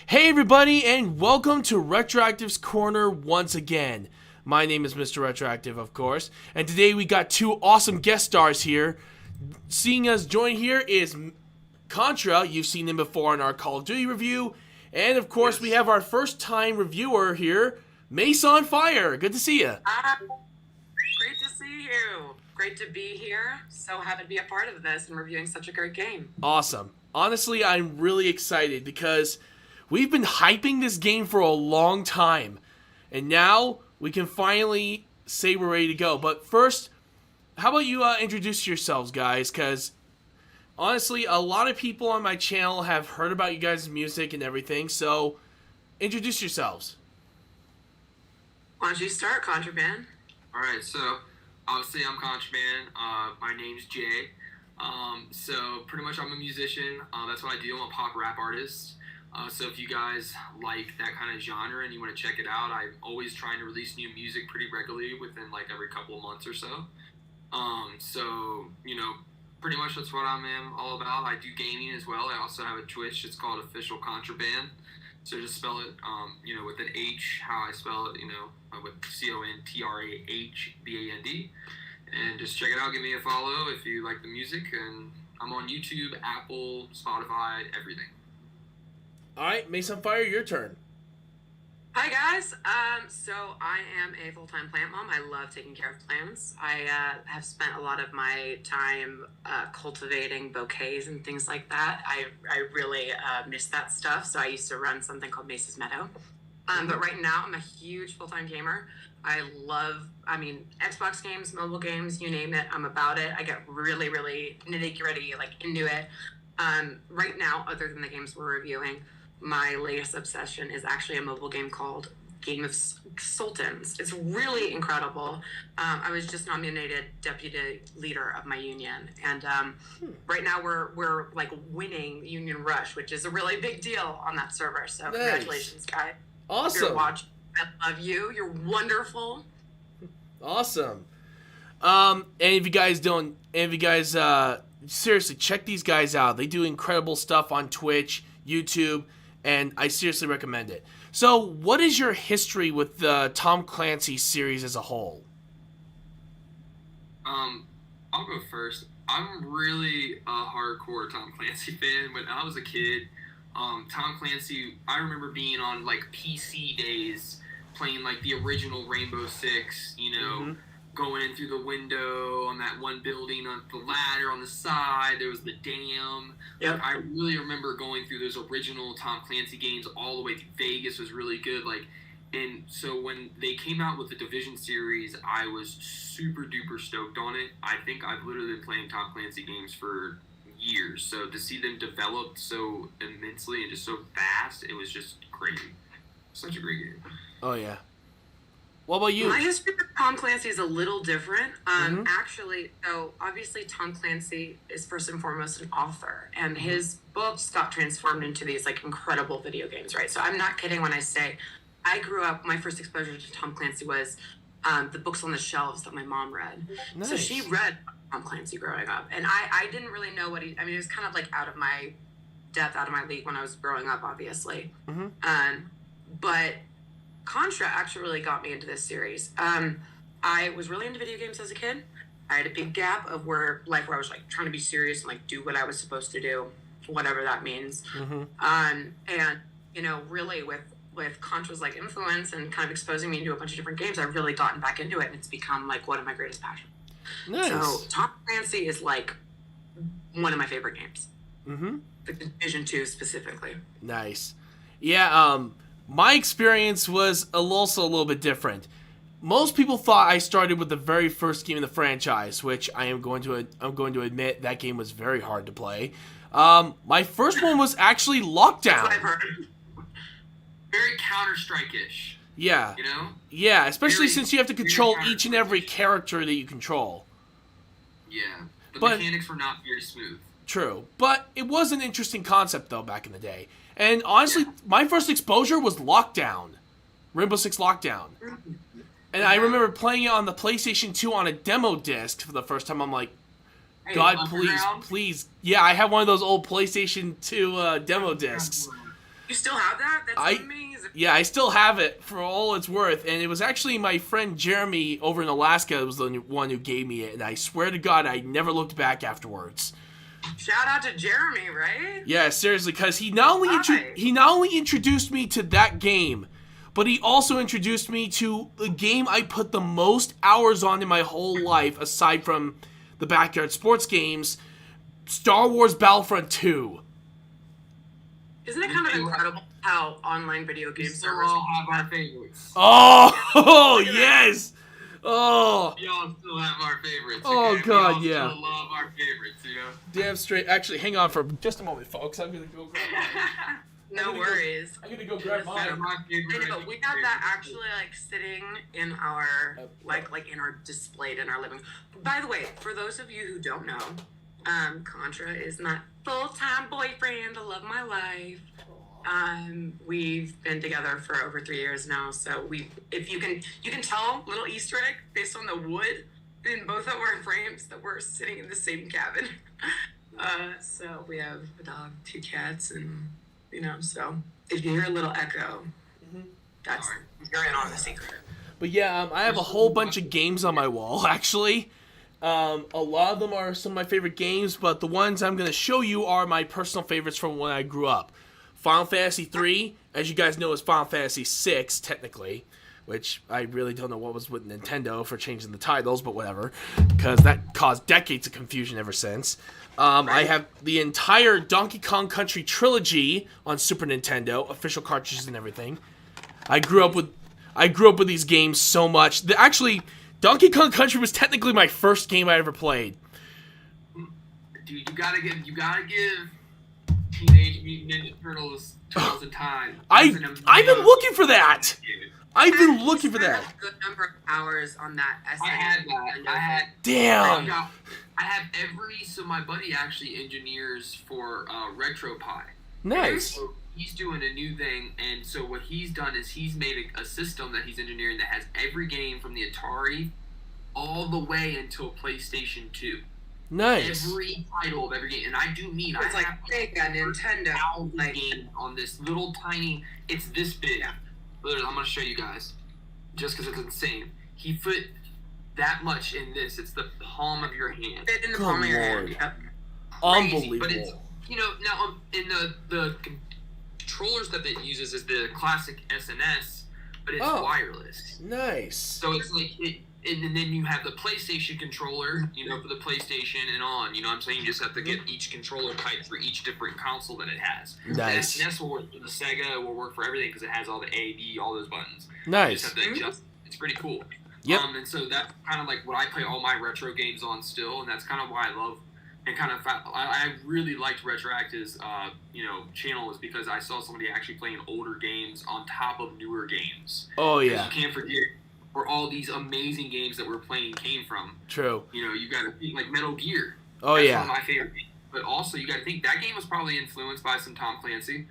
Hey everybody, and welcome to RetroActive's Corner once again. My name is Mr. RetroActive, of course, and today we got two awesome guest stars here. Seeing us join here is Contra. You've seen him before in our Call of Duty review, and of course we have our first time reviewer here, MaceOnFire. Good to see you. Great to see you. Great to be here. So happy to be a part of this and reviewing such a great game. Awesome. Honestly, I'm really excited because we've been hyping this game for a long time, and now we can finally say we're ready to go. But first, how about you introduce yourselves, guys? Because honestly, a lot of people on my channel have heard about you guys' music and everything, so introduce yourselves. Why don't you start, Contrahband? Alright, so obviously I'm Contrahband. My name's Jay. So pretty much I'm a musician. That's what I do. I'm a pop rap artist. So if you guys like that kind of genre and you want to check it out, I'm always trying to release new music pretty regularly within like every couple of months or so. So, you know, pretty much that's what I'm all about. I do gaming as well. I also have a Twitch. It's called Official Contraband. So just spell it, with an H, how I spell it, with CONTRAHBAND. And just check it out. Give me a follow if you like the music. And I'm on YouTube, Apple, Spotify, everything. Alright, MaceOnFire, your turn. Hi, guys. So I am a full-time plant mom. I love taking care of plants. I have spent a lot of my time cultivating bouquets and things like that. I really miss that stuff. So I used to run something called Mace's Meadow. But right now, I'm a huge full-time gamer. I love, Xbox games, mobile games, you name it, I'm about it. I get really, really nitty-gritty, into it. Right now, other than the games we're reviewing, my latest obsession is actually a mobile game called Game of Sultans. It's really incredible. I was just nominated deputy leader of my union, and right now we're winning Union Rush, which is a really big deal on that server. So nice. Congratulations, guys! Awesome. If you're watching, I love you. You're wonderful. Awesome. Seriously, check these guys out. They do incredible stuff on Twitch, YouTube, and I seriously recommend it. So, what is your history with the Tom Clancy series as a whole? I'll go first. I'm really a hardcore Tom Clancy fan. When I was a kid, Tom Clancy, I remember being on PC days, playing the original Rainbow Six, going in through the window on that one building, on the ladder on the side, there was the dam. Yep. I really remember going through those original Tom Clancy games all the way to Vegas was really good. And so when they came out with the Division series, I was super duper stoked on it. I think I've literally been playing Tom Clancy games for years. So to see them develop so immensely and just so fast, it was just crazy. Such a great game. Oh, yeah. What about you? My history with Tom Clancy is a little different. Actually, so obviously Tom Clancy is first and foremost an author, and his books got transformed into these incredible video games, right? So I'm not kidding when I say I grew up, my first exposure to Tom Clancy was the books on the shelves that my mom read. Nice. So she read Tom Clancy growing up, and I didn't really know what it was kind of out of my depth, out of my league when I was growing up, obviously. But Contra actually really got me into this series. I was really into video games as a kid. I had a big gap of life where I was trying to be serious and do what I was supposed to do, whatever that means. And really with Contra's influence and kind of exposing me to a bunch of different games, I've really gotten back into it, and it's become one of my greatest passions. Nice. So Tom Clancy is one of my favorite games. The Division 2 specifically. Nice. Yeah, my experience was also a little bit different. Most people thought I started with the very first game in the franchise, which I'm going to admit that game was very hard to play. My first one was actually Lockdown. That's what I've heard. Very Counter-Strike-ish. Yeah. You know? Yeah, especially since you have to control very each and every character that you control. Yeah. The But- mechanics were not very smooth. True. But it was an interesting concept, though, back in the day. And honestly, my first exposure was Lockdown. Rainbow Six Lockdown. And I remember playing it on the PlayStation 2 on a demo disc for the first time. I'm like, Hey, God, please. Yeah, I have one of those old PlayStation 2 demo discs. You still have that? That's amazing. Yeah, I still have it for all it's worth. And it was actually my friend Jeremy over in Alaska that was the one who gave me it. And I swear to God, I never looked back afterwards. Shout out to Jeremy, right? Yeah, seriously, because he not only introduced me to that game, but he also introduced me to the game I put the most hours on in my whole life, aside from the backyard sports games, Star Wars Battlefront 2. Isn't it kind of incredible how online video game servers all have our favorites? Oh, yes! Oh. We all still have our favorites. Oh, okay? God, we yeah. all still love our favorites, you know? Damn straight. Actually, hang on for just a moment, folks. I'm going to go grab mine. No worries. I'm going to go grab mine. My favorite, I know, we have that actually like sitting in our like in our displayed in our living room. By the way, for those of you who don't know, Contra is my full-time boyfriend. I love my life. We've been together for over 3 years now, so if you can tell, little Easter egg based on the wood in both of our frames that we're sitting in the same cabin. So we have a dog, 2 cats, and so if you hear a little echo, that's you're in on the secret. But yeah, I have a whole bunch of games on my wall, actually. A lot of them are some of my favorite games, but the ones I'm going to show you are my personal favorites from when I grew up. Final Fantasy 3, as you guys know, is Final Fantasy 6, technically, which I really don't know what was with Nintendo for changing the titles, but whatever, because that caused decades of confusion ever since. I have the entire Donkey Kong Country trilogy on Super Nintendo, official cartridges and everything. I grew up with these games so much. Actually, Donkey Kong Country was technically my first game I ever played. Dude, you gotta give Teenage Mutant Ninja Turtles a time. I've been looking for that. I've been looking for that. A good number of hours on that. I had that. Damn. I have so my buddy actually engineers for RetroPie. Nice. So he's doing a new thing, and so what he's done is he's made a system that he's engineering that has every game from the Atari all the way until PlayStation 2. Nice. Every title of every game, and I do mean it's like Sega, Nintendo, like game on this little tiny. It's this big. Yeah. Literally, I'm gonna show you guys, just because it's insane. He put that much in this. It's the palm of your hand. Fit in the palm of your hand. Yep. Unbelievable. But it's now in the controllers that it uses is the classic SNS, but it's wireless. Nice. So it's like and then you have the PlayStation controller, for the PlayStation and on. You know what I'm saying? You just have to get each controller type for each different console that it has. Nice. The SNES will work for the Sega, will work for everything because it has all the A, B, all those buttons. Nice. You just have to adjust. It's pretty cool. Yep. And so that's kind of like what I play all my retro games on still, and that's kind of why I love and I really liked RetroActive's channel is because I saw somebody actually playing older games on top of newer games. Oh yeah. You can't forget where all these amazing games that we're playing came from. True. You got to think like Metal Gear. Oh That's yeah. one of my favorite games. But also you got to think that game was probably influenced by some Tom Clancy.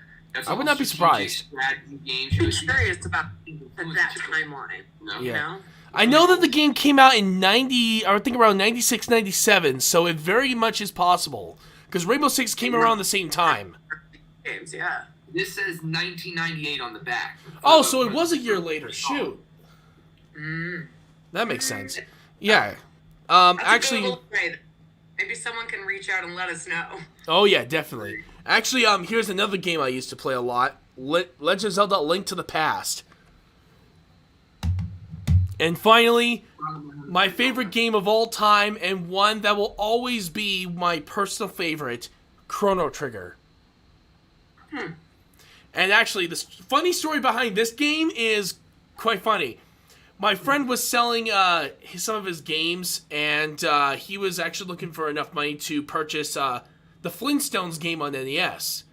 I would not be surprised. I'm curious about that timeline. Yeah. I know that the game came out in 90, I think around 96, 97, so it very much is possible. Because Rainbow Six came around the same time. Games, yeah. This says 1998 on the back. Oh, so it was a year later. Shoot. That makes sense. Yeah. Actually... Maybe someone can reach out and let us know. Oh, yeah, definitely. Actually, here's another game I used to play a lot. Legend of Zelda: Link to the Past. And finally, my favorite game of all time, and one that will always be my personal favorite, Chrono Trigger. And actually, the funny story behind this game is quite funny. My friend was selling some of his games, and he was actually looking for enough money to purchase the Flintstones game on NES.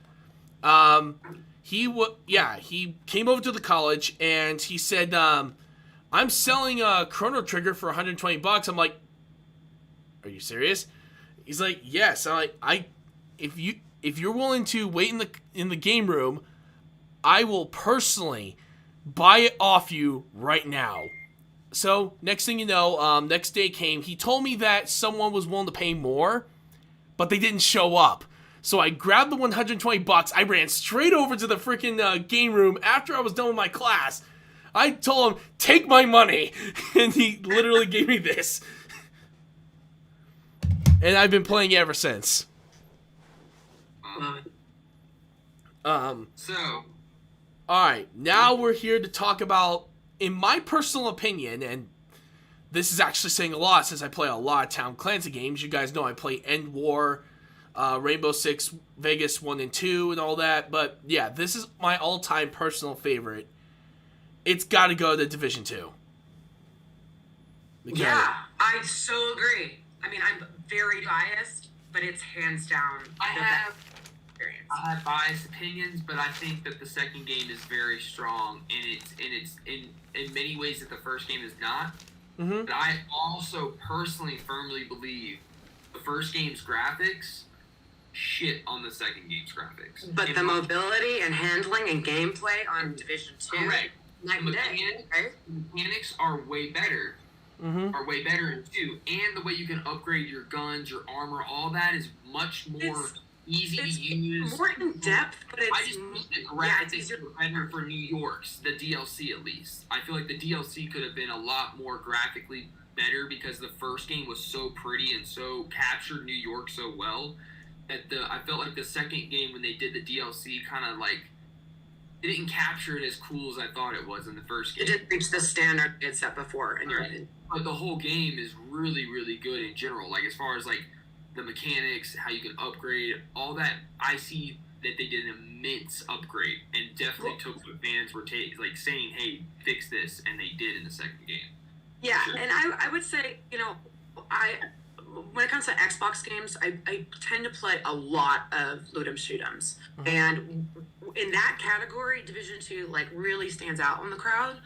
He came over to the college, and he said, I'm selling Chrono Trigger for $120. I'm like, are you serious? He's like, yes. I'm like, if you're willing to wait in the game room, I will personally buy it off you right now. So next thing you know, next day came. He told me that someone was willing to pay more, but they didn't show up. So I grabbed the $120. I ran straight over to the freaking game room after I was done with my class. I told him, take my money. And he literally gave me this. And I've been playing it ever since. So, alright, now we're here to talk about, in my personal opinion, and this is actually saying a lot since I play a lot of Tom Clancy games. You guys know I play End War, Rainbow Six, Vegas 1 and 2, and all that. But yeah, this is my all-time personal favorite. It's got to go to Division 2. Yeah, I so agree. I mean, I'm very biased, but it's hands down the best experience. I have biased opinions, but I think that the second game is very strong, and it's in many ways that the first game is not. Mm-hmm. But I also personally firmly believe the first game's graphics shit on the second game's graphics. But the mobility and handling and gameplay on Division 2, correct. night and day, right? Mechanics are way better. Mm-hmm. Are way better in 2, and the way you can upgrade your guns, your armor, all that is much more easy to use. More in depth, but it's I just think the graphics are better for New York's, the DLC at least. I feel like the DLC could have been a lot more graphically better because the first game was so pretty and so captured New York so well that I felt like the second game when they did the DLC kind of like it didn't capture it as cool as I thought it was in the first game. It didn't reach the standard it set before, and but the whole game is really, really good in general. Like as far as like the mechanics, how you can upgrade, all that. I see that they did an immense upgrade and definitely took what fans were saying, "Hey, fix this," and they did in the second game. Yeah, sure. And I would say, when it comes to Xbox games, I tend to play a lot of loot 'em shoot 'ems, and in that category, Division 2 like really stands out in the crowd,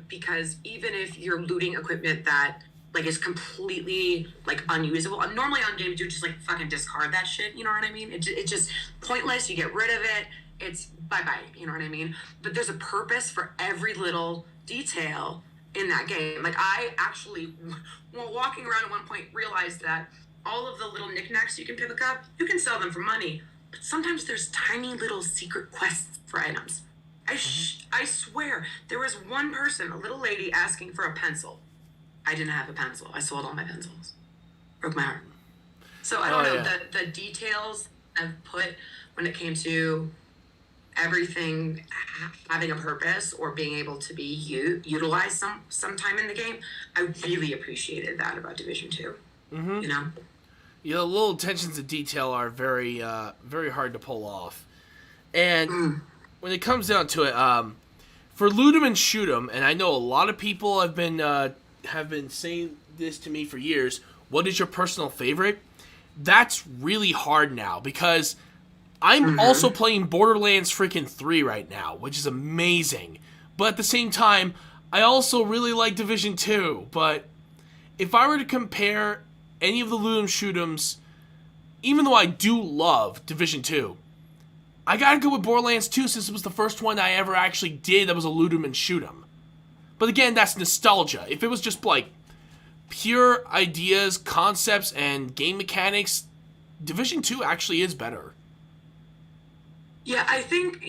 because even if you're looting equipment that like is completely like unusable, and normally on games you just like fucking discard that shit, you know what I mean? It's just pointless. You get rid of it. It's bye-bye, you know what I mean? But there's a purpose for every little detail in that game. Like I actually, while walking around at one point, realized that all of the little knickknacks you can pick up, you can sell them for money, but sometimes there's tiny little secret quests for items. I swear, there was one person, a little lady, asking for a pencil. I didn't have a pencil. I sold all my pencils. Broke my heart. So I don't know, yeah. the details I've put when it came to everything having a purpose or being able to be utilized sometime in the game, I really appreciated that about Division 2. Mm-hmm. You know? Yeah, the little attentions to detail are very, very hard to pull off. And when it comes down to it, for loot 'em and shoot 'em, and I know a lot of people have been saying this to me for years, what is your personal favorite? That's really hard now because I'm also playing Borderlands freaking 3 right now, which is amazing. But at the same time, I also really like Division 2. But if I were to compare any of the loot 'em shoot 'ems, even though I do love Division 2, I gotta go with Borderlands 2 since it was the first one I ever actually did that was a loot 'em and shoot 'em. But again, that's nostalgia. If it was just like pure ideas, concepts, and game mechanics, Division 2 actually is better. Yeah, I think,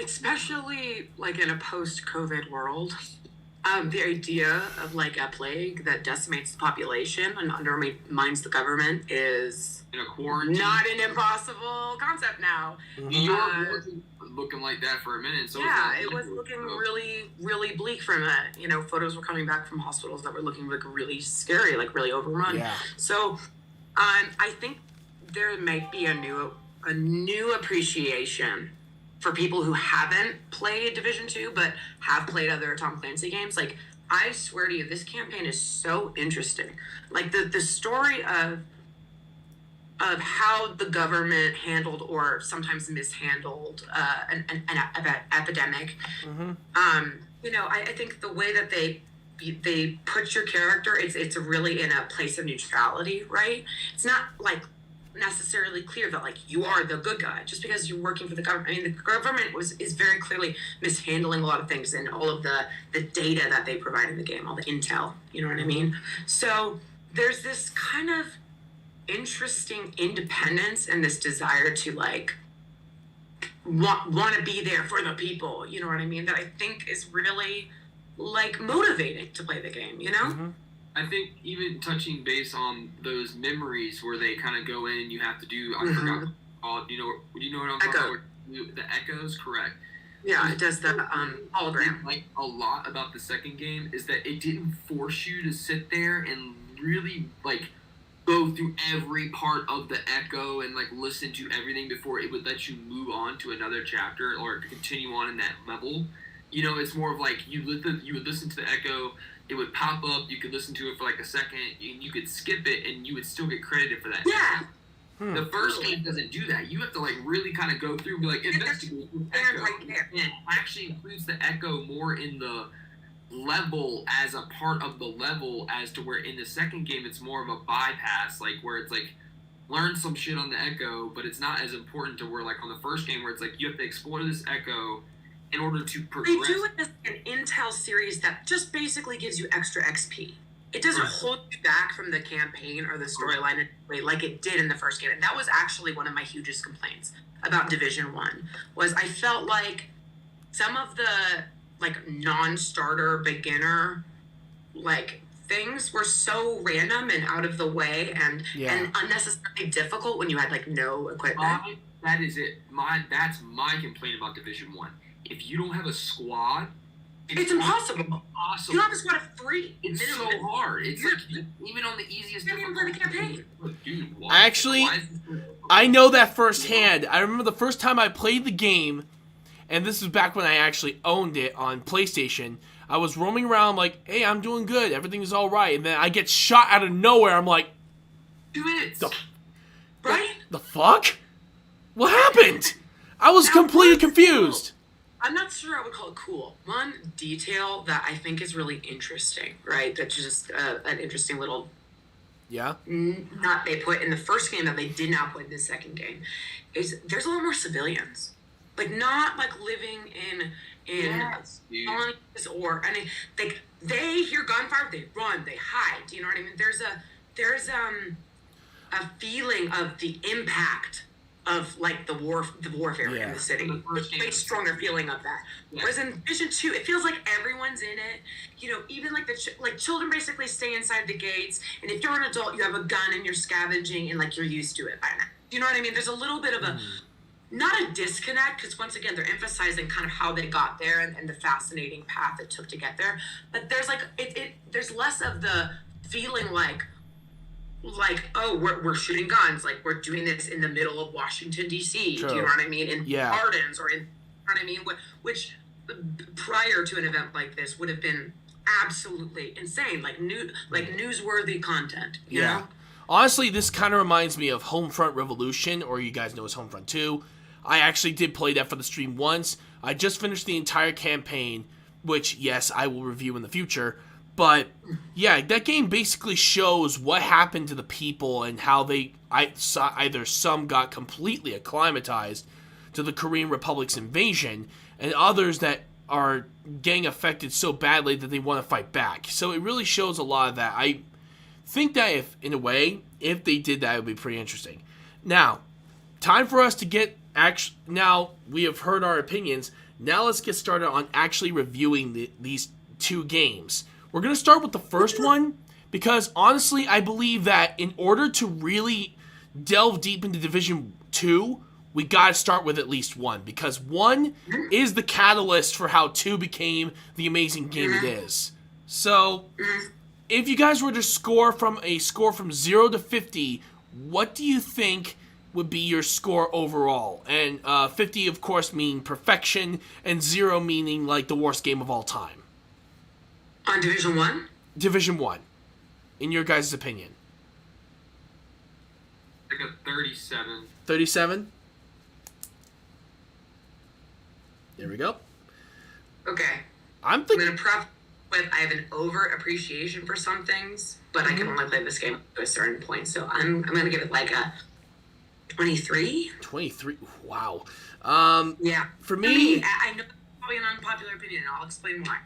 especially like in a post-COVID world, the idea of like a plague that decimates the population and undermines the government is In a quarantine, not an impossible concept now. New York wasn't looking like that for a minute. So yeah, it was looking really, really bleak from it. Photos were coming back from hospitals that were looking like really scary, like really overrun. Yeah. So, I think there might be a new appreciation for people who haven't played Division 2 but have played other Tom Clancy games. Like, I swear to you, this campaign is so interesting. Like the story of how the government handled or sometimes mishandled an epidemic. I think the way that they put your character, it's really in a place of neutrality, right? It's not like necessarily clear that like you are the good guy just because you're working for the government. I mean, the government is very clearly mishandling a lot of things and all of the data that they provide in the game, all the intel, you know what I mean? So there's this kind of interesting independence and this desire to like want to be there for the people, you know what I mean, that I think is really like motivating to play the game, you know? Mm-hmm. I think even touching base on those memories where they kind of go in and you have to do, I Mm-hmm. forgot, you know what I'm talking about? The echoes, correct. Yeah, it does the What hologram. I like a lot about the second game is that it didn't force you to sit there and really like go through every part of the echo and like listen to everything before it would let you move on to another chapter or continue on in that level. You know, it's more of like you would listen to the echo, it would pop up, you could listen to it for like a second, and you could skip it, and you would still get credited for that. Yeah. The first game doesn't do that. You have to like really kind of go through and be like, investigate this echo. Right there. And it actually includes the echo more in the level as a part of the level, as to where in the second game it's more of a bypass, like where it's like learn some shit on the echo, but it's not as important to where like on the first game where it's like you have to explore this echo in order to progress. They do it as an Intel series that just basically gives you extra XP. It doesn't hold you back from the campaign or the storyline in a way like it did in the first game. And that was actually one of my hugest complaints about Division 1, was I felt like some of the like non-starter beginner like things were so random and out of the way and unnecessarily difficult when you had like no equipment. That is it. That's my complaint about Division 1. If you don't have a squad, it's impossible. You don't have a squad of 3. It's so hard. It's like even on the easiest difficulty campaign. Dude, Actually, I know that firsthand. I remember the first time I played the game, and this was back when I actually owned it on PlayStation. I was roaming around like, hey, I'm doing good. Everything is all right. And then I get shot out of nowhere. I'm like, 2 minutes. Right? The fuck? What happened? I was completely confused. I'm not sure I would call it cool. One detail that I think is really interesting, right? That's just an interesting little nut they put in the first game that they did not put in the second game is there's a lot more civilians. Like not like living in colonies or like they hear gunfire, they run, they hide. You know what I mean? There's a feeling of the impact of like the warfare in the city. Way stronger feeling of that. Yeah. Whereas in Division 2, it feels like everyone's in it. You know, even like children basically stay inside the gates, and if you're an adult, you have a gun and you're scavenging, and like you're used to it by now. Do you know what I mean? There's a little bit of a not a disconnect, because once again they're emphasizing kind of how they got there and the fascinating path it took to get there. But there's like there's less of the feeling like oh we're shooting guns, like we're doing this in the middle of Washington D.C. True. Do you know what I mean? In gardens or in, you know what I mean? Which prior to an event like this would have been absolutely insane, like newsworthy content. You know? Honestly, this kind of reminds me of Homefront Revolution, or you guys know as Homefront 2. I actually did play that for the stream once. I just finished the entire campaign, which, yes, I will review in the future. But, yeah, that game basically shows what happened to the people and how they either some got completely acclimatized to the Korean Republic's invasion, and others that are getting affected so badly that they want to fight back. So it really shows a lot of that. I think that if they did that, it would be pretty interesting. Now, time for us to get now we have heard our opinions. Now let's get started on actually reviewing these 2 games. We're going to start with the first one because honestly, I believe that in order to really delve deep into Division 2, we got to start with at least 1, because 1 is the catalyst for how 2 became the amazing game it is. So, if you guys were to score from 0 to 50, what do you think would be your score overall? And 50, of course, meaning perfection, and 0 meaning like the worst game of all time. On Division 1? Division 1, in your guys' opinion. Like a 37. 37? There we go. Okay. I'm going to prep with I have an over appreciation for some things, but I can only play this game to a certain point. So I'm going to give it like a 23. 23. Wow. Yeah. For me, I know it's probably an unpopular opinion, and I'll explain why.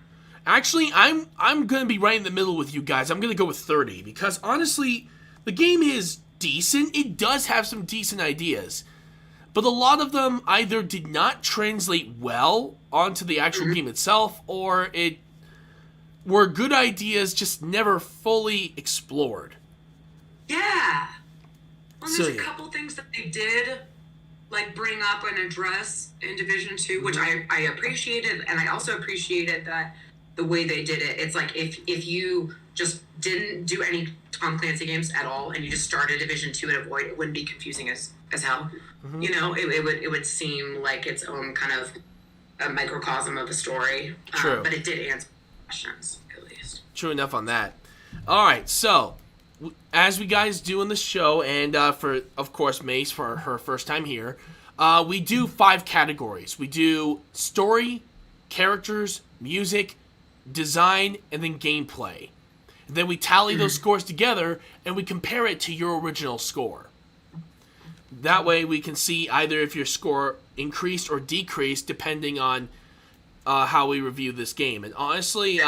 Actually, I'm going to be right in the middle with you guys. I'm going to go with 30 because honestly, the game is decent. It does have some decent ideas. But a lot of them either did not translate well onto the actual game itself, or it were good ideas just never fully explored. Yeah. Well, So, there's a yeah. couple things that they did, like, bring up and address in Division 2, which I appreciated, and I also appreciated that the way they did it. It's like if you just didn't do any Tom Clancy games at all and you just started Division 2 and avoid it, wouldn't be confusing as hell. Mm-hmm. You know, it would seem like its own kind of a microcosm of a story. True. But it did answer questions, at least. True enough on that. All right, so as we guys do in the show, and for, of course, Mace for her first time here, we do 5 categories. We do story, characters, music, design, and then gameplay. And then we tally those scores together, and we compare it to your original score. That way we can see either if your score increased or decreased depending on how we review this game. And honestly,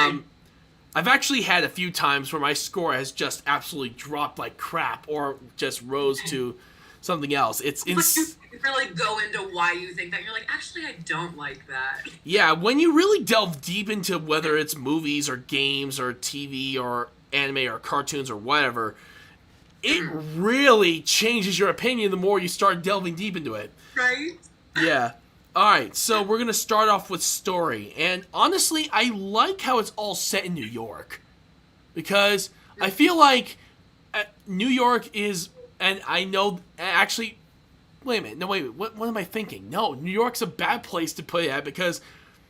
I've actually had a few times where my score has just absolutely dropped like crap or just rose to something else. It's But you really go into why you think that. You're like, actually, I don't like that. Yeah, when you really delve deep into whether it's movies or games or TV or anime or cartoons or whatever, it really changes your opinion the more you start delving deep into it. Right? Yeah. Alright, so we're going to start off with story. And honestly, I like how it's all set in New York. Because I feel like New York is, and I know, actually, wait a minute, no, wait, what am I thinking? No, New York's a bad place to put it at because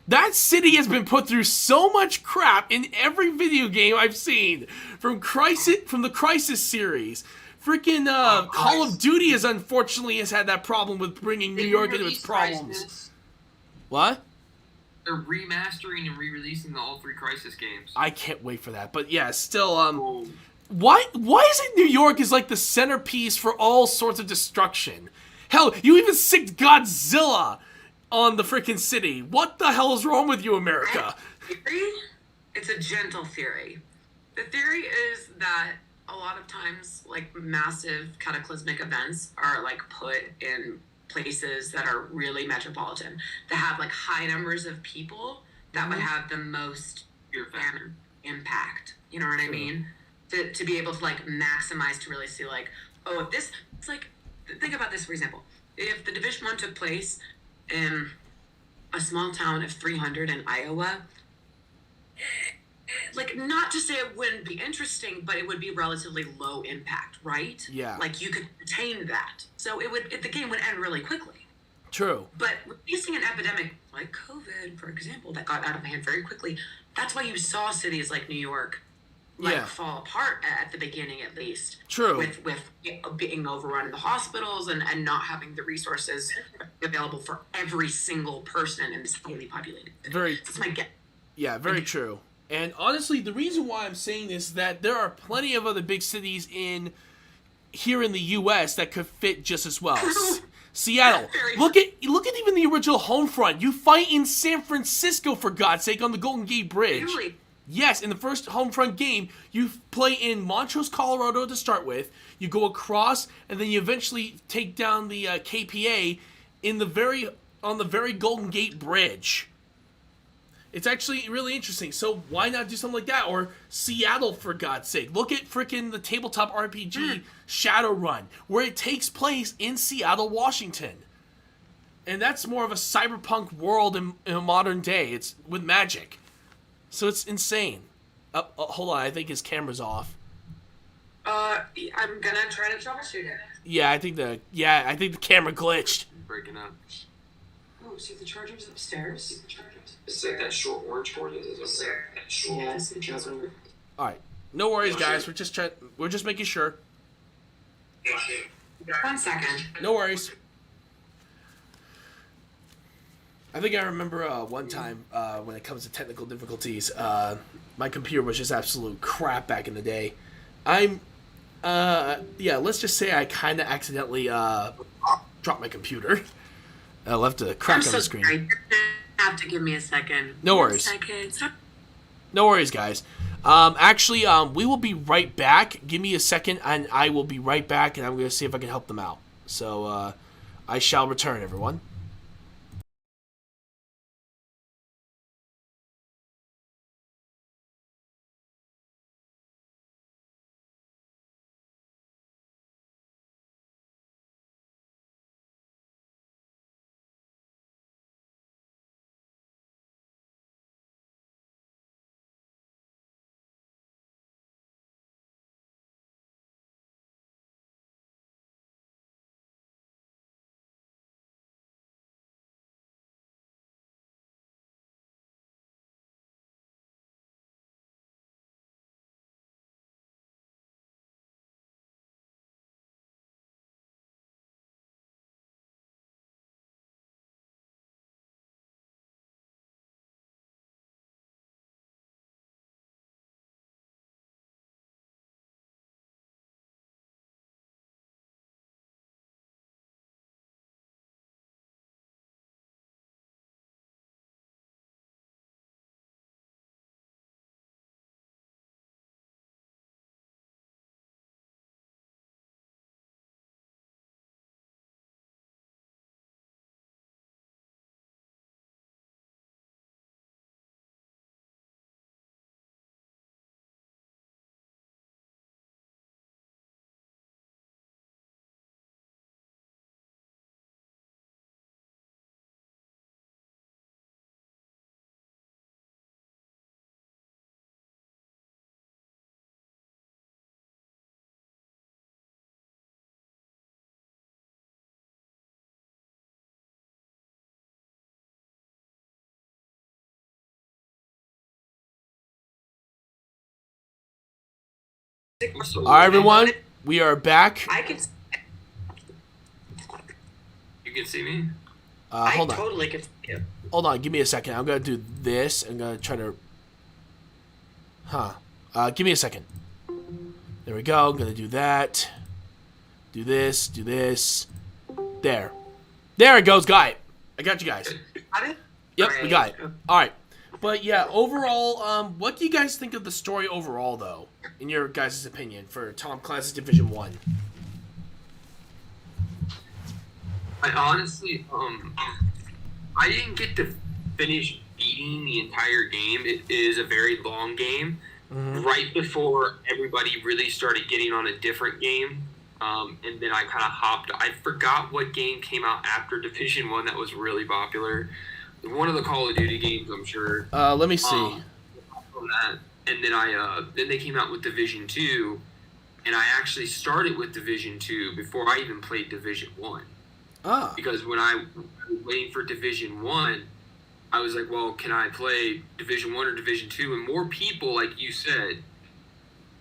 that city has been put through so much crap in every video game I've seen. From the Crisis series. Freaking Call of Duty has had that problem with bringing New York into its problems. What? They're remastering and re-releasing all 3 Crisis games. I can't wait for that. But yeah, still, why is it New York is like the centerpiece for all sorts of destruction? Hell, you even sicked Godzilla on the freaking city. What the hell is wrong with you, America? Theory? It's a gentle theory. The theory is that a lot of times, like, massive cataclysmic events are, like, put in places that are really metropolitan, that have, like, high numbers of people that would have the most impact. You know what I mean? To be able to, like, maximize, to really see, like, oh, if this, it's like, think about this, for example. If the Division 1 took place in a small town of 300 in Iowa, like, not to say it wouldn't be interesting, but it would be relatively low impact, right? Yeah. Like, you could contain that. So the game would end really quickly. True. But facing an epidemic like COVID, for example, that got out of hand very quickly, that's why you saw cities like New York fall apart at the beginning, at least. True. With being overrun in the hospitals and not having the resources available for every single person in this highly populated city. That's my guess. Yeah, very true. And honestly, the reason why I'm saying this is that there are plenty of other big cities here in the U.S. that could fit just as well. Seattle. Look at even the original Homefront. You fight in San Francisco, for God's sake, on the Golden Gate Bridge. Really? Yes, in the first Homefront game, you play in Montrose, Colorado to start with. You go across, and then you eventually take down the KPA on the very Golden Gate Bridge. It's actually really interesting. So why not do something like that? Or Seattle, for God's sake. Look at freaking the tabletop RPG Shadowrun, where it takes place in Seattle, Washington. And that's more of a cyberpunk world in a modern day. It's with magic. So it's insane. Hold on, I think his camera's off. I'm gonna try to troubleshoot it. Yeah, I think the camera glitched. Breaking up. Oh, see the charger's upstairs. It's like that short orange cord is up there. Yes, it doesn't. All right, no worries, guys. We're just making sure. 1 second. No worries. I think I remember one time when it comes to technical difficulties, my computer was just absolute crap back in the day. Let's just say I kind of accidentally dropped my computer. I left a crack on the screen. Sorry. You're gonna have to give me a second. No worries. No worries, guys. Actually, we will be right back. Give me a second, and I will be right back, and I'm going to see if I can help them out. So, I shall return, everyone. All right, everyone. We are back. You can see me? Hold on. Totally can see you. Hold on. Give me a second. I'm going to do this. I'm going to try to... give me a second. There we go. I'm going to do that. Do this. Do this. There. There it goes. Got it. I got you guys. Got it? Yep, we got it. All right. But yeah, overall, what do you guys think of the story overall, though, in your guys' opinion, for Tom Clancy's Division 1? I honestly, I didn't get to finish beating the entire game. It is a very long game. Mm-hmm. Right before everybody really started getting on a different game, and then I kind of hopped. I forgot what game came out after Division 1 that was really popular. One of the Call of Duty games, I'm sure. Let me see. From that. And then then they came out with Division 2, and I actually started with Division 2 before I even played Division 1. Ah. Because when I was waiting for Division 1, I was like, well, can I play Division 1 or Division 2? And more people, like you said,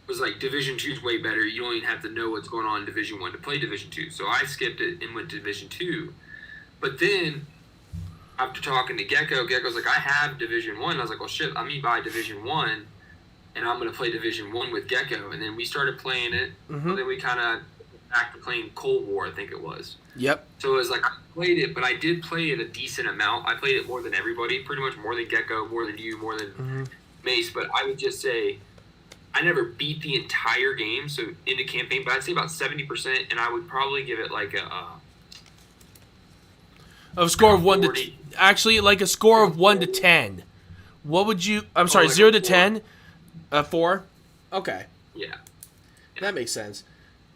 was like, Division 2 is way better. You don't even have to know what's going on in Division 1 to play Division 2. So I skipped it and went to Division 2. But then, after talking to Gecko's like, I have Division 1. I was like, well, shit, let me buy Division 1, and I'm going to play Division 1 with Gecko. And then we started playing it. Mm-hmm. And then we kind of back to playing Cold War, I think it was. Yep. So it was like, I played it, but I did play it a decent amount. I played it more than everybody, pretty much more than Gecko, more than you, more than Mace. But I would just say, I never beat the entire game, so in the campaign, but I'd say about 70%, and I would probably give it like a score of 1 to 40. actually like a score of 1 to 10. What would you? I'm sorry, like 0 a to 4. 10. 4. Okay, Yeah. that makes sense.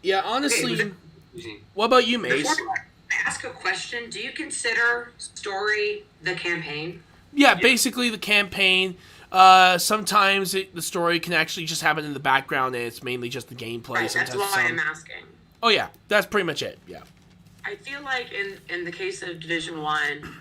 Yeah, honestly. Easy. What about you, Mace? Before I ask a question, do you consider story the campaign? Yeah, basically the campaign. Sometimes the story can actually just happen in the background, and it's mainly just the gameplay. Right, sometimes that's why I'm asking. Oh yeah, that's pretty much it. Yeah. I feel like in the case of Division 1,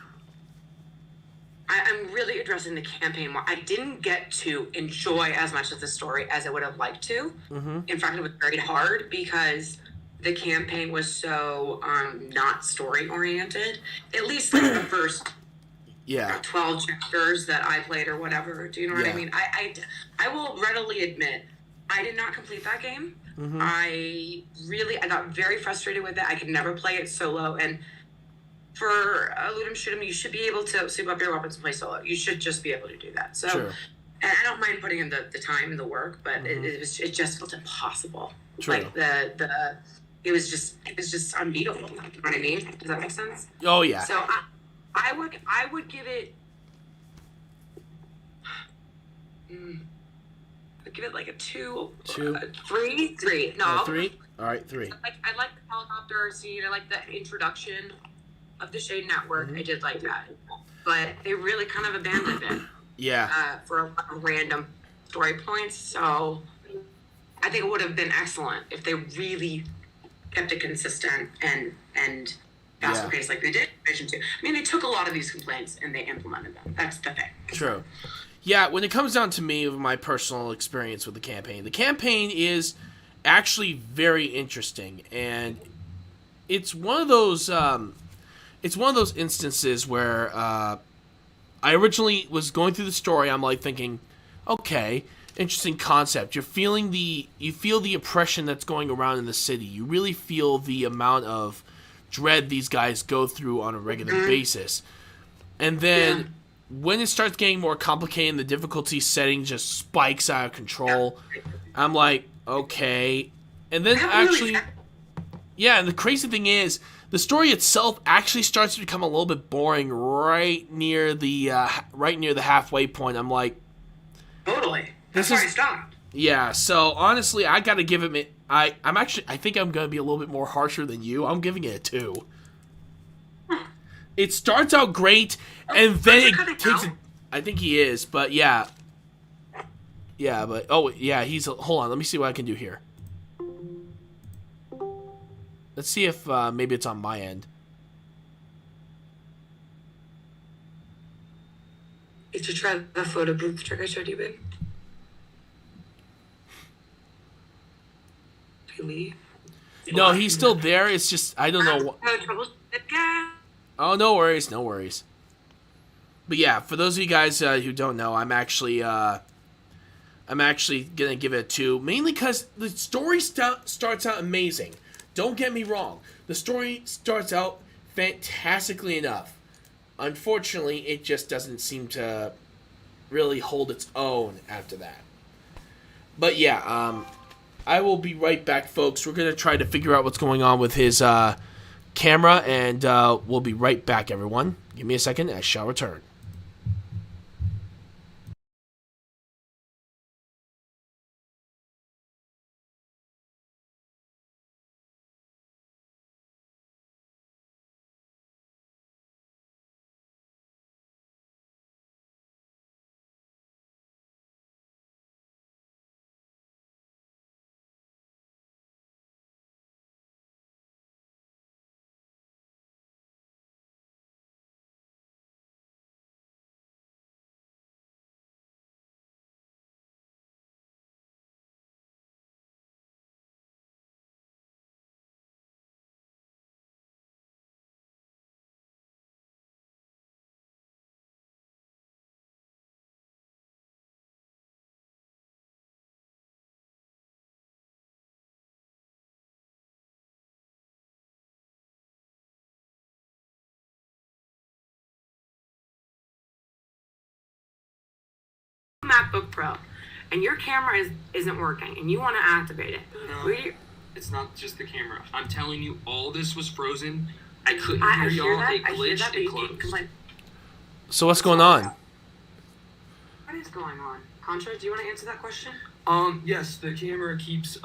I'm really addressing the campaign more. I didn't get to enjoy as much of the story as I would have liked to. Mm-hmm. In fact, it was very hard because the campaign was so not story oriented. At least like the first 12 chapters that I played or whatever. Do you know what I mean? I will readily admit I did not complete that game. Mm-hmm. I got very frustrated with it. I could never play it solo. And for a loot 'em shoot 'em, you should be able to soup up your weapons and play solo. You should just be able to do that. So Sure. And I don't mind putting in the time and the work, but it just felt impossible. True. Like it was just unbeatable. You know what I mean? Does that make sense? Oh yeah. So I would give it. I'd give it like a 2, 3. No, 3. All right, 3. I like the helicopter scene. I like the introduction of the Shade Network. I did like that, but they really kind of abandoned it. Yeah. For a lot of random story points. So I think it would have been excellent if they really kept it consistent and faster paced like they did in Vision 2. I mean, they took a lot of these complaints and they implemented them. That's the thing. True. Yeah, when it comes down to me, of my personal experience with the campaign is actually very interesting, and it's one of those instances where I originally was going through the story. I'm like thinking, okay, interesting concept. You feel the oppression that's going around in the city. You really feel the amount of dread these guys go through on a regular basis, and then. When it starts getting more complicated and the difficulty setting just spikes out of control, I'm like, okay. And then actually, and the crazy thing is, the story itself actually starts to become a little bit boring right near the halfway point. I'm like, totally. That's why I stopped. Yeah. So honestly, I gotta give it. I think I'm gonna be a little bit more harsher than you. I'm giving it a 2. It starts out great, and then it takes it. I think he is, but yeah. Yeah, but he's. Hold on, let me see what I can do here. Let's see if maybe it's on my end. Did you try the photo booth trick I showed you, babe? Did he leave? No, he's still there. It's just I don't know. Oh, no worries, no worries. But yeah, for those of you guys who don't know, I'm actually gonna give it a 2, mainly because the story starts out amazing. Don't get me wrong, the story starts out fantastically enough. Unfortunately, it just doesn't seem to really hold its own after that. But yeah, I will be right back, folks. We're gonna try to figure out what's going on with his camera, and we'll be right back, everyone. Give me a second, I shall return. MacBook Pro, and your camera isn't working, and you want to activate it. No, it's not just the camera. I'm telling you, all this was frozen. I couldn't hear y'all. It glitched and closed. So what's going on? What is going on? Contra, do you want to answer that question? Yes, the camera keeps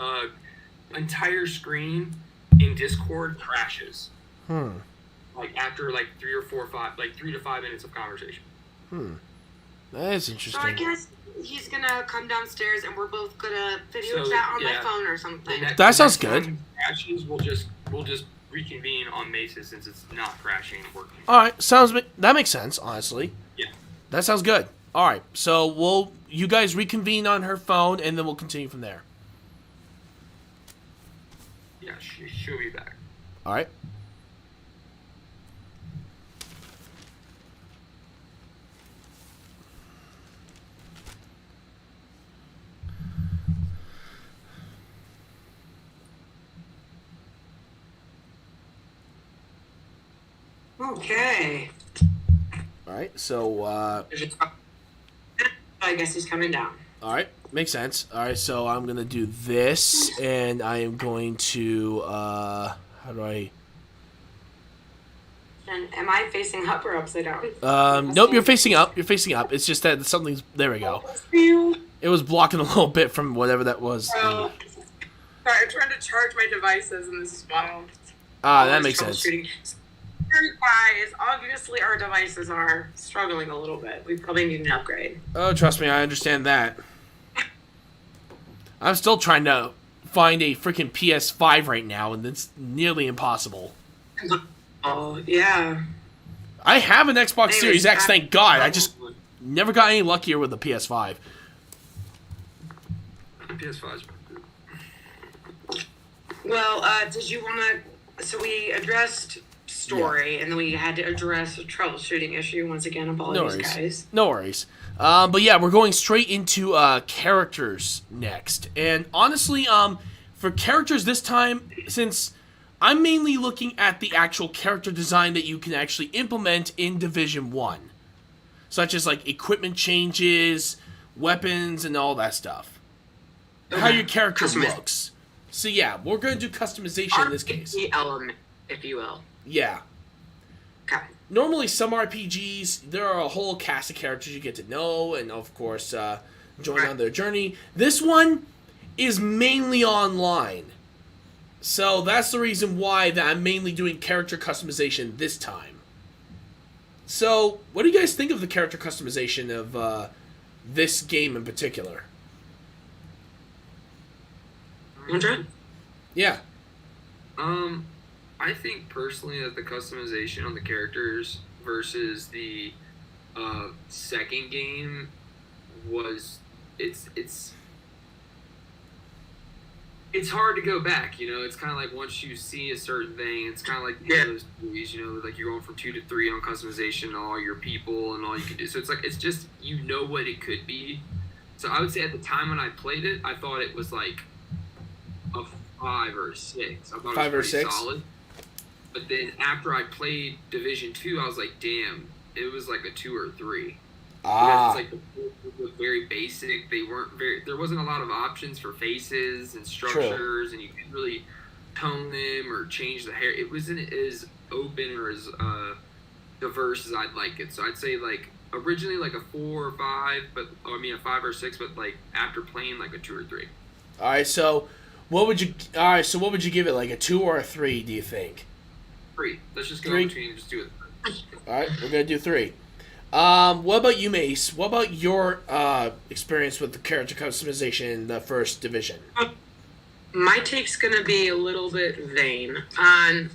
entire screen in Discord crashes. Like after 3 or 4 or 5, 3 to 5 minutes of conversation. That is interesting. So I guess he's gonna come downstairs and we're both gonna video chat on my phone or something. That sounds good. Crashes, we'll just reconvene on Mace's since it's not crashing and working. All right, that makes sense, honestly. Yeah. That sounds good. All right, so you guys reconvene on her phone, and then we'll continue from there. Yeah, she'll be back. All right. Okay. All right, so I guess he's coming down. All right, makes sense. All right, so I'm gonna do this, and I am going to how do I? And am I facing up or upside down? Nope, you're facing up. You're facing up. It's just that something's there. We go. It was blocking a little bit from whatever that was. Oh, sorry, I'm trying to charge my devices, and this is wild. That makes sense. Guys, obviously our devices are struggling a little bit. We probably need an upgrade. Oh, trust me, I understand that. I'm still trying to find a freaking PS5 right now, and it's nearly impossible. Oh, yeah. I have an Xbox Anyways, Series X, thank God. I just never got any luckier with the PS5. PS5's. Well, did you want to... So we addressed story, and then we had to address a troubleshooting issue. Once again, apologies, guys. No worries. But yeah, we're going straight into characters next. And honestly, for characters this time, since I'm mainly looking at the actual character design that you can actually implement in Division 1. Such as, like, equipment changes, weapons, and all that stuff. How your character looks. So yeah, we're going to do customization in this case. RPG element, if you will. Yeah. Okay. Normally, some RPGs, there are a whole cast of characters you get to know, and of course, join on their journey. This one is mainly online. So that's the reason why that I'm mainly doing character customization this time. So, what do you guys think of the character customization of this game in particular? Andrew? Yeah. I think personally that the customization on the characters versus the second game was it's hard to go back, you know. It's kind of like once you see a certain thing, it's kind of like those movies, you know, like you're going from 2 to 3 on customization, all your people and all you can do. So it's like it's just you know what it could be. So I would say at the time when I played it, I thought it was like a 5 or 6. I thought 5 it or was pretty 6. solid. But then after I played Division 2, I was like, damn, it was like a 2 or 3. Because it's like the very basic. They weren't very. There wasn't a lot of options for faces and structures, and you couldn't really tone them or change the hair. It wasn't as open or as diverse as I'd like it. So I'd say like originally like a 4 or 5, but I mean a 5 or 6, but like after playing like a 2 or 3. All right, so what would you? All right, so what would you give it? Like a 2 or a 3? Do you think? 3. Let's just go 3? between and just do it. All right, we're gonna do 3. What about you, Mace? What about your experience with the character customization in the first Division? My take's gonna be a little bit vain. I'm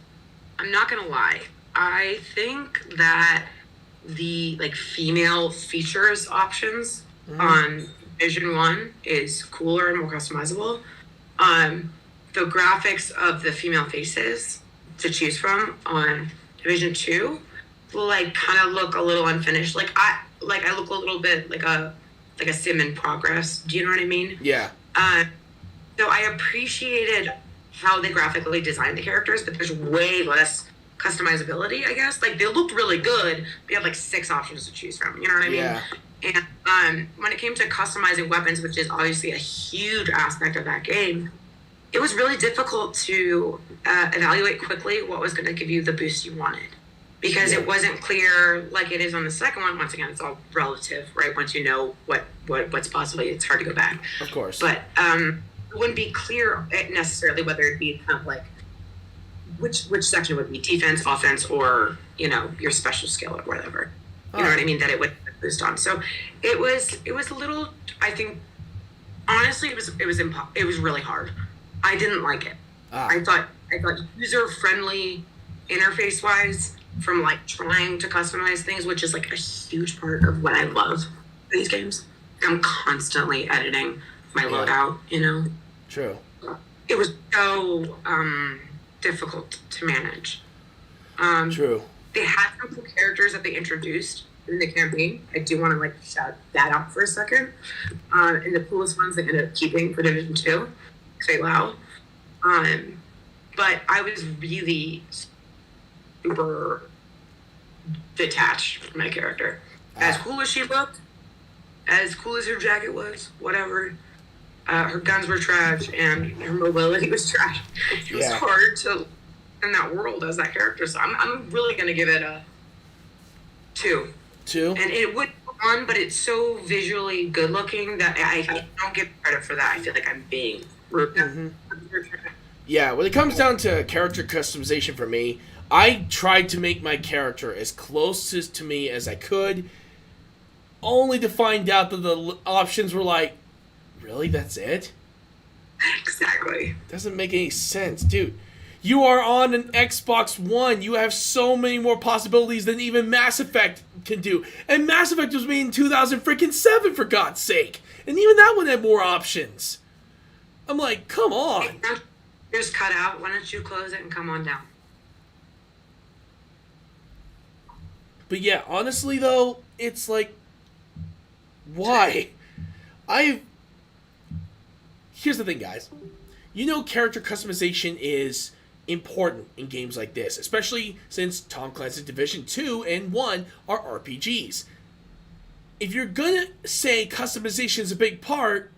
not gonna lie. I think that the like female features options on Division 1 is cooler and more customizable. The graphics of the female faces to choose from on Division 2 like kind of look a little unfinished. Like I look a little bit like a sim in progress. Do you know what I mean? Yeah. So I appreciated how they graphically designed the characters, but there's way less customizability, I guess. Like they looked really good, but you had like 6 options to choose from. You know what I mean? Yeah. And when it came to customizing weapons, which is obviously a huge aspect of that game, it was really difficult to evaluate quickly what was going to give you the boost you wanted. Because it wasn't clear like it is on the second one. Once again, it's all relative, right? Once you know what's possible, it's hard to go back. Of course. But it wouldn't be clear necessarily whether it'd be kind of like which section would be defense, offense, or, you know, your special skill or whatever. You know what I mean? That it would boost on. So it was a little, I think, honestly, it was really hard. I didn't like it. I thought user friendly interface wise, from like trying to customize things, which is like a huge part of what I love in these games. I'm constantly editing my loadout, you know. True. It was so difficult to manage. True. They had some cool characters that they introduced in the campaign. I do want to like shout that out for a second. And the coolest ones they ended up keeping for Division 2, say wow. But I was really super detached from my character. As cool as she looked, as cool as her jacket was, whatever, her guns were trash and her mobility was trash. It was hard to in that world as that character. So I'm really gonna give it a 2. 2? And it would be 1, but it's so visually good looking that I don't give credit for that. I feel like I'm being rude. Mm-hmm. Yeah, when it comes down to character customization for me, I tried to make my character as close to me as I could, only to find out that the options were like, really, that's it? Exactly. Doesn't make any sense, dude. You are on an Xbox One. You have so many more possibilities than even Mass Effect can do. And Mass Effect was made in 2007, for God's sake. And even that one had more options. I'm like, come on. Just cut out. Why don't you close it and come on down? But yeah, honestly though, it's like, why? Here's the thing, guys. You know character customization is important in games like this, especially since Tom Clancy Division 2 and 1 are RPGs. If you're gonna say customization is a big part,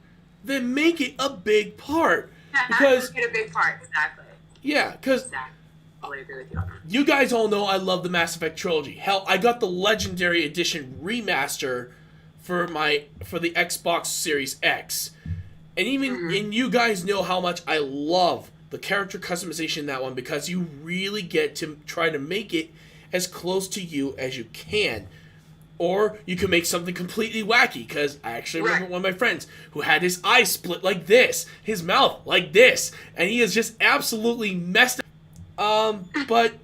then make it a big part. Yeah, because make it a big part, exactly. Yeah, because Exactly. I agree with you on that. you guys all know I love the Mass Effect trilogy. Hell, I got the Legendary Edition remaster for the Xbox Series X. And even and you guys know how much I love the character customization in that one, because you really get to try to make it as close to you as you can. Or you can make something completely wacky, because I actually remember one of my friends who had his eyes split like this, his mouth like this, and he is just absolutely messed up. But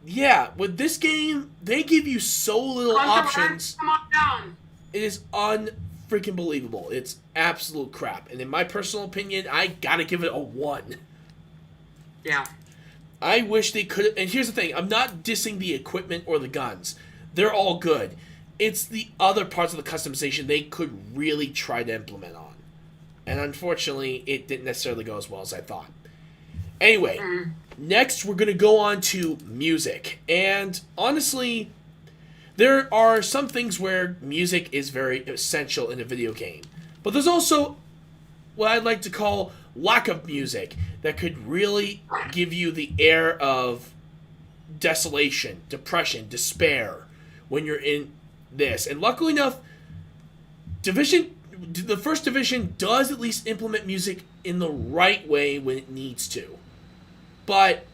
yeah, with this game, they give you so little options. Come on down. It is unfreaking believable. It's absolute crap. And in my personal opinion, I gotta give it a 1. Yeah. I wish they could. And here's the thing: I'm not dissing the equipment or the guns. They're all good. It's the other parts of the customization they could really try to implement on. And unfortunately, it didn't necessarily go as well as I thought. Anyway, next we're going to go on to music. And honestly, there are some things where music is very essential in a video game. But there's also what I'd like to call lack of music that could really give you the air of desolation, depression, despair when you're in this. And luckily enough, the first Division does at least implement music in the right way when it needs to. But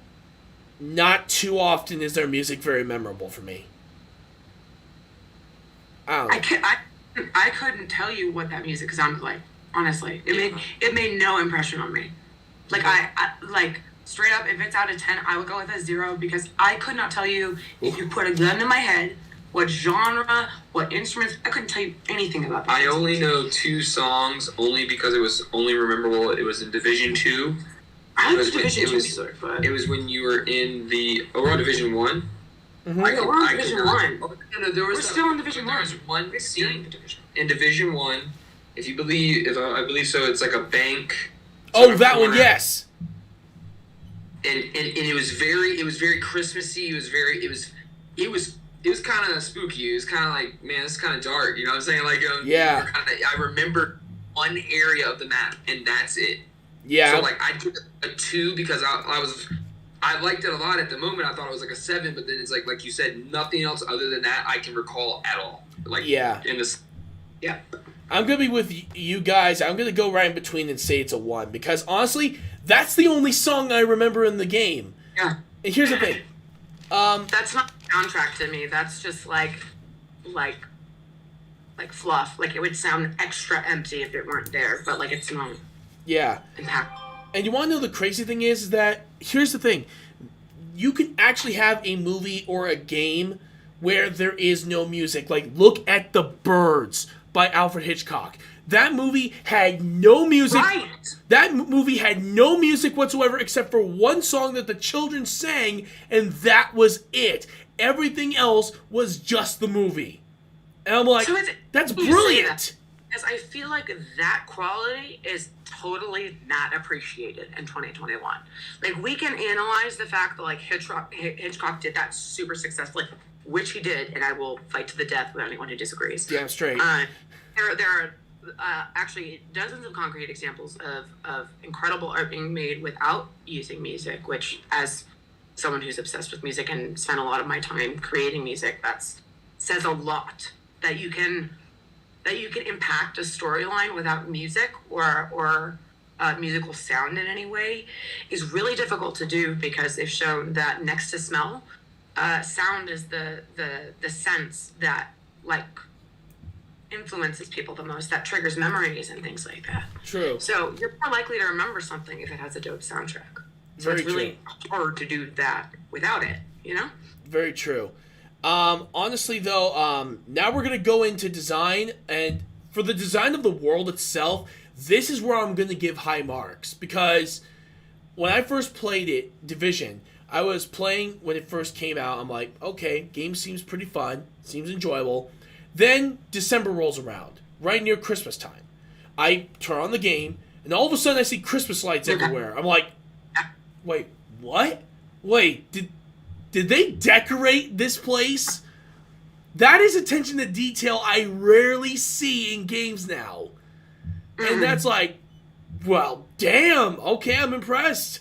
not too often is their music very memorable for me. I don't know. I couldn't tell you what that music sounded like. Honestly, it made no impression on me. Like I like straight up, if it's out of 10, I would go with a 0, because I could not tell you if you put a gun to my head, what genre, what instruments. I couldn't tell you anything about that. I only know 2 songs, only because it was only memorable. It was in Division 2. I like Division 2 music, but it was when you were in the overall Division 1. We're on Division 1. No, We're still in Division 1. There was one scene in Division 1. If you believe, I believe so, it's like a bank. Oh, that one, yes. And it was very Christmassy. It was kind of spooky. It was kind of like, man, it's kind of dark. You know what I'm saying? Like, yeah. I remember one area of the map, and that's it. Yeah. So like, I did a 2 because I liked it a lot at the moment. I thought it was like a 7, but then it's like you said, nothing else other than that I can recall at all. Like, yeah. Yeah. I'm going to be with you guys. I'm going to go right in between and say it's a 1. Because, honestly, that's the only song I remember in the game. Yeah. And here's the thing. That's not a soundtrack to me. That's just like fluff. Like, it would sound extra empty if it weren't there. But, like, it's not. Yeah. Impactful. And you want to know the crazy thing is that, here's the thing. You can actually have a movie or a game where there is no music. Like, look at The Birds by Alfred Hitchcock. That movie had no music. Right. That movie had no music whatsoever except for one song that the children sang, and that was it. Everything else was just the movie. And I'm like, that's brilliant. Because I feel like that quality is totally not appreciated in 2021. Like, we can analyze the fact that, like, Hitchcock did that super successfully. which he did, and I will fight to the death with anyone who disagrees. Damn straight. There are actually dozens of concrete examples of incredible art being made without using music, which, as someone who's obsessed with music and spent a lot of my time creating music, that says a lot. That you can impact a storyline without music or musical sound in any way is really difficult to do, because they've shown that next to smell, sound is the sense that like influences people the most, that triggers memories and things like that. True. So you're more likely to remember something if it has a dope soundtrack. So Very it's really hard to do that without it, you know? Very true. Honestly, though, now we're going to go into design, and for the design of the world itself, this is where I'm going to give high marks, because when I first played it, Division, I was playing when it first came out. I'm like, okay, game seems pretty fun, seems enjoyable. Then December rolls around, right near Christmas time. I turn on the game, and all of a sudden I see Christmas lights everywhere. I'm like, wait, what? Wait, did they decorate this place? That is attention to detail I rarely see in games now. And that's like, well, damn, okay, I'm impressed.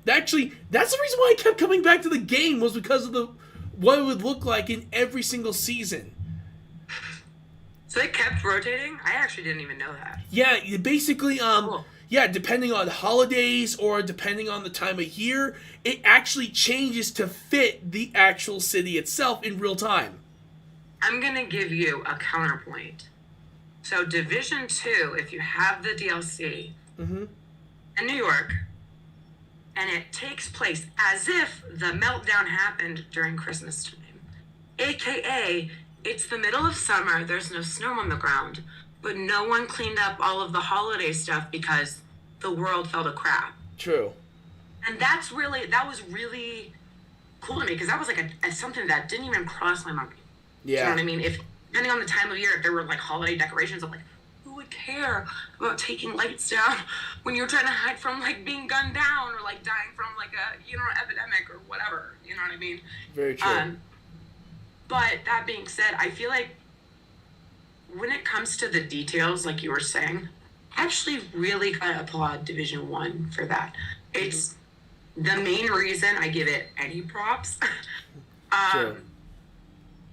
Actually, that's the reason why I kept coming back to the game, was because of what it would look like in every single season. So they kept rotating? I actually didn't even know that. Yeah, basically, Cool. yeah, depending on holidays or depending on the time of year, it actually changes to fit the actual city itself in real time. I'm going to give you a counterpoint. So Division 2, if you have the DLC in New York, and it takes place as if the meltdown happened during Christmas time, AKA, it's the middle of summer, there's no snow on the ground, but no one cleaned up all of the holiday stuff because the world fell to crap. True. And that was really cool to me, because that was like something that didn't even cross my mind. Yeah. You know what I mean? If, depending on the time of year, if there were like holiday decorations, I'm like, who would care about taking lights down when you're trying to hide from like being gunned down or like dying from like a, you know, epidemic or whatever. You know what I mean? Very true. But that being said, I feel like when it comes to the details, like you were saying, I actually really gotta applaud Division 1 for that. It's the main reason I give it any props. Sure.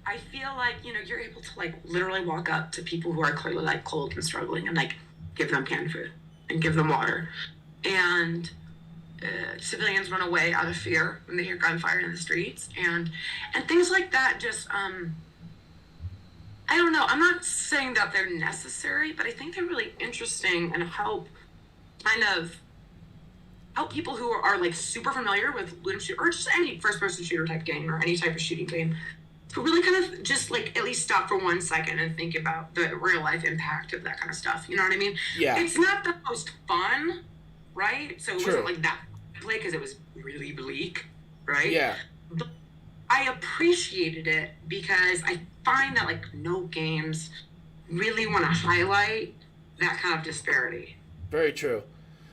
I feel like, you know, you're able to like literally walk up to people who are clearly like cold and struggling and like give them canned food and give them water. And civilians run away out of fear when they hear gunfire in the streets, and things like that. Just I don't know, I'm not saying that they're necessary, but I think they're really interesting and help people who are like super familiar with loot and shoot, or just any first person shooter type game or any type of shooting game, to really kind of just like at least stop for 1 second and think about the real life impact of that kind of stuff. You know what I mean? Yeah. It's not the most fun, right? So it True. wasn't like that play because it was really bleak, right? Yeah. But I appreciated it because I find that like no games really want to highlight that kind of disparity. Very true.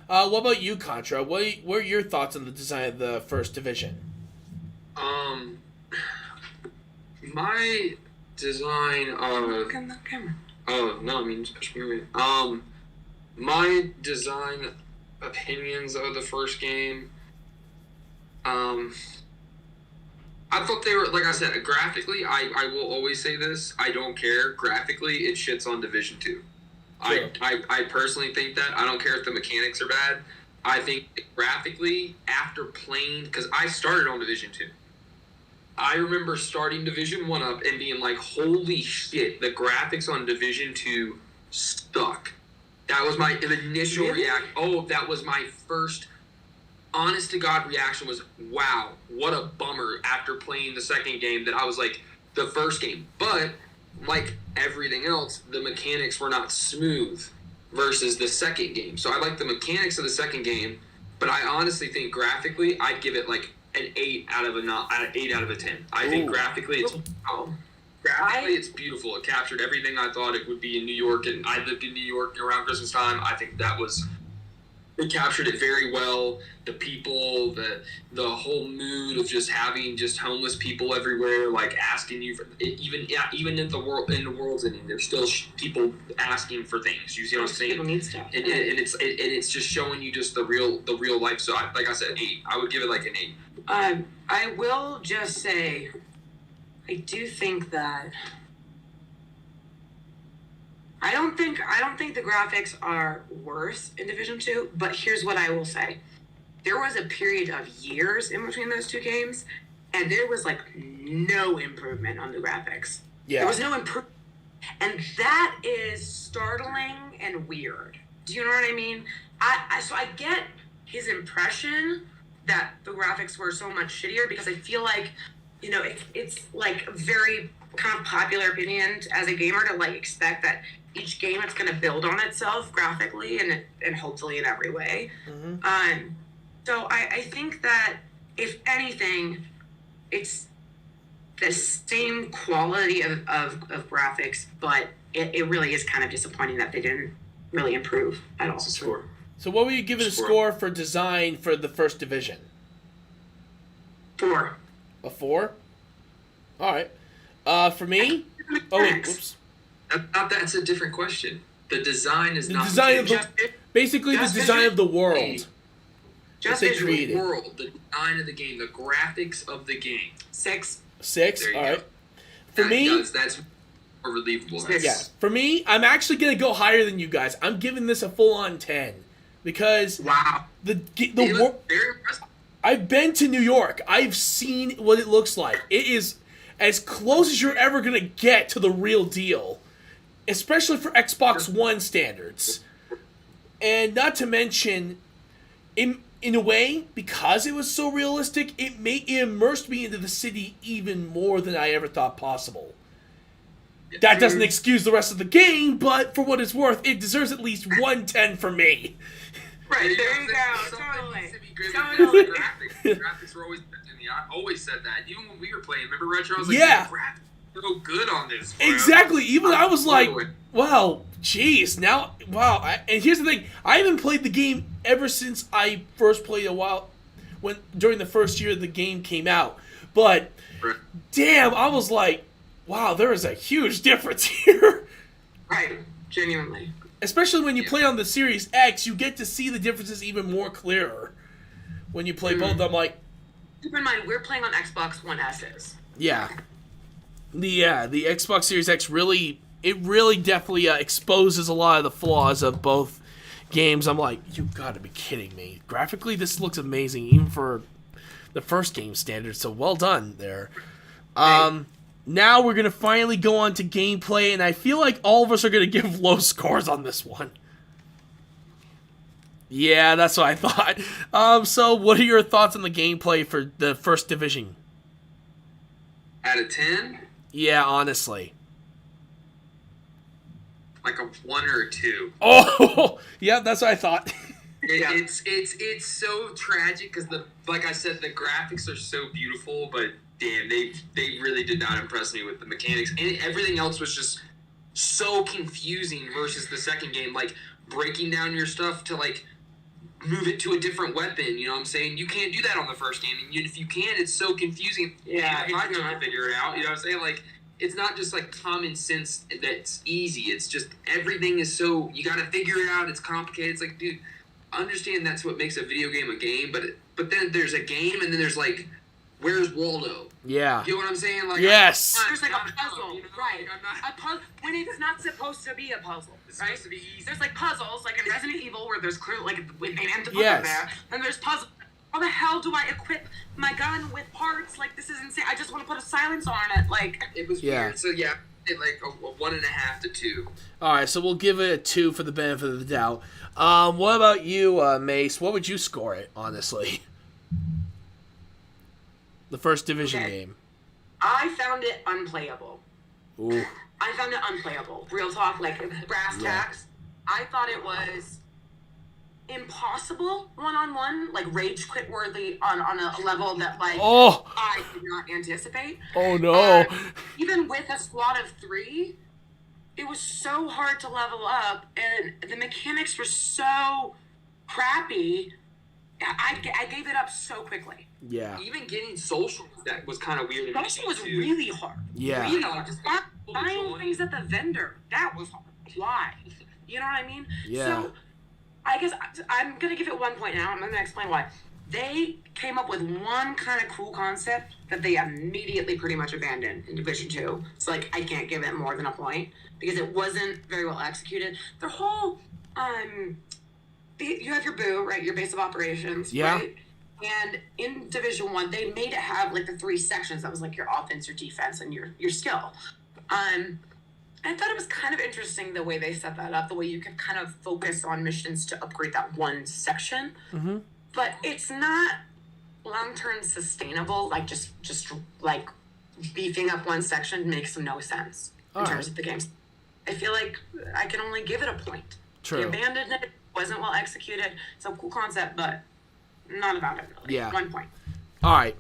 What about you, Contra? What are your thoughts on the design of the first Division? My design of... Look in the camera. Oh, no, I mean, just push me away. My design opinions of the first game, I thought they were, like I said, graphically, I will always say this, I don't care. Graphically, it shits on Division 2. I personally think that. I don't care if the mechanics are bad. I think graphically, after playing, because I started on Division 2. I remember starting Division 1 up and being like, holy shit, the graphics on Division 2 stuck. That was my initial reaction. Oh, that was my first honest to God reaction was, wow, what a bummer after playing the second game that I was like, the first game. But like everything else, the mechanics were not smooth versus the second game. So I like the mechanics of the second game, but I honestly think graphically, I'd give it like an 8 out of a 10. I think graphically it's beautiful. It captured everything I thought it would be in New York, and I lived in New York around Christmas time. I think that was It captured it very well. The people, the whole mood of just having just homeless people everywhere, like asking you for even in the world's ending, there's still people asking for things. You see what I'm saying? People need stuff. And it's just showing you just the real life. So like I said, an 8. I would give it like an 8. I will just say, I do think that. I don't think the graphics are worse in Division 2, but here's what I will say. There was a period of years in between those two games, and there was, like, no improvement on the graphics. Yeah. There was no improvement. And that is startling and weird. Do you know what I mean? So I get his impression that the graphics were so much shittier, because I feel like, you know, it's like, very kind of popular opinion as a gamer to, like, expect that each game it's going to build on itself graphically and hopefully in every way. Mm-hmm. So I think that if anything, it's the same quality of graphics, but it really is kind of disappointing that they didn't really improve at all. Score. So what would you give it a score for design for the First Division? 4. A 4? All right. For me? Oh, wait, whoops. That's a different question. The design is not design of basically the design of the world. Just they visually. created. The world, the design of the game, the graphics of the game. 6. 6. There you All go. right. For me, that's more relievable. yeah. For me, I'm actually gonna go higher than you guys. I'm giving this a full-on 10 because Wow. the It was very impressive. I've been to New York. I've seen what it looks like. It is as close as you're ever gonna get to the real deal, especially for Xbox One standards. And not to mention, in a way, because it was so realistic, it immersed me into the city even more than I ever thought possible. That doesn't excuse the rest of the game, but for what it's worth, it deserves at least 110 for me. Right, there you go. Totally. Totally. Graphics were always better than me. I always said that. Even when we were playing, remember Retro? I was like, Yeah. graphics are so good on this, bro. Exactly. Even I was like, Totally. wow, jeez. Now, wow. And here's the thing. I haven't played the game ever since I first played during the first year the game came out. But, Right. damn, I was like, wow, there is a huge difference here. Right, genuinely. Especially when you play on the Series X, you get to see the differences even more clearer. When you play both, I'm like, Keep in mind, we're playing on Xbox One S's. yeah. The Xbox Series X really definitely exposes a lot of the flaws of both games. I'm like, you gotta be kidding me. Graphically, this looks amazing, even for the first game standards, so well done there. Now we're gonna finally go on to gameplay, and I feel like all of us are gonna give low scores on this one. Yeah, that's what I thought. So what are your thoughts on the gameplay for the First Division? Out of 10, Yeah, honestly. like a 1 or a 2. Oh, yeah, that's what I thought. It's so tragic because like I said, the graphics are so beautiful, but damn, they really did not impress me with the mechanics, and everything else was just so confusing versus the second game, like breaking down your stuff to like move it to a different weapon. You know what I'm saying? You can't do that on the first game, and if you can, it's so confusing. Yeah, I try to figure it out. You know what I'm saying? Like, it's not just like common sense that's easy. It's just everything is so you got to figure it out. It's complicated. It's like, dude, I understand that's what makes a video game a game, but then there's a game, and then there's like, where's Waldo? Yeah. You know what I'm saying? Like, Yes. There's like a puzzle, you know? right? Like, I'm not- A puzzle when it's not supposed to be a puzzle, It's right? supposed to be easy. There's like puzzles, like in Resident Evil, where there's clearly like they meant to put Yes. them there. Then there's puzzles. How the hell do I equip my gun with parts? Like, this is insane. I just want to put a silencer on it. Like, It was Yeah. weird. So yeah, it like a 1.5 to 2. All right, so we'll give it a 2 for the benefit of the doubt. What about you, Mace? What would you score it, honestly? The First Division Okay. game. I found it unplayable. Ooh. I found it unplayable. Real talk, like brass Yeah. tacks. I thought it was impossible one-on-one, like rage quit worthy on a level that like Oh. I did not anticipate. Oh, no. Even with a squad of 3, it was so hard to level up, and the mechanics were so crappy, I gave it up so quickly. Yeah. Even getting social that was kind of weird. Social was really hard. Yeah. Really hard. Just buying things at the vendor, that was hard. Why? You know what I mean? Yeah. So, I guess I'm going to give it 1 point now. I'm going to explain why. They came up with one kind of cool concept that they immediately pretty much abandoned in Division 2. So, like, I can't give it more than a point because it wasn't very well executed. Their whole, you have your boo, right? Your base of operations, yeah. right? And in Division 1, they made it have, like, the 3 sections. That was, like, your offense, your defense, and your skill. I thought it was kind of interesting the way they set that up, the way you could kind of focus on missions to upgrade that one section. Mm-hmm. But it's not long-term sustainable. Like, just like, beefing up one section makes no sense in terms of the games. I feel like I can only give it a point. True. They abandoned it, wasn't well executed. It's a cool concept, but not about it, really. Yeah. 1 point. All right.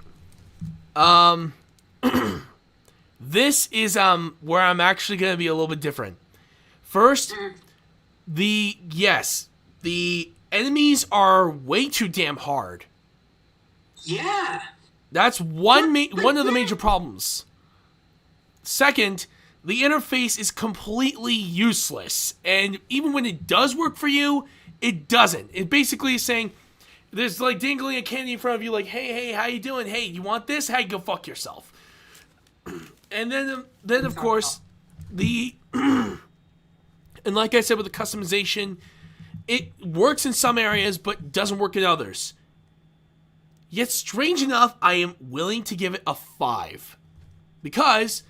This is where I'm actually going to be a little bit different. First, the enemies are way too damn hard. Yeah. That's one of the major problems. Second, the interface is completely useless, and even when it does work for you, it doesn't. It basically is saying, there's like dangling a candy in front of you, like, hey, how you doing? Hey, you want this? Hey, go fuck yourself. And then of course, and like I said with the customization, it works in some areas but doesn't work in others. Yet strange enough, I am willing to give it a 5. Because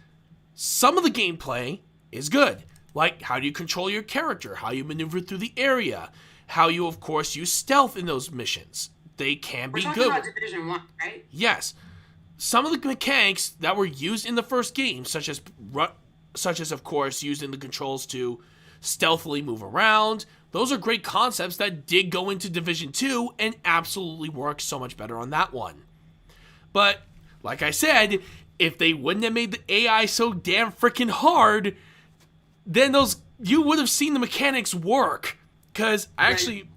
some of the gameplay is good. Like how do you control your character, how you maneuver through the area, how you of course use stealth in those missions. They can be good. We're talking about Division 1, right? Yes. Some of the mechanics that were used in the first game, such as of course using the controls to stealthily move around, those are great concepts that did go into Division 2 and absolutely work so much better on that one. But like I said, if they wouldn't have made the AI so damn freaking hard, then you would have seen the mechanics work. Because actually,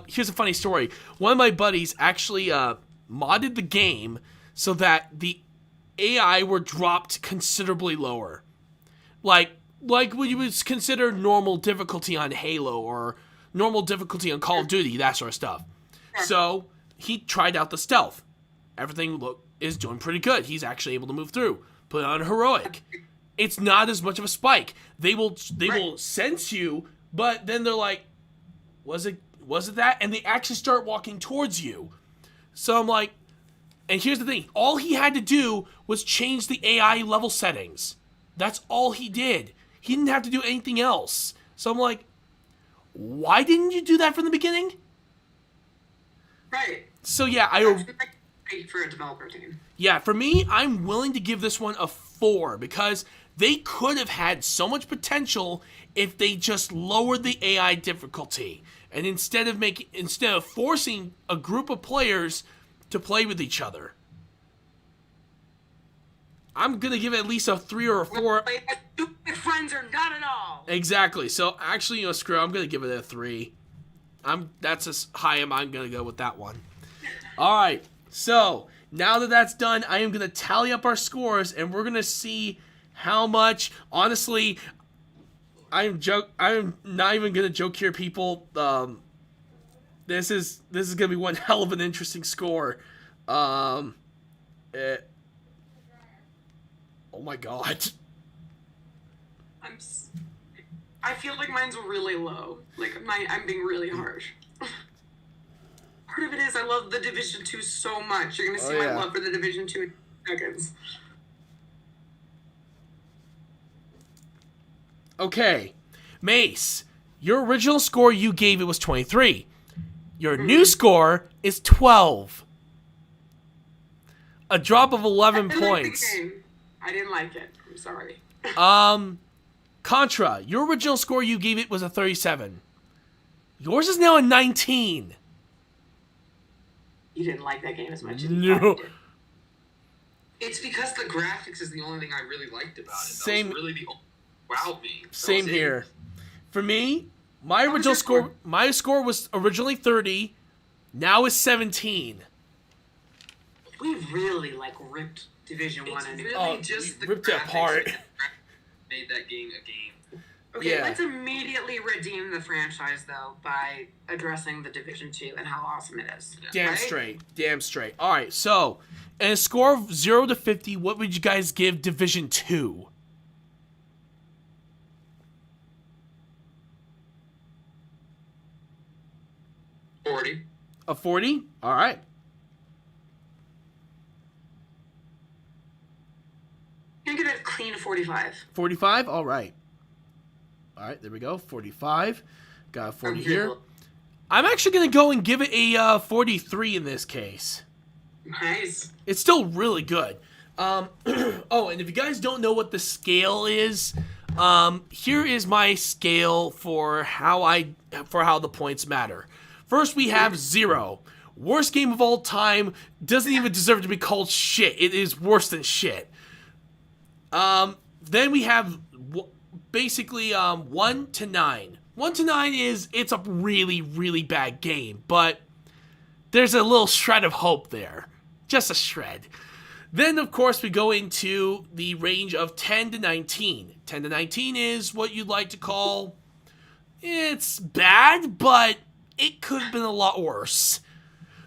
here's a funny story. One of my buddies actually modded the game so that the AI were dropped considerably lower. Like what you would consider normal difficulty on Halo or normal difficulty on Call of Duty, that sort of stuff. So he tried out the stealth. Everything is doing pretty good. He's actually able to move through. Put on heroic. It's not as much of a spike. They will sense you, but then they're like, was it that? And they actually start walking towards you. So I'm like, and here's the thing. All he had to do was change the AI level settings. That's all he did. He didn't have to do anything else. So I'm like, why didn't you do that from the beginning? Right. So yeah, Great for a developer team. Yeah, for me, I'm willing to give this one a 4 because they could have had so much potential if they just lowered the AI difficulty. And instead of forcing a group of players to play with each other. I'm going to give it at least a 3 or a 4. Stupid friends are not at all. Exactly. So actually, screw it. I'm going to give it a 3. That's as high as I'm going to go with that one. All right. So now that that's done, I am going to tally up our scores, and we're going to see how much. Honestly, I'm not even going to joke here, people. This is going to be one hell of an interesting score. Oh my god. I feel like mine's really low. Like I'm being really harsh. Part of it is I love the Division 2 so much. You're gonna see my love for the Division 2 in seconds. Okay, Mace, your original score you gave it was 23. Your new score is 12. A drop of 11 points. I didn't like it. I'm sorry. Contra, your original score you gave it was a 37. Yours is now a 19. You didn't like that game as much as No. you thought you did. It's because the graphics is the only thing I really liked about it. Same. That was really the only wowed me. Same here. For me, My What was original your score, score? my score was originally 30. Now is 17. We really ripped Division It's One a new. really Oh, just we the ripped it graphics apart. that made that game a game. Okay, Yeah. let's immediately redeem the franchise though by addressing the Division 2 and how awesome it is. Damn right? straight. Damn straight. All right, so, in a score of 0 to 50, what would you guys give Division 2? $40. A 40? All right. I'm gonna give it a clean 45. 45? All right. All right, there we go. 45. Got a 40 here. I'm actually going to go and give it a 43 in this case. Nice. It's still really good. Oh, and if you guys don't know what the scale is, here is my scale for how the points matter. First, we have 0. Worst game of all time. Doesn't even deserve to be called shit. It is worse than shit. Then we have basically 1 to 9. 1 to 9 is, it's a really, really bad game, but there's a little shred of hope there. Just a shred. Then, of course, we go into the range of 10 to 19. 10 to 19 is what you'd like to call, it's bad, but it could have been a lot worse.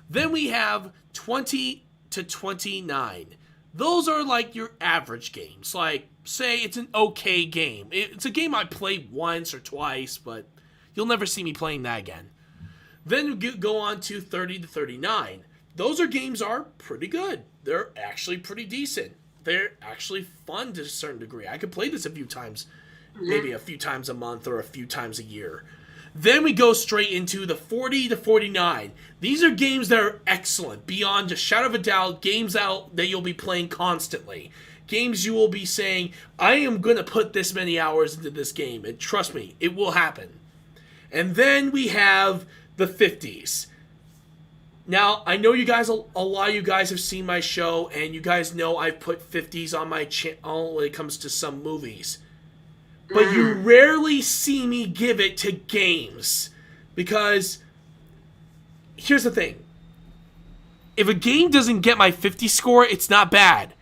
Then we have 20 to 29. Those are like your average games. Like, say it's an okay game. It's a game I played once or twice, but you'll never see me playing that again. Then we go on to 30 to 39. Those games are pretty good. They're actually pretty decent. They're actually fun to a certain degree. I could play this a few times, maybe a few times a month or a few times a year. Then we go straight into the 40 to 49. These are games that are excellent, beyond a shadow of a doubt, games out that you'll be playing constantly. Games you will be saying, I am going to put this many hours into this game, and trust me, it will happen. And then we have the 50s. Now, I know you guys, a lot of you guys have seen my show, and you guys know I've put 50s on my channel when it comes to some movies. But you rarely see me give it to games. Because, here's the thing. If a game doesn't get my 50 score, it's not bad.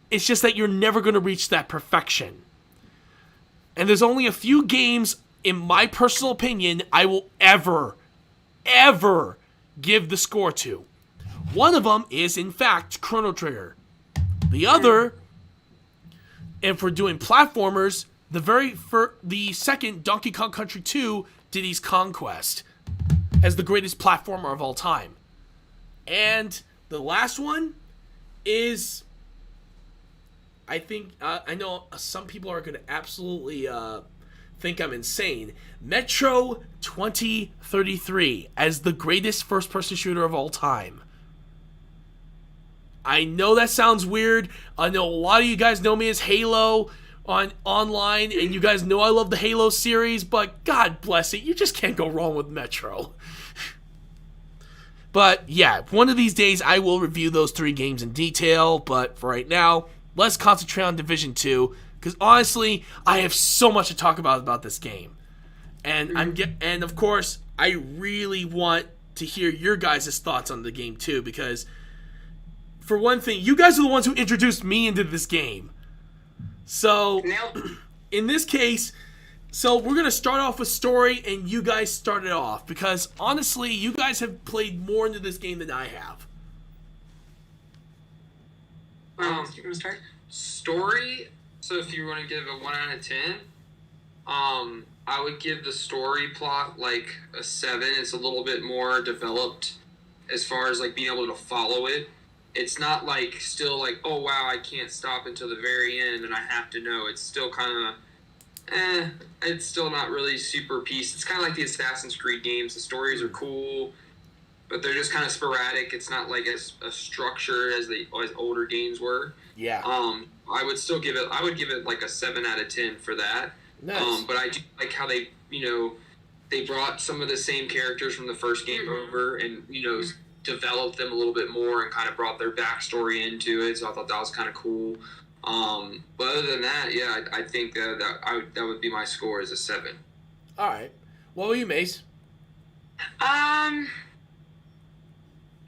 It's just that you're never going to reach that perfection. And there's only a few games, in my personal opinion, I will ever give the score to. One of them is, in fact, Chrono Trigger. The other, if we're doing platformers, the second Donkey Kong Country 2, Diddy's Conquest, as the greatest platformer of all time. And the last one is, I think, I know some people are going to absolutely think I'm insane. Metro 2033 as the greatest first-person shooter of all time. I know that sounds weird. I know a lot of you guys know me as Halo online, and you guys know I love the Halo series, but God bless it, you just can't go wrong with Metro. But yeah, one of these days I will review those 3 games in detail, but for right now, let's concentrate on Division 2, because honestly, I have so much to talk about this game. And and of course, I really want to hear your guys' thoughts on the game too, because for one thing, you guys are the ones who introduced me into this game. So, in this case, so we're going to start off with story, and you guys start it off, because honestly, you guys have played more into this game than I have. You want to start? Story, so if you want to give it 1 out of 10, I would give the story plot like a 7. It's a little bit more developed as far as like being able to follow it. It's not like still like, oh wow, I can't stop until the very end and I have to know. It's still kind of, it's still not really super pieced. It's kind of like the Assassin's Creed games. The stories are cool, but they're just kind of sporadic. It's not like as structured as older games were. Yeah. I would still give it. I would give it like a 7 out of 10 for that. Nice. But I do like how they, they brought some of the same characters from the first game over, and developed them a little bit more and kind of brought their backstory into it. So I thought that was kind of cool. But other than that, yeah, I think that would be my score is a 7. All right. What were you, Mace?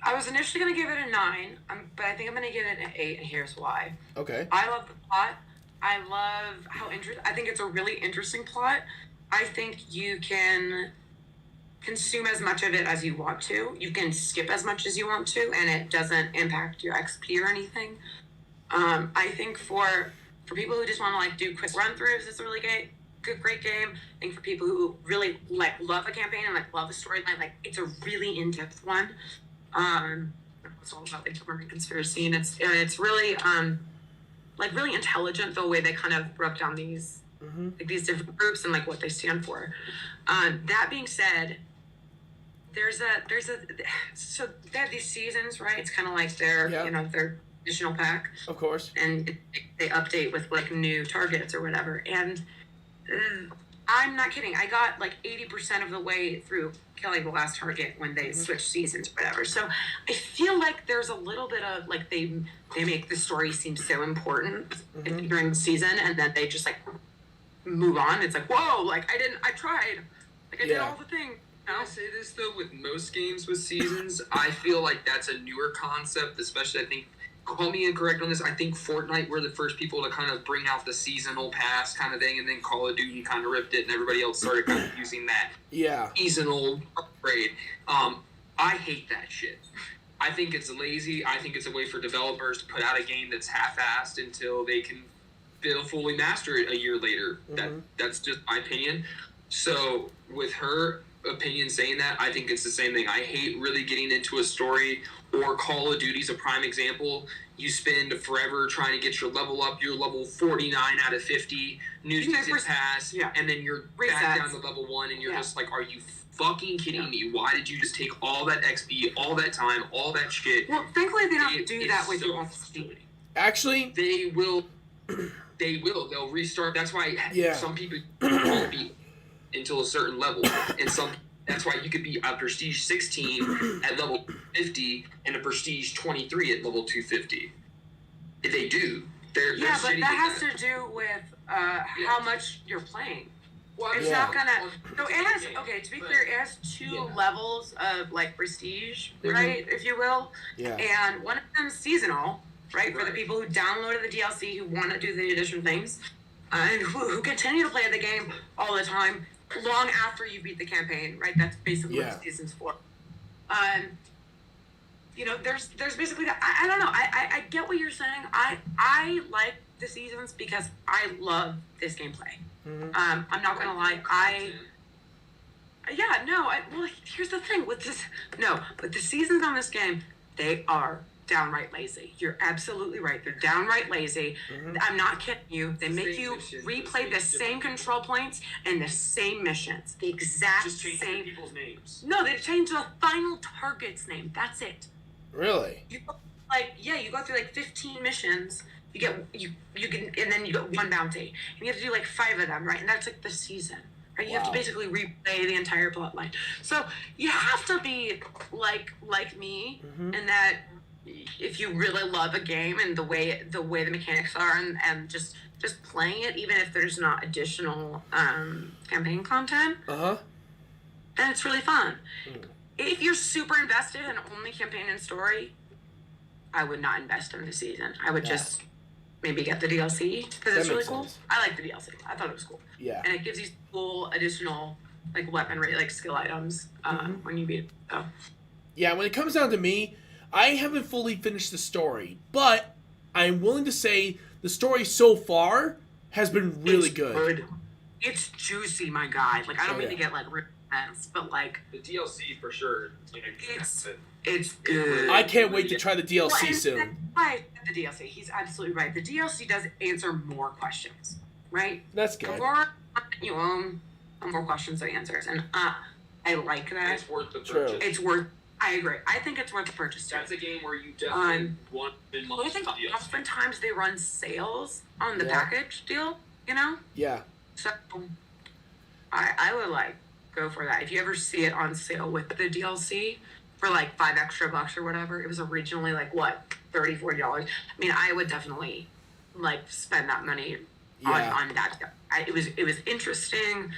I was initially going to give it a 9, but I think I'm going to give it an 8, and here's why. Okay. I love the plot. I love how I think it's a really interesting plot. I think you can consume as much of it as you want to. You can skip as much as you want to, and it doesn't impact your XP or anything. I think for people who just want to like do quick run-throughs, it's a really great game. I think for people who really like love a campaign and like love a storyline, like it's a really in-depth one. It's all about the government conspiracy, and it's really like really intelligent the way they kind of broke down these like these different groups and like what they stand for. That being said, so they have these seasons, right? It's kind of like their their additional pack, of course, and they update with like new targets or whatever. And I'm not kidding. I got like 80% of the way through killing the last target when they switched seasons or whatever. So I feel like there's a little bit of like they make the story seem so important during the season, and then they just like move on. It's like, whoa, like I tried. Like I did all the thing. Can I say this though, with most games with seasons, I feel like that's a newer concept, especially I think, call me incorrect on this, I think Fortnite were the first people to kind of bring out the seasonal pass kind of thing, and then Call of Duty kind of ripped it, and everybody else started kind of using that seasonal upgrade. I hate that shit. I think it's lazy. I think it's a way for developers to put out a game that's half-assed until they can fully master it a year later. That's just my opinion. So with her opinion saying that, I think it's the same thing. I hate really getting into a story, or Call of Duty's a prime example. You spend forever trying to get your level up. You're level 49 out of 50. New season pass, and then you're back down to level 1, and you're just like, are you fucking kidding me? Why did you just take all that XP, all that time, all that shit? Well, thankfully they don't do that with you on Steam. Actually, they will. They'll restart. That's why some people won't be until a certain level, and that's why you could be a prestige 16 at level 50 and a prestige 23 at level 250. They do. They're but that has to do with how much you're playing. Well, it's not gonna. So it has. Okay, to be clear, it has 2 levels of like prestige, right, if you will. Yeah. And one of them is seasonal, right, for the people who downloaded the DLC, who want to do the additional things, and who continue to play the game all the time, long after you beat the campaign, right? That's basically what the season's for. There's basically that. I don't know. I get what you're saying. I like the seasons because I love this gameplay. I'm not gonna lie. Well, here's the thing with this. No, but the seasons on this game, they are downright lazy. You're absolutely right. They're downright lazy. I'm not kidding you. They make you replay the same control points and the same missions. The exact just change same people's names. No, they changed the final target's name. That's it. Really? You go through like 15 missions. You can, and then you get 1 bounty, and you have to do like 5 of them, right? And that's like the season, right? You have to basically replay the entire plot line. So you have to be like me, in that if you really love a game and the way the mechanics are, and just playing it, even if there's not additional campaign content, then it's really fun. If you're super invested in only campaign and story, I would not invest in the season. I would just maybe get the DLC because it's really cool. I like the DLC. I thought it was cool. Yeah. And it gives you cool additional like weaponry, like skill items when you beat it. So. Yeah, when it comes down to me, I haven't fully finished the story, but I'm willing to say the story so far has been really good. It's juicy, my guy. Like I don't mean to get like real intense, but like the DLC for sure. It's good. I can't wait to try the DLC soon. The DLC, he's absolutely right. The DLC does answer more questions, right? That's good. Before you more questions than answers, and I like that. It's worth the purchase. It's worth. I agree. I think it's worth the purchase too. That's a game where you definitely want to spend money. I think oftentimes they run sales on the package deal. You know? Yeah. So I would like go for that. If you ever see it on sale with the DLC for like $5 extra or whatever, it was originally like what, $30-$40. I mean, I would definitely like spend that money on that. It was interesting.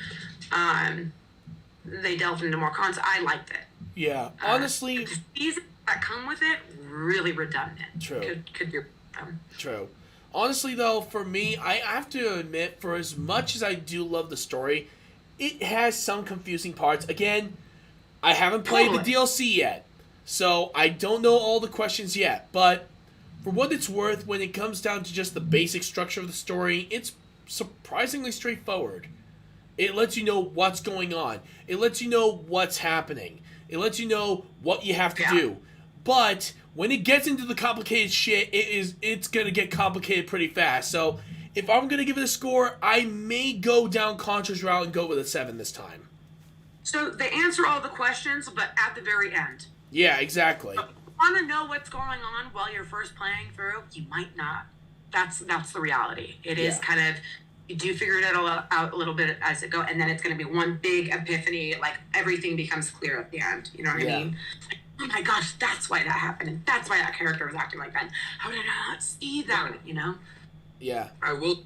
they delved into more cons. I liked it. Yeah, honestly, the seasons that come with it really redundant. True. Could be. True. Honestly, though, for me, I have to admit, for as much as I do love the story, it has some confusing parts. Again, I haven't played the DLC yet, so I don't know all the questions yet. But for what it's worth, when it comes down to just the basic structure of the story, it's surprisingly straightforward. It lets you know what's going on. It lets you know what's happening. It lets you know what you have to do. But when it gets into the complicated shit, it's gonna get complicated pretty fast. So if I'm gonna give it a score, I may go down Contra's route and go with a 7 this time. So they answer all the questions, but at the very end. Yeah, exactly. But you want to know what's going on while you're first playing through? You might not. That's the reality. It is kind of, you do figure it all out a little bit as it goes, and then it's going to be one big epiphany. Like everything becomes clear at the end. You know what I mean? Oh my gosh, that's why that happened, and that's why that character was acting like that. How did I not see that? You know? Yeah. I will.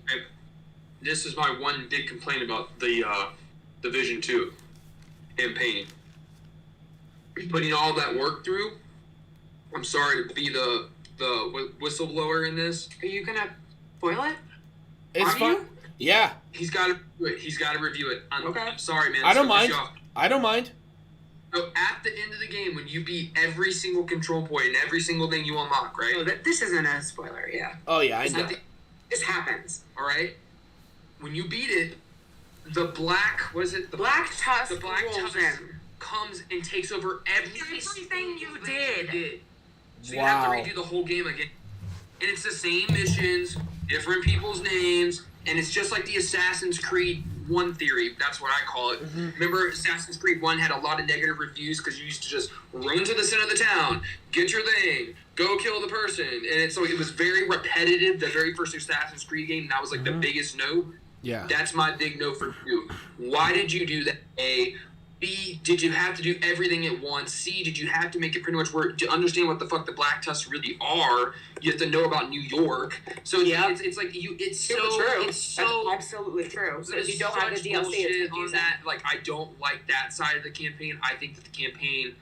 This is my one big complaint about the Division 2 campaign. Putting all that work through. I'm sorry to be the whistleblower in this. Are you gonna spoil it? It's fun. Yeah. He's got to do it. He's got to review it. I'm sorry, man. I don't mind. I don't mind. So at the end of the game, when you beat every single control point and every single thing you unlock, right? Oh, this isn't a spoiler, yeah. Oh yeah, I know. This happens. All right. When you beat it, the black black tusk comes and takes over everything you did. So you have to redo the whole game again. And it's the same missions, different people's names, and it's just like the Assassin's Creed 1 theory. That's what I call it. Mm-hmm. Remember, Assassin's Creed 1 had a lot of negative reviews because you used to just run to the center of the town, get your thing, go kill the person. And so it was very repetitive, the very first Assassin's Creed game, and that was like the biggest no. Yeah. That's my big no for you. Why did you do that? A. B, did you have to do everything at once? C, did you have to make it pretty much work? To understand what the fuck the Black Tusks really are, you have to know about New York. So it's like it's so true. It's so that's absolutely true. So if you don't have the DLC, it's on that. Like, I don't like that side of the campaign. I think that the campaign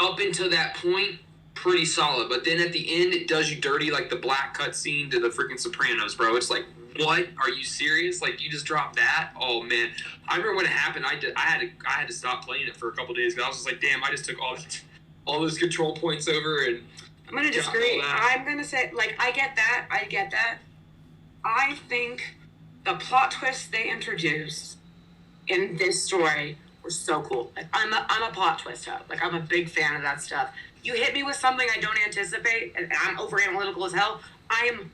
up until that point, pretty solid. But then at the end, it does you dirty, like the black cutscene to the freaking Sopranos, bro. It's like, what? Are you serious? Like, you just dropped that? Oh man! I remember when it happened. I had to stop playing it for a couple days because I was just like, damn! I just took all those control points over and. I'm gonna disagree. I'm gonna say, like, I get that. I think the plot twists they introduced in this story were so cool. Like, I'm a plot twist hub. Like, I'm a big fan of that stuff. You hit me with something I don't anticipate, and I'm over analytical as hell. I am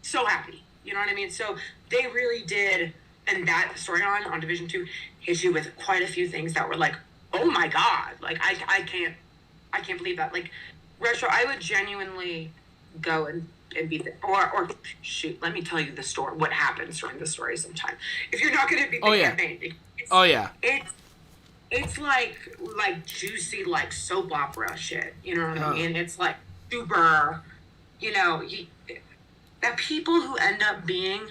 so happy. You know what I mean? So they really did, and that storyline on Division 2 hit you with quite a few things that were like, oh my god, like I can't believe that. Like, Retro, I would genuinely go and beat the, or shoot, let me tell you the story, what happens during the story sometime. If you're not going to beat the campaign, it's like juicy, like soap opera shit. You know what I mean? It's like super, you know, that people who end up being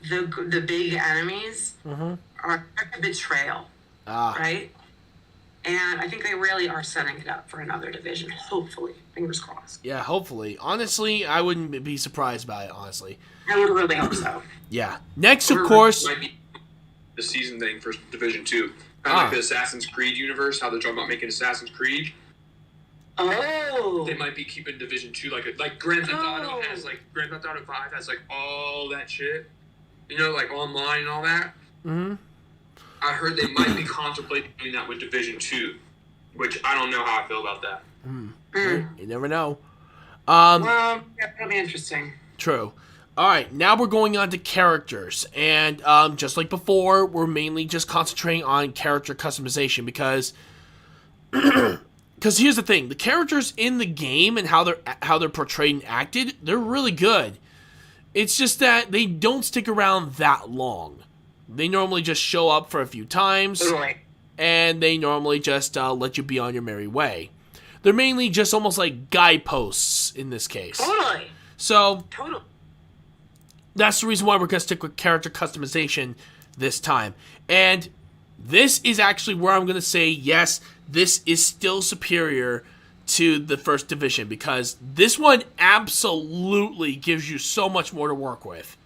the big enemies are a betrayal, right? And I think they really are setting it up for another division, hopefully. Fingers crossed. Yeah, hopefully. Honestly, I wouldn't be surprised by it, honestly. I would really hope so. Yeah. Next, of course... Might be the season thing for Division 2. Kind of like the Assassin's Creed universe, how they're talking about making Assassin's Creed. Oh. They might be keeping Division 2 like Grand Theft Auto has, like, Grand Theft Auto 5 has, like, all that shit. You know, like, online and all that. Mm-hmm. I heard they might be contemplating doing that with Division 2, which I don't know how I feel about that. You never know. Well, that'll be interesting. True. All right, now we're going on to characters. And just like before, we're mainly just concentrating on character customization because here's the thing. The characters in the game and how they're portrayed and acted, they're really good. It's just that they don't stick around that long. They normally just show up for a few times, and they normally just let you be on your merry way. They're mainly just almost like guideposts in this case. Totally. So, that's the reason why we're going to stick with character customization this time. And This is actually where I'm going to say, yes, this is still superior to the first Division, because this one absolutely gives you so much more to work with.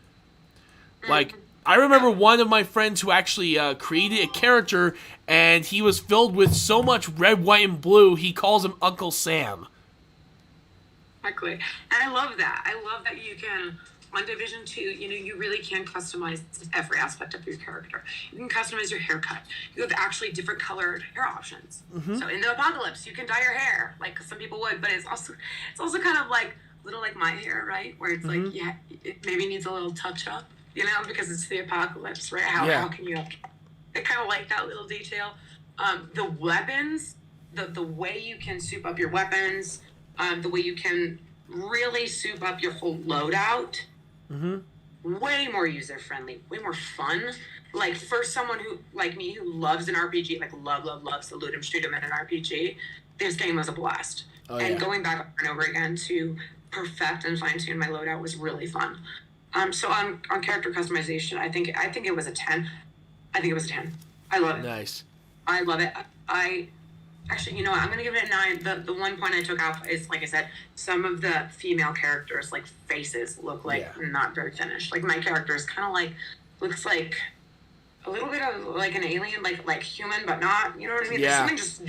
Like, I remember one of my friends who actually created a character, and he was filled with so much red, white, and blue, he calls him Uncle Sam. Exactly. And I love that. I love that you can, on Division 2, you really can customize every aspect of your character. You can customize your haircut. You have actually different colored hair options. So in the Apocalypse, you can dye your hair, like some people would, but it's also kind of like, a little like my hair, right? Where it's like, yeah, it maybe needs a little touch up, because it's the Apocalypse, right? How can you, I kind of like that little detail. The weapons, the way you can soup up your weapons, the way you can really soup up your whole loadout, way more user-friendly, way more fun. Like, for someone who, like me, who loves an RPG, like loves to loot 'em, shoot 'em in an RPG, this game was a blast. And going back over and over again to perfect and fine-tune my loadout was really fun. So on character customization, I think it was a 10. I think it was a 10. I love it. Nice. I love it. Actually, you know what? I'm gonna give it a 9. The one point I took out is, like I said, some of the female characters, like, faces look like not very finished. Like, my character is kind of like, looks like a little bit of like an alien, like human, but not. You know what I mean? There's something just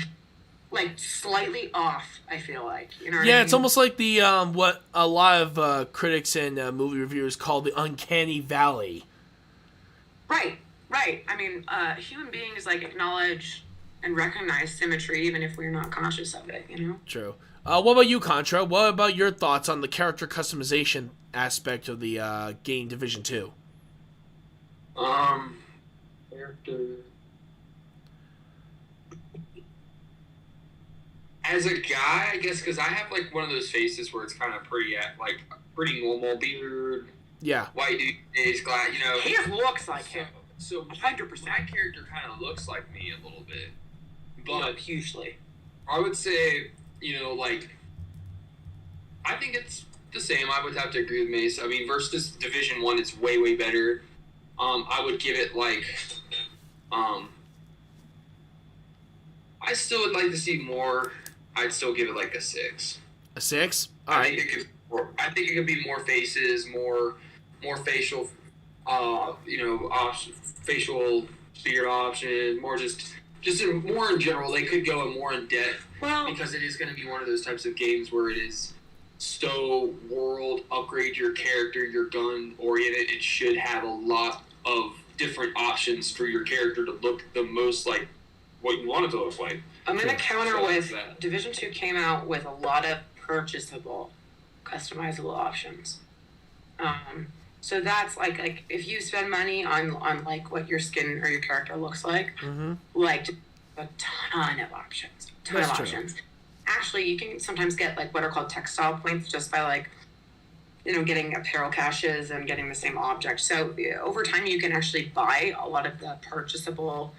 like slightly off, I feel like. You know what I mean? It's almost like the what a lot of critics and movie reviewers call the uncanny valley. Right. I mean, human beings, like, acknowledge and recognize symmetry even if we're not conscious of it, True. What about you, Contra? What about your thoughts on the character customization aspect of the game Division 2? Character. As a guy, I guess, because I have, like, one of those faces where it's kind of pretty normal, beard, white dude, face, glass, He looks like him. So 100%. my character kind of looks like me a little bit. But hugely. I would say, I think it's the same. I would have to agree with Mace. I mean, versus Division 1, it's way, way better. I would give it, I still would like to see more. I'd still give it, a 6. A 6? I think it could be more faces, more facial, facial beard option, more just more in general. They could go in more in depth, because it is going to be one of those types of games where it is so world upgrade your character, your gun oriented. It should have a lot of different options for your character to look the most like what you want it to look like. I'm going to counter with Division 2 came out with a lot of purchasable, customizable options. So that's like if you spend money on like what your skin or your character looks like, like a ton of options. Actually, you can sometimes get like what are called textile points just by like, getting apparel caches and getting the same object. So over time, you can actually buy a lot of the purchasable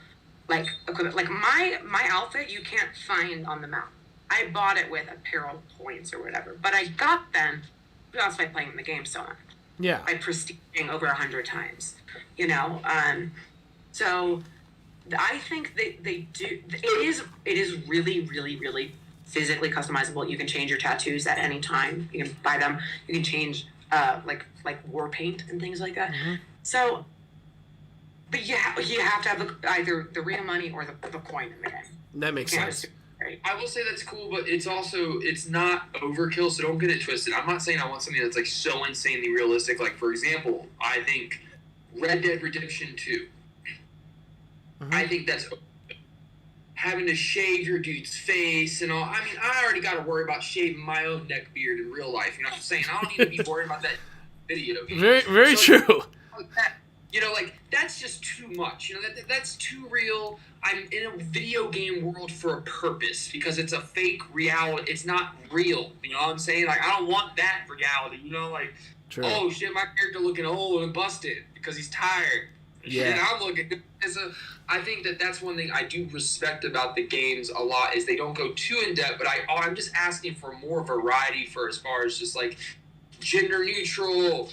like equipment. Like my outfit, you can't find on the map. I bought it with apparel points or whatever, but I got them just by playing the game so much. Yeah. By prestiging over 100 times, So I think they do. It is really, really, really physically customizable. You can change your tattoos at any time. You can buy them. You can change like war paint and things like that. So, but you have to have either the real money or the coin in the game. That makes sense. I will say that's cool, but it's not overkill, so don't get it twisted. I'm not saying I want something that's like so insanely realistic. Like, for example, I think Red Dead Redemption 2. I think that's having to shave your dude's face and all. I mean, I already got to worry about shaving my own neck beard in real life. You know what I'm saying? I don't need to be worried about that video game. Very, very true. That's just too much. That's too real. I'm in a video game world for a purpose because it's a fake reality. It's not real. You know what I'm saying? Like, I don't want that reality. True. Oh shit, my character looking old and busted because he's tired. Yeah. And I'm looking. I think that's one thing I do respect about the games a lot is they don't go too in depth. But I'm just asking for more variety for as far as just like gender neutral,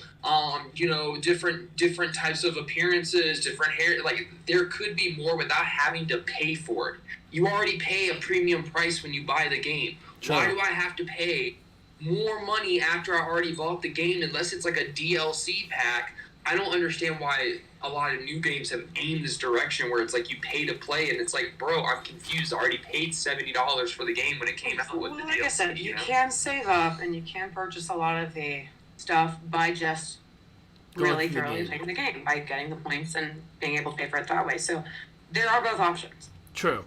different types of appearances, different hair. Like, there could be more without having to pay for it. You already pay a premium price when you buy the game. Sure. Why do I have to pay more money after I already bought the game unless it's like a DLC pack? I don't understand why a lot of new games have aimed this direction where it's like you pay to play, and it's like, bro, I'm confused. I already paid $70 for the game when it came out with the DLC. Like I said, you can save up and you can purchase a lot of the stuff by just really thoroughly playing the game, by getting the points and being able to pay for it that way. So there are both options. True.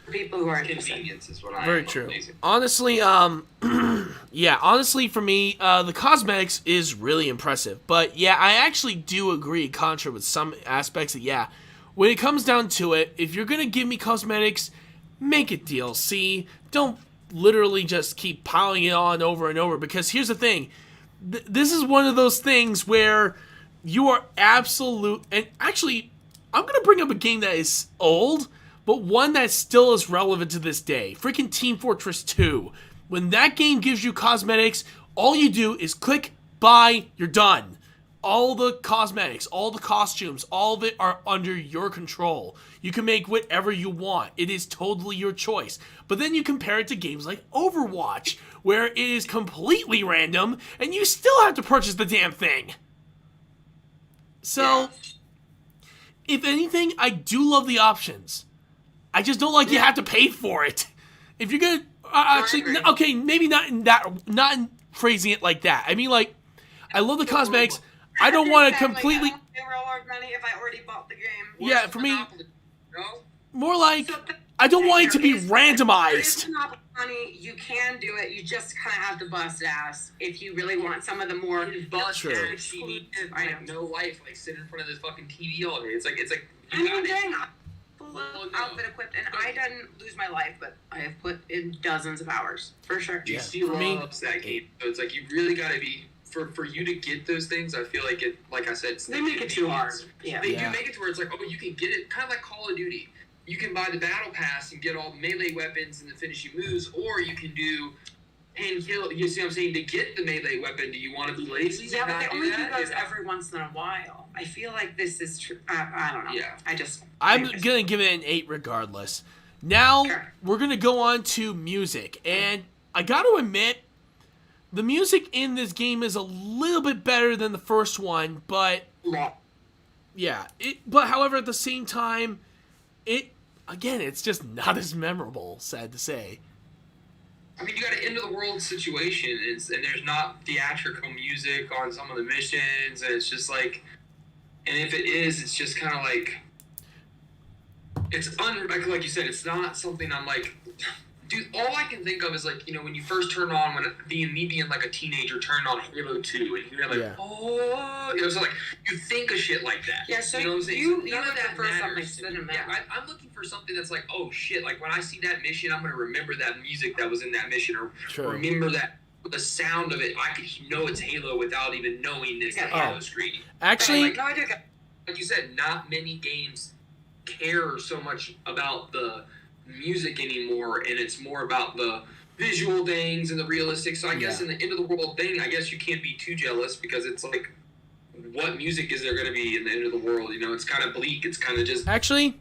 For people who are Convenience is what I Very am true. amazing. Honestly, honestly for me, the cosmetics is really impressive. But yeah, I actually do agree, Contra, with some aspects that, when it comes down to it, if you're going to give me cosmetics, make it DLC. Don't literally just keep piling it on over and over. Because here's the thing. This is one of those things where you are absolute... And actually, I'm going to bring up a game that is old, but one that still is relevant to this day. Freaking Team Fortress 2. When that game gives you cosmetics, all you do is click, buy, you're done. All the cosmetics, all the costumes, all of it are under your control. You can make whatever you want. It is totally your choice. But then you compare it to games like Overwatch, where it is completely random, and you still have to purchase the damn thing. So, if anything, I do love the options. I just don't like you have to pay for it. If you're gonna okay, maybe not in phrasing it like that. I mean, like, I love the cosmetics. I don't want to completely. I don't pay real hard money if I already bought the game. Yeah, for me, No? more like I don't want it to be randomized. Money, you can do it. You just kind of have to bust ass if you really want some of the more Bust True. ass TV, like, no life, like sit in front of this fucking TV all day. It's like I you mean, got it. dang, full Well, no. outfit equipped, and I didn't lose my life, but I have put in dozens of hours for sure. Yeah. GC For me- loves that game, so it's like you really gotta be for you to get those things. I feel like like I said, it's They make it too hard. Yeah. They Yeah. do make it to where it's like, oh, you can get it kind of like Call of Duty. You can buy the battle pass and get all the melee weapons and the finishing moves, or you can do and kill. You see what I'm saying? To get the melee weapon, do you want to be lazy? Yeah, and but they not only do that? those every once in a while. I feel like this is true. I don't know. Yeah. I'm gonna give it an 8 regardless. Now Sure. we're gonna go on to music, and I gotta admit, the music in this game is a little bit better than the first one, but but however, at the same time, it's just not as memorable, sad to say. I mean, you got an end of the world situation, and there's not theatrical music on some of the missions, and it's just like, and if it is, it's just kind of like, it's like you said, it's not something I'm like, dude. All I can think of is like, when you first turn on, being like a teenager, turned on Halo 2, and you're like, so like you think of shit like that. Yeah, so you know what I'm saying? you None of would that prefer something matters to me. cinematic. Yeah, I'm looking for something that's like, oh shit, like when I see that mission, I'm gonna remember that music that was in that mission, or True. remember that the sound of it. I could know it's Halo without even knowing it's the Halo screen. Actually, Like you said, not many games care so much about the music anymore, and it's more about the visual things and the realistic. So I guess in the end of the world thing, I guess you can't be too jealous, because it's like, what music is there going to be in the end of the world? It's kind of bleak. It's kind of just actually,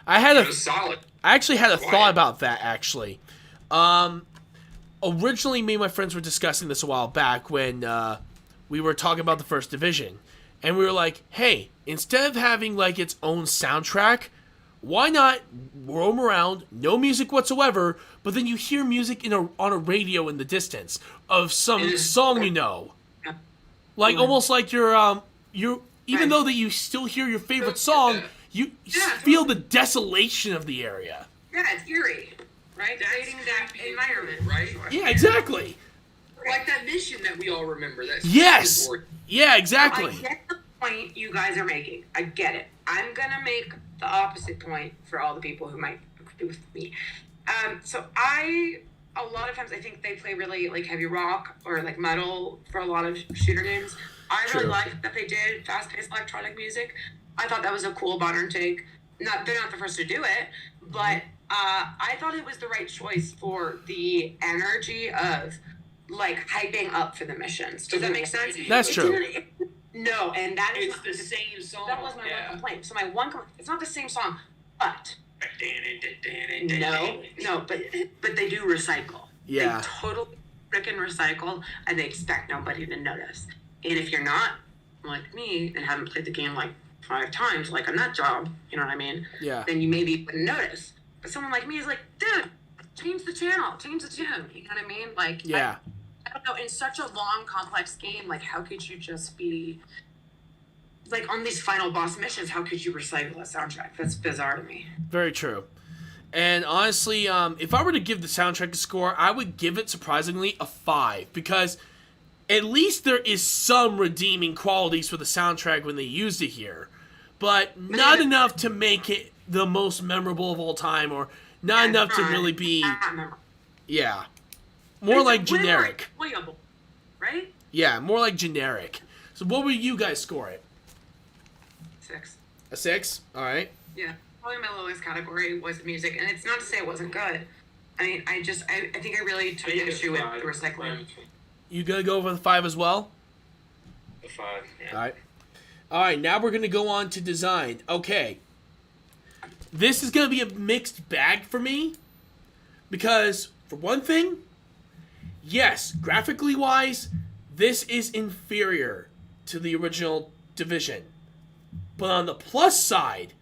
I solid. actually had a thought about that, actually. Originally, me and my friends were discussing this a while back when we were talking about the First Division. And we were like, hey, instead of having like its own soundtrack, why not roam around, no music whatsoever, but then you hear music on a radio in the distance of some song you know. Like almost like you're even though that you still hear your favorite song, you feel the desolation of the area. Yeah, it's eerie, right? Creating that environment, right? Yeah, exactly. Like that mission that we all remember. That Yes. Yeah, exactly. I get the point you guys are making. I get it. I'm gonna make the opposite point for all the people who might agree with me. So a lot of times I think they play really like heavy rock or like metal for a lot of shooter games. I really like that they did fast-paced electronic music. I thought that was a cool modern take. They're not the first to do it, but I thought it was the right choice for the energy of like hyping up for the missions. Does that make sense? That's true. No, and that is It's the same song. that was my one complaint. So my one it's not the same song, but no, but they do recycle. Yeah. They totally frickin' recycle, and they expect nobody to notice. And if you're not like me and haven't played the game like 5 times, like a nut job, you know what I mean? Yeah. Then you maybe wouldn't notice. But someone like me is like, dude, change the channel, change the tune. You know what I mean? Like, Yeah. I don't know. In such a long, complex game, like, how could you just be like on these final boss missions? How could you recycle a soundtrack? That's bizarre to me. Very true. And honestly, if I were to give the soundtrack a score, I would give it surprisingly a 5 because at least there is some redeeming qualities for the soundtrack when they used it here, but not enough to make it the most memorable of all time, or not enough to really be, yeah, more It's like way generic. more enjoyable, right? Yeah, more like generic. So what would you guys score it? 6. A 6? All right. Yeah, probably my lowest category was music, and it's not to say it wasn't good. I mean, I think I really took issue with the recycling. You gonna go for the 5 as well? The 5. Yeah. All right. All right, now we're going to go on to design. Okay. This is going to be a mixed bag for me because, for one thing, yes, graphically wise, this is inferior to the original Division. But on the plus side,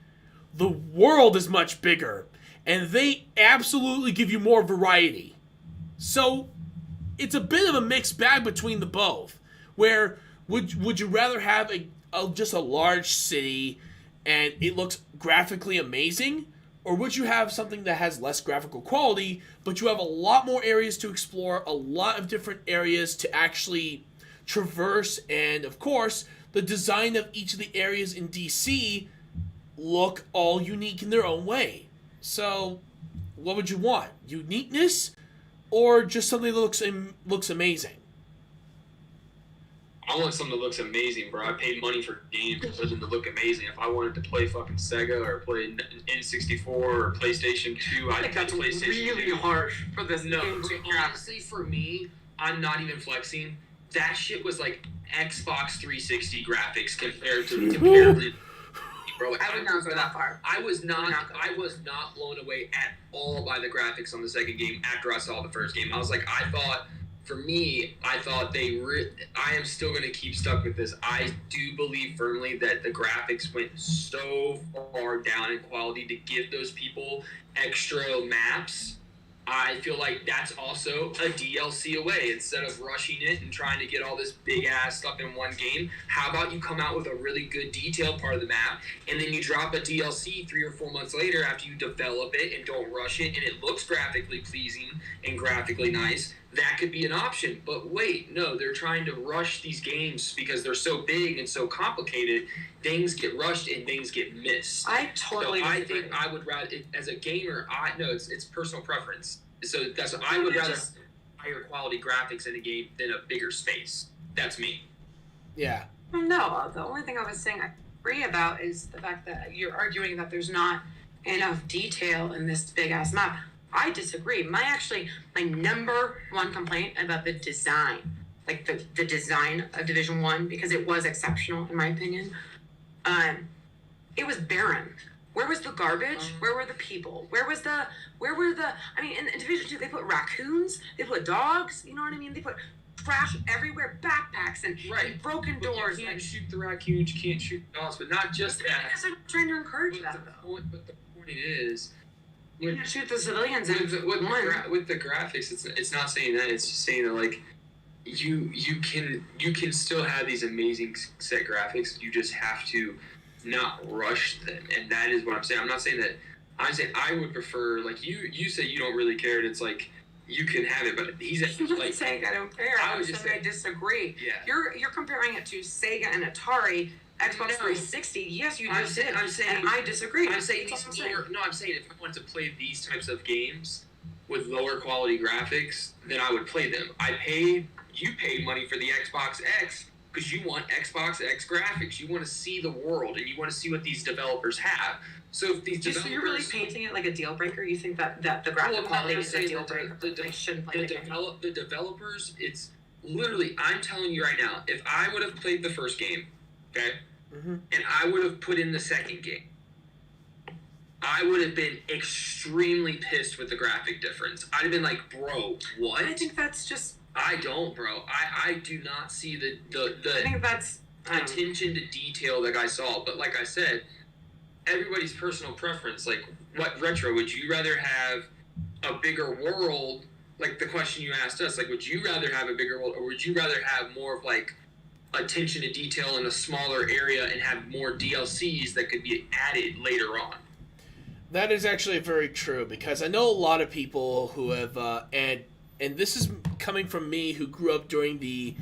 the world is much bigger, and they absolutely give you more variety. So, it's a bit of a mixed bag between the both, where would you rather have just a large city and it looks graphically amazing, or would you have something that has less graphical quality but you have a lot more areas to explore, a lot of different areas to actually traverse, and of course the design of each of the areas in DC look all unique in their own way. So what would you want? Uniqueness or just something that looks amazing? I want something that looks amazing, bro. I paid money for games for them to look amazing. If I wanted to play fucking Sega or play N64 or PlayStation 2, I'd play PlayStation 2. Really harsh for this game to honestly, for me, I'm not even flexing. That shit was like Xbox 360 graphics compared to bro. Like, I would not go that far. I was not blown away at all by the graphics on the second game after I saw the first game. I was like, I thought I am still going to keep stuck with this. I do believe firmly that the graphics went so far down in quality to give those people extra maps. I feel like that's also a DLC away. Instead of rushing it and trying to get all this big ass stuff in one game, how about you come out with a really good detailed part of the map, and then you drop a DLC 3 or 4 months later after you develop it and don't rush it, and it looks graphically pleasing and graphically nice. That could be an option. But wait, no, they're trying to rush these games because they're so big and so complicated. Things get rushed and things get missed. I totally So I disagree. think I would rather, as a gamer, it's personal preference. So that's I would rather higher quality graphics in a game than a bigger space. That's me. Yeah. No, the only thing I was saying I agree about is the fact that you're arguing that there's not enough detail in this big ass map. I disagree. My number one complaint about the design, like the design of Division 1, because it was exceptional in my opinion, it was barren. Where was the garbage? Where were the people? Where were the I mean, in Division 2 they put raccoons, they put dogs, you know what I mean? They put trash everywhere, backpacks and broken doors. You can't shoot the raccoons, you can't shoot the dogs, but not just that. Because I'm trying to encourage that though. But the point is, You can't shoot the civilians with the graphics, it's not saying that. It's just saying that like you can still have these amazing set graphics. You just have to not rush them, and that is what I'm saying. I'm not saying that. I'm saying I would prefer, like you say you don't really care, and it's like you can have it, but he's like saying I don't care. I was just saying I disagree. Yeah. You're comparing it to Sega and Atari. Xbox 360, yes, you just did. I'm saying, and I disagree. I'm saying I'm saying if I wanted to play these types of games with lower quality graphics, then I would play them. You paid money for the Xbox X. because you want Xbox X graphics. You want to see the world, and you want to see what these developers have. So if these So you're really painting it like a deal breaker? You think that the graphic quality is a deal breaker? They shouldn't play the game. The developers, it's literally, I'm telling you right now, if I would have played the first game, okay, and I would have put in the second game, I would have been extremely pissed with the graphic difference. I'd have been like, bro, what? I think that's just... I don't, bro. I do not see the I think that's... attention to detail that I saw. But like I said, everybody's personal preference. Like, what retro? Would you rather have a bigger world? Like the question you asked us, like, would you rather have a bigger world, or would you rather have more of like attention to detail in a smaller area and have more DLCs that could be added later on? That is actually very true, because I know a lot of people who have, and this is coming from me, who grew up during the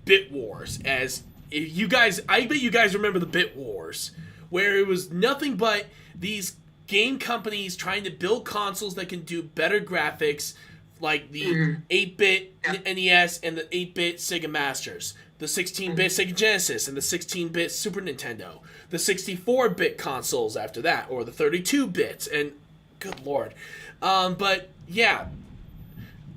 Bit Wars. As if you guys, I bet you guys remember the Bit Wars, where it was nothing but these game companies trying to build consoles that can do better graphics, like the 8-bit NES and the 8-bit Sega Masters, the 16-bit Sega Genesis and the 16-bit Super Nintendo, the 64-bit consoles after that, or the 32-bits, and good lord. But yeah,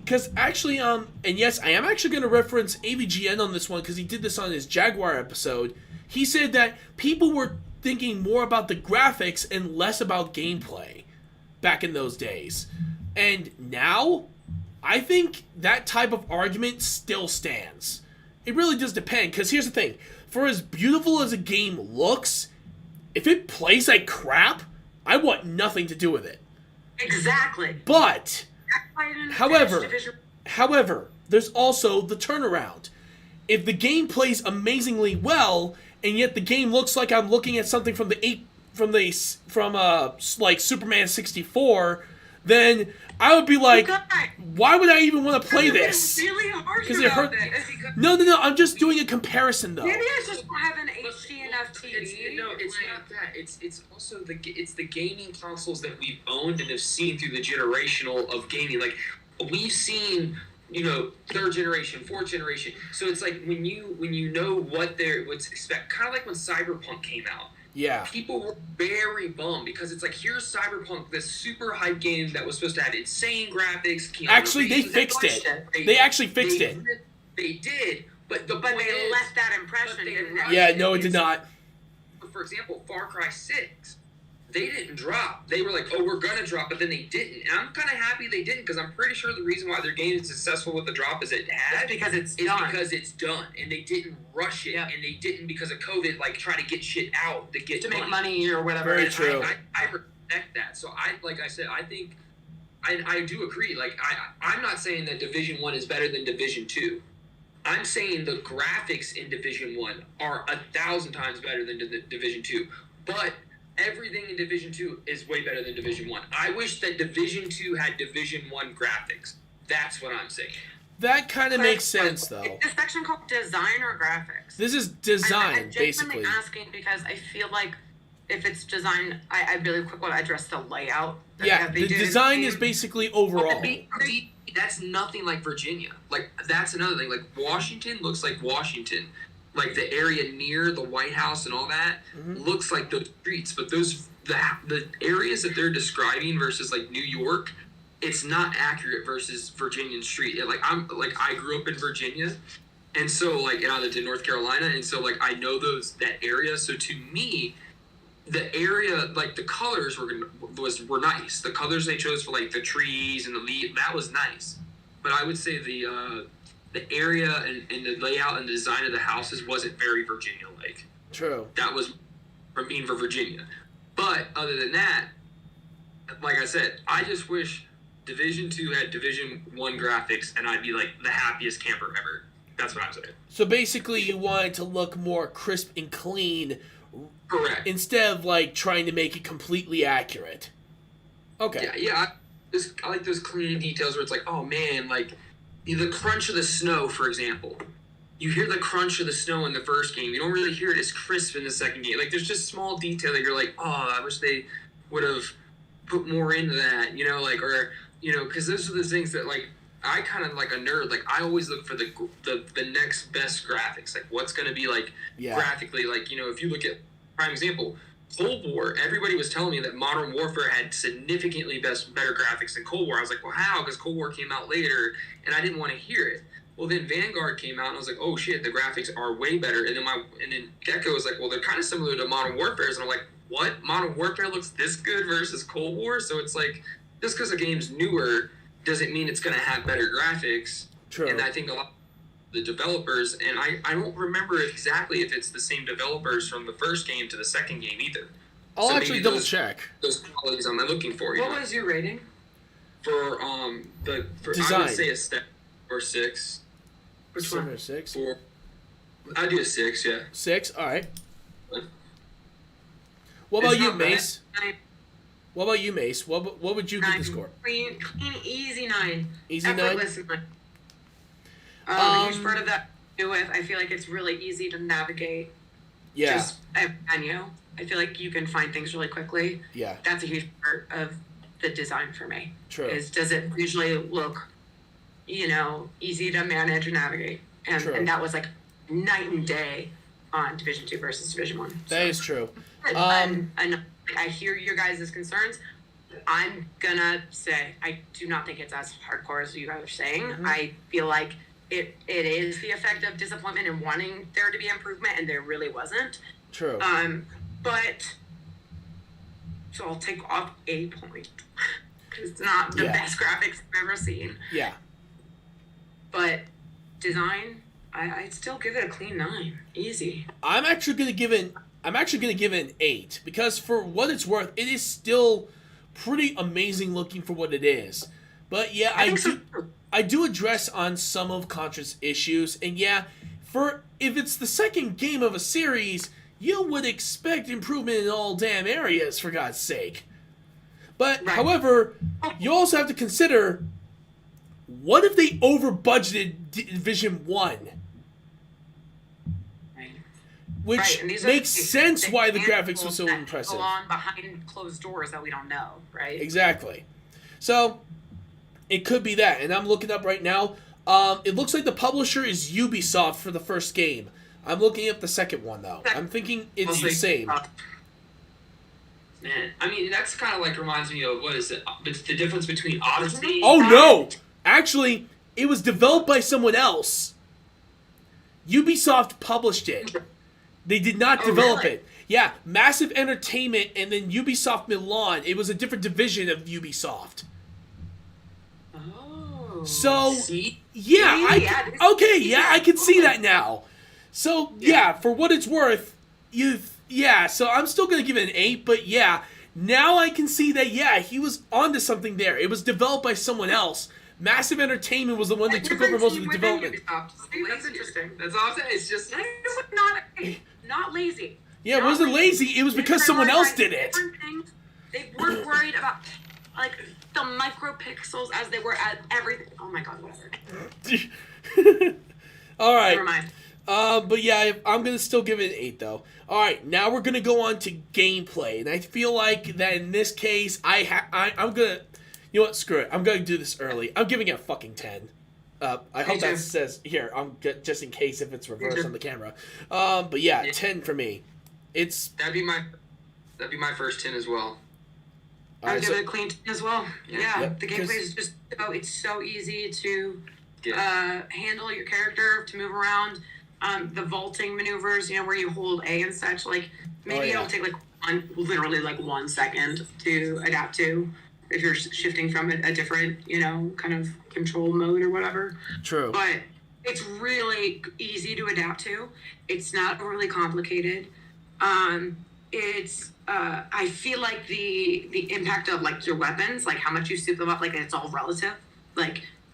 because actually, and yes, I am actually going to reference AVGN on this one, because he did this on his Jaguar episode. He said that people were thinking more about the graphics and less about gameplay back in those days. And now, I think that type of argument still stands. It really does depend, because here's the thing. For as beautiful as a game looks, if it plays like crap, I want nothing to do with it. Exactly. But, however, there's also the turnaround. If the game plays amazingly well, and yet the game looks like I'm looking at something from like Superman 64, then I would be like, why would I even want to play this? Really harsh Because it hurt. No, I'm just doing a comparison though. Maybe I just don't have an HD enough TV. No, it's not that. It's also the gaming consoles that we've owned and have seen through the generational of gaming. Like, we've seen, third generation, fourth generation. So it's like when you know what's expect, kind of like when Cyberpunk came out. Yeah. People were very bummed, because it's like, here's Cyberpunk, this super hype game that was supposed to have insane graphics. Actually, they fixed it. They actually fixed it. They did, but they left that impression, didn't they? Yeah, no, it did not. For example, Far Cry 6, they didn't drop. They were like, oh, we're going to drop, but then they didn't. And I'm kind of happy they didn't, because I'm pretty sure the reason why their game is successful with the drop is because it's done. And they didn't rush it, and they didn't, because of COVID, like, try to get shit out to make money or whatever. Very true. I respect that. So like I said, I think I do agree. Like, I'm not saying that Division 1 is better than Division 2. I'm saying the graphics in Division 1 are 1,000 times better than Division 2. But everything in Division 2 is way better than Division 1. I wish that Division 2 had Division 1 graphics. That's what I'm saying. That kind of makes sense, though. Is this section called design or graphics? This is design, I'm basically. I'm asking because I feel like if it's design, I really quick want to address the layout. Yeah, the design is basically overall. That's nothing like Virginia. Like, that's another thing. Like, Washington looks like Washington. Like, the area near the White House and all that looks like those streets. But the areas that they're describing versus, like, New York, it's not accurate versus Virginian street. I grew up in Virginia, and so, like, and I lived in North Carolina, and so, like, I know that area. So, to me, the area, like, the colors were nice. The colors they chose for, like, the trees and the leaves, that was nice. But I would say the area and the layout and the design of the houses wasn't very Virginia-like. True. That was for Virginia. But other than that, like I said, I just wish Division 2 had Division 1 graphics, and I'd be, like, the happiest camper ever. That's what I'm saying. So basically you want it to look more crisp and clean. Correct. Instead of, like, trying to make it completely accurate. Okay. Yeah. I like those clean details where it's like, oh, man, like, the crunch of the snow, for example. You hear the crunch of the snow in the first game. You don't really hear it as crisp in the second game. Like, there's just small detail that you're like, oh, I wish they would have put more into that, because those are the things that, like, I kind of like a nerd. Like I always look for the next best graphics. Like what's going to be like graphically. Like if you look at prime example, Cold War. Everybody was telling me that Modern Warfare had significantly better graphics than Cold War. I was like, well, how? Because Cold War came out later, and I didn't want to hear it. Well, then Vanguard came out, and I was like, oh shit, the graphics are way better. And then Gecko was like, well, they're kind of similar to Modern Warfare's, and I'm like, what? Modern Warfare looks this good versus Cold War? So it's like, just because a game's newer doesn't mean it's going to have better graphics. True. And I think a lot of the developers, and I don't remember exactly if it's the same developers from the first game to the second game either. I'll actually double check. Those qualities I'm looking for. What was your rating? For Design. I would say a step or 6. Which 7 one? or 6? I'd do a 6, yeah. 6? Alright. What about you, Mace? What about you, Mace? What would you give the score? Clean, easy 9. Easy 9? Effortless 9. A huge part of that to do with, I feel like it's really easy to navigate. Yeah. Just a menu. I feel like you can find things really quickly. Yeah. That's a huge part of the design for me. True. Does it usually look, easy to manage and navigate? And that was like night and day on Division 2 versus Division 1. That is true. I hear your guys' concerns. I'm gonna say I do not think it's as hardcore as you guys are saying. Mm-hmm. I feel like it is the effect of disappointment and wanting there to be improvement, and there really wasn't. True. So I'll take off a point because it's not the best graphics I've ever seen. Yeah. But design, I'd still give it a clean 9, easy. I'm actually gonna give it an 8 because for what it's worth, it is still pretty amazing looking for what it is. But yeah, I do address on some of Contra's issues, and if it's the second game of a series, you would expect improvement in all damn areas, for God's sake. But however, you also have to consider, what if they over-budgeted Division 1? Which makes sense why the graphics were so impressive. Go on behind closed doors that we don't know, right? Exactly. So, it could be that. And I'm looking up right now. It looks like the publisher is Ubisoft for the first game. I'm looking up the second one, though. I'm thinking it's the same. Man, I mean, that's kind of like reminds me of, what is it? It's the difference between Odyssey. Oh, no! Actually, it was developed by someone else. Ubisoft published it. They did not develop it. Yeah, Massive Entertainment and then Ubisoft Milan. It was a different division of Ubisoft. Oh. So, see? I can see that now. So, for what it's worth, so I'm still going to give it an 8, but now I can see that, he was onto something there. It was developed by someone else. Massive Entertainment was the one that took over most of the development. See, that's interesting. That's all I'm saying. It's just not lazy. Yeah, it wasn't lazy. It was because someone else did it. They weren't worried about the micropixels as they were at everything. Oh my god, whatever. All right. Never mind. But I'm gonna still give it an 8 though. All right, now we're gonna go on to gameplay, and I feel like that in this case, I'm gonna. You know what? Screw it. I'm going to do this early. I'm giving it a fucking 10. I hope that says here. Just in case if it's reversed on the camera. But 10 for me. That'd be my first 10 as well. I'd give it a clean 10 as well. Yeah, the gameplay is just it's so easy to handle your character, to move around. The vaulting maneuvers, where you hold A and such. Like maybe it'll take literally 1 second to adapt to. If you're shifting from a different, kind of control mode or whatever. True. But it's really easy to adapt to. It's not overly complicated. I feel like the impact of your weapons, how much you soup them up, it's all relative.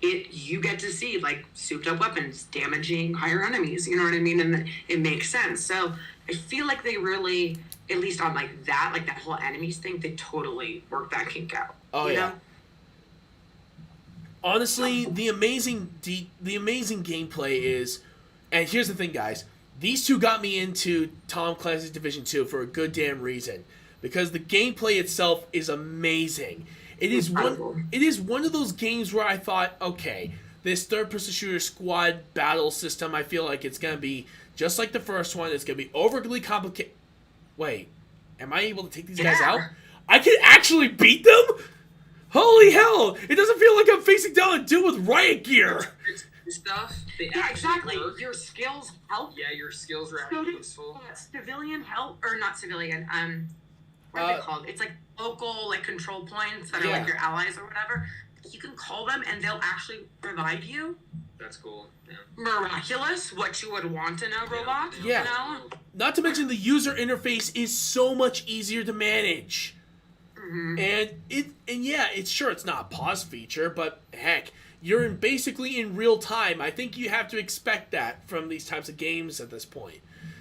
You get to see souped up weapons damaging higher enemies. You know what I mean? And it makes sense. So I feel like they really, at least on that whole enemies thing, they totally worked that kink out. Oh, yeah. Honestly, the amazing gameplay is, and here's the thing, guys. These two got me into Tom Clancy's Division 2 for a good damn reason. Because the gameplay itself is amazing. It is Incredible. one of those games where I thought, okay, this third-person shooter squad battle system, I feel like it's going to be just like the first one. It's going to be overly complicated. Wait, am I able to take these guys out? I can actually beat them? Holy hell! It doesn't feel like I'm facing down a dude with riot gear. Stuff. They Yeah, actually exactly. work. Your skills help. Yeah, your skills are So actually do useful. civilian help, or not civilian. What are they called? It's like local, like control points that are like your allies or whatever. You can call them, and they'll actually provide you That's cool. Yeah. miraculous what you would want in a robot. Yeah. You know? Not to mention the user interface is so much easier to manage. Mm-hmm. And it's not a pause feature, but heck, you're basically in real time. I think you have to expect that from these types of games at this point.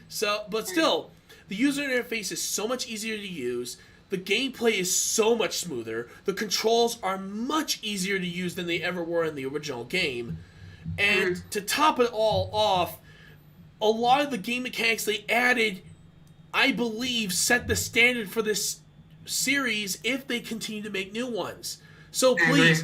So, but still, the user interface is so much easier to use. The gameplay is so much smoother. The controls are much easier to use than they ever were in the original game. And to top it all off, a lot of the game mechanics they added, I believe, set the standard for this series if they continue to make new ones. So please,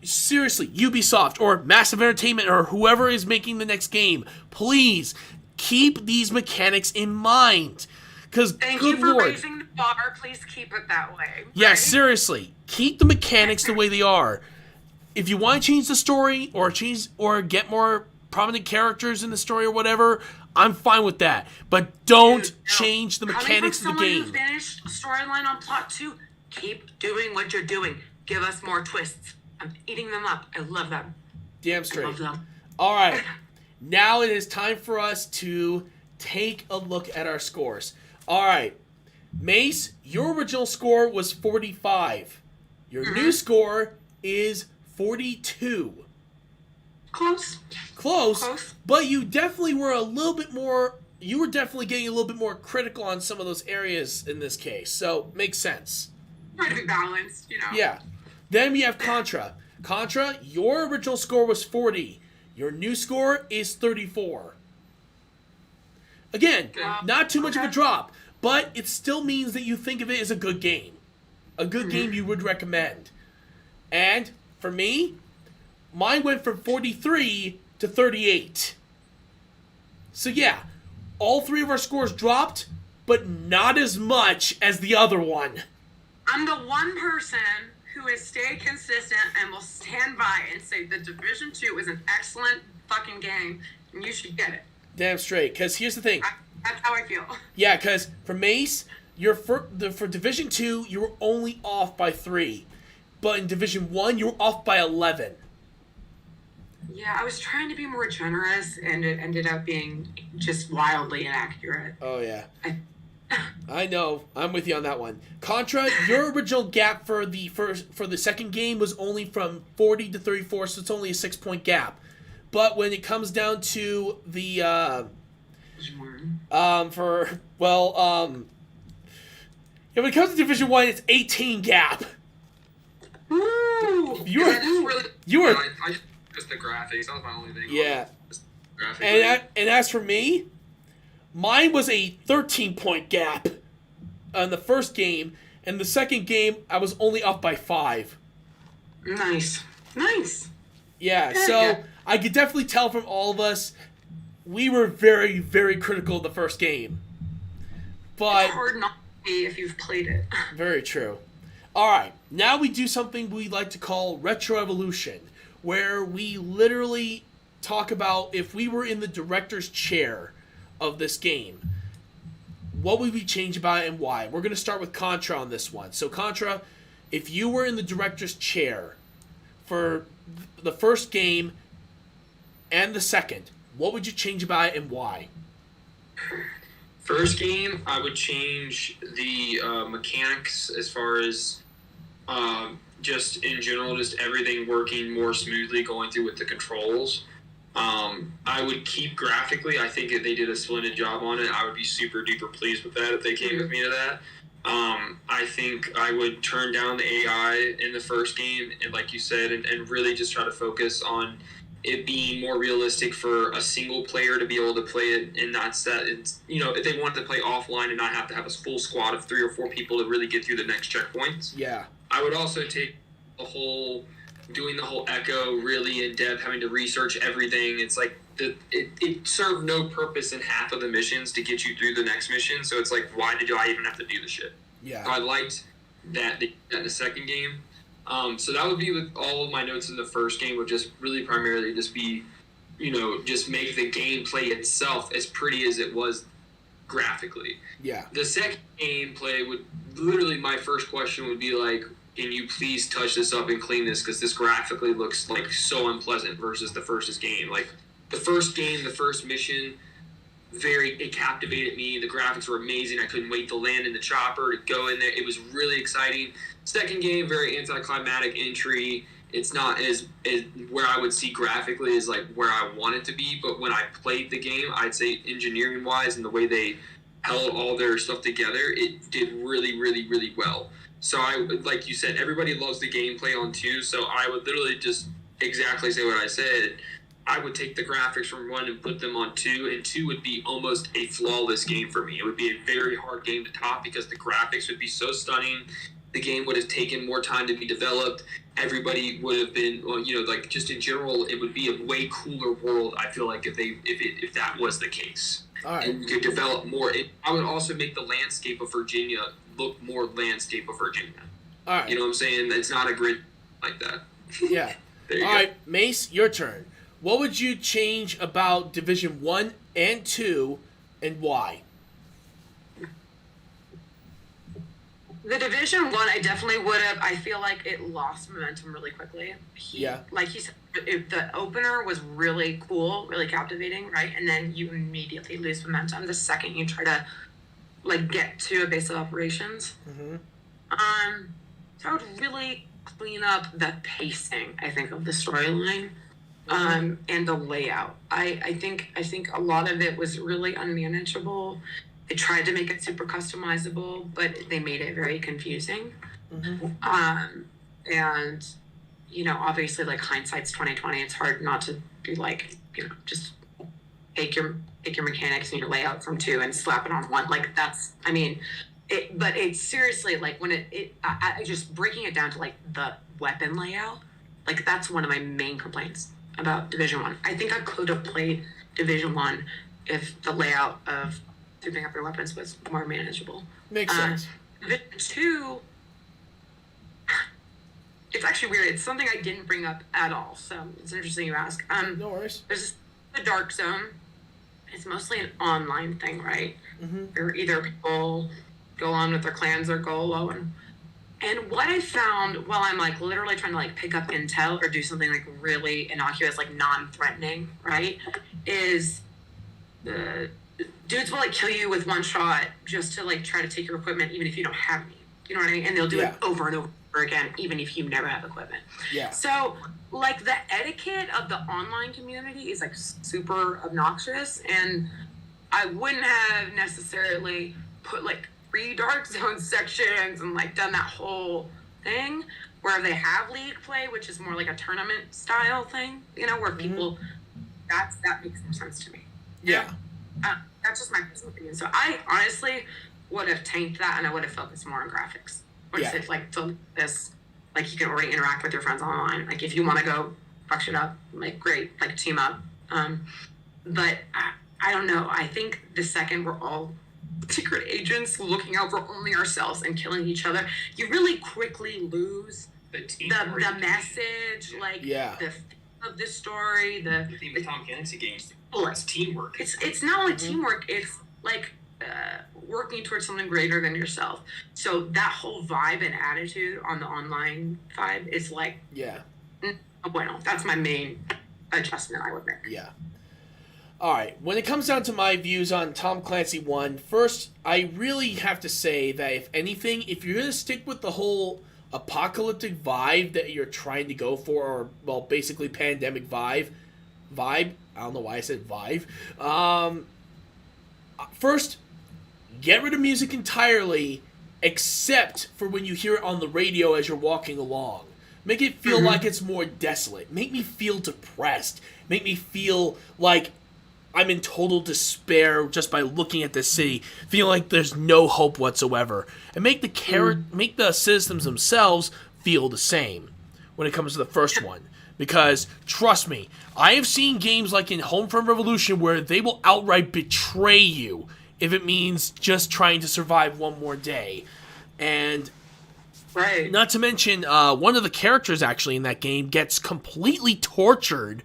seriously, Ubisoft or Massive Entertainment or whoever is making the next game, please keep these mechanics in mind. Because Thank good you for lord, raising the bar. Please keep it that way. yeah, right? seriously, keep the mechanics the way they are. If you want to change the story or get more prominent characters in the story or whatever, I'm fine with that. But don't change the mechanics of the Coming game. from someone who finished storyline on plot 2, keep doing what you're doing. Give us more twists. I'm eating them up. I love them. Damn I straight. love them. All right, now it is time for us to take a look at our scores. All right, Mace, your original score was 45. Your new score is 42. Close. Close, but you definitely were a little bit more. You were definitely getting a little bit more critical on some of those areas in this case, so makes sense. Try to be balanced, you know. Yeah. Then we have Contra. Contra, your original score was 40. Your new score is 34. Again, not too much of a drop, but it still means that you think of it as a good game. A good game you would recommend. And for me, mine went from 43 to 38. So yeah, all three of our scores dropped, but not as much as the other one. I'm the one person who has stayed consistent and will stand by and say the Division 2 is an excellent fucking game, and you should get it. Damn straight, because here's the thing. That's how I feel. Yeah, because for Mace, for Division 2, you were only off by 3. But in Division 1, you were off by 11. Yeah, I was trying to be more generous, and it ended up being just wildly inaccurate. Oh, yeah. I know. I'm with you on that one. Contra, your original gap for the second game was only from 40 to 34, so it's only a 6-point gap. But when it comes down to the when it comes to Division 1, it's 18 gap. Woo! You were I just the graphics. That was my only thing. yeah. Graphics. And as for me, mine was a 13-point gap on the first game, and the second game I was only up by 5. Nice. Yeah, Yeah, so yeah. I could definitely tell from all of us, we were very, very critical of the first game. But It's hard not to be if you've played it. very true. Alright, now we do something we like to call Retro Evolution, where we literally talk about if we were in the director's chair of this game, what would we change about it and why? We're going to start with Contra on this one. So Contra, if you were in the director's chair for the first game and the second, what would you change about it and why? First game, I would change the mechanics as far as just in general, just everything working more smoothly going through with the controls. I would keep graphically. I think if they did a splendid job on it, I would be super duper pleased with that if they came with me to that. I think I would turn down the AI in the first game, and like you said, and really just try to focus on it being more realistic for a single player to be able to play it, and not set. It's, if they wanted to play offline and not have to have a full squad of 3 or 4 people to really get through the next checkpoints. Yeah. I would also take doing the whole echo really in depth, having to research everything. It's like it served no purpose in half of the missions to get you through the next mission. So it's like, why did I even have to do the shit? Yeah. So I liked that in the second game. So that would be with all of my notes in the first game, would just really primarily just be, just make the gameplay itself as pretty as it was graphically. Yeah. The second gameplay would literally, my first question would be like, can you please touch this up and clean this, because this graphically looks like so unpleasant versus the first game. Like the first game, the first mission, it captivated me. The graphics were amazing. I couldn't wait to land in the chopper, to go in there. It was really exciting. Second game, very anticlimactic entry. It's not as where I would see graphically as like where I want it to be. But when I played the game, I'd say engineering wise and the way they held all their stuff together, it did really, really, really well. So like you said, everybody loves the gameplay on 2. So I would literally just exactly say what I said. I would take the graphics from 1 and put them on 2, and 2 would be almost a flawless game for me. It would be a very hard game to top because the graphics would be so stunning. The game would have taken more time to be developed. Everybody would have been, like just in general, it would be a way cooler world. I feel like if that was the case, All right. and you could develop more. I would also make the landscape of Virginia look more landscape of Virginia. All right. You know what I'm saying? It's not a grid like that. Yeah. There you All go. right, Mace, your turn. What would you change about Division 1 and 2, and why? The Division 1, I definitely would have. I feel like it lost momentum really quickly. Like he said, the opener was really cool, really captivating, right? And then you immediately lose momentum the second you try to, get to a base of operations. Mm-hmm. So I would really clean up the pacing, I think, of the storyline. And the layout. I think a lot of it was really unmanageable. They tried to make it super customizable, but they made it very confusing. Mm-hmm. And obviously, hindsight's 2020. It's hard not to be just take your mechanics and your layout from 2 and slap it on 1. But it's seriously when I just breaking it down to the weapon layout. That's one of my main complaints about Division 1. I think I could have played Division 1 if the layout of souping up your weapons was more manageable. Makes sense. Division 2, it's actually weird. It's something I didn't bring up at all, so it's interesting you ask. No worries. There's the Dark Zone. It's mostly an online thing, right? Mm-hmm. Or either people go on with their clans or go alone. And what I found while I'm literally trying to pick up intel or do something really innocuous, non-threatening, right, is the dudes will kill you with one shot just to try to take your equipment even if you don't have any. You know what I mean? And they'll do it over and over again even if you never have equipment. Yeah. So the etiquette of the online community is super obnoxious, and I wouldn't have necessarily put 3 Dark Zone sections and done that whole thing where they have league play, which is more a tournament style thing, where people that makes more sense to me. Yeah. That's just my personal opinion. So I honestly would have tanked that, and I would have focused more on graphics. Or just so this you can already interact with your friends online. If you want to go fuck shit up, great, team up. But I don't know. I think the second we're all secret agents looking out for only ourselves and killing each other, you really quickly lose the message, the of this story, the theme of Tom Clancy games. It's teamwork. It's not only teamwork. It's working towards something greater than yourself. So that whole vibe and attitude on the online vibe is bueno. That's my main adjustment I would make. Yeah. All right, when it comes down to my views on Tom Clancy 1, first, I really have to say that if anything, if you're going to stick with the whole apocalyptic vibe that you're trying to go for, or, well, basically pandemic vibe, I don't know why I said vibe, first, get rid of music entirely, except for when you hear it on the radio as you're walking along. Make it feel like it's more desolate. Make me feel depressed. Make me feel like I'm in total despair just by looking at this city, feeling like there's no hope whatsoever, and make the systems themselves feel the same when it comes to the first one. Because trust me, I have seen games like in Homefront Revolution where they will outright betray you if it means just trying to survive one more day. And Right. not to mention, one of the characters actually in that game gets completely tortured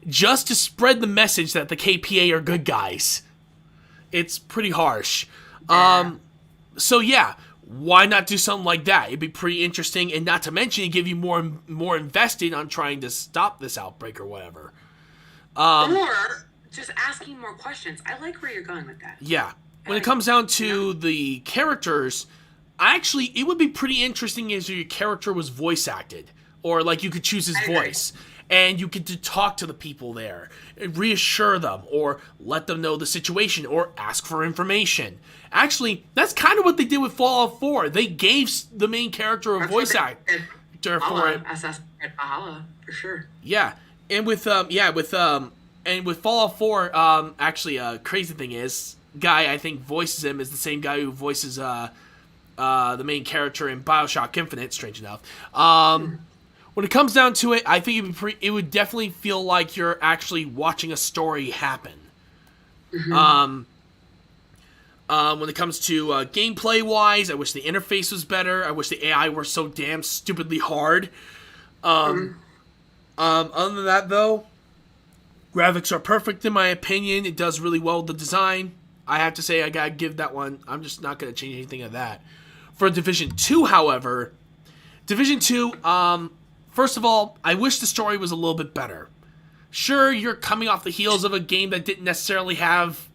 just to spread the message that the KPA are good guys. It's pretty harsh. Yeah. So yeah, why not do something like that? It'd be pretty interesting, and not to mention, it'd give you more invested on trying to stop this outbreak or whatever. Or just asking more questions. I like where you're going with that. Yeah. When it comes down to the characters, it would be pretty interesting if your character was voice acted, or like you could choose his voice, and you could talk to the people there, and reassure them, or let them know the situation, or ask for information. Actually, that's kind of what they did with Fallout 4. They gave the main character a voice actor for it. Assassin's Creed Valhalla, for sure. Yeah, and with Fallout 4, crazy thing is, guy I think voices him is the same guy who voices the main character in BioShock Infinite. Strange enough. When it comes down to it, I think it would definitely feel like you're actually watching a story happen. Mm-hmm. When it comes to gameplay wise, I wish the interface was better. I wish the AI were so damn stupidly hard. Other than that, though, graphics are perfect in my opinion. It does really well with the design. I have to say, I gotta give that one. I'm just not gonna change anything of that. For Division 2, however, first of all, I wish the story was a little bit better. Sure, you're coming off the heels of a game that didn't necessarily have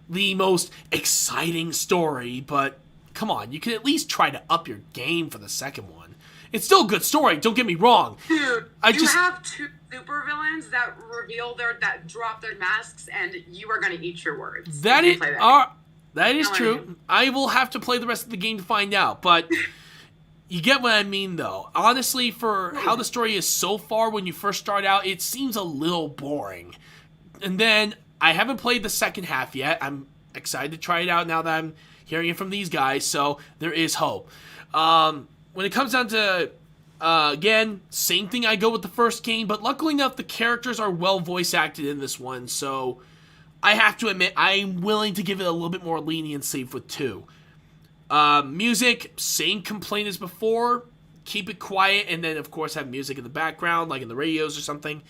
the most exciting story, but come on, you can at least try to up your game for the second one. It's still a good story, don't get me wrong. Dude, you have two supervillains that drop their masks, and you are going to eat your words. That is true. I will have to play the rest of the game to find out, but you get what I mean, though. Honestly, for how the story is so far when you first start out, it seems a little boring. And then, I haven't played the second half yet. I'm excited to try it out now that I'm hearing it from these guys, so there is hope. When it comes down to, again, same thing, I go with the first game, but luckily enough, the characters are well voice acted in this one, so I have to admit, I'm willing to give it a little bit more leniency with 2. Music, same complaint as before. Keep it quiet, and then, of course, have music in the background, like in the radios or something.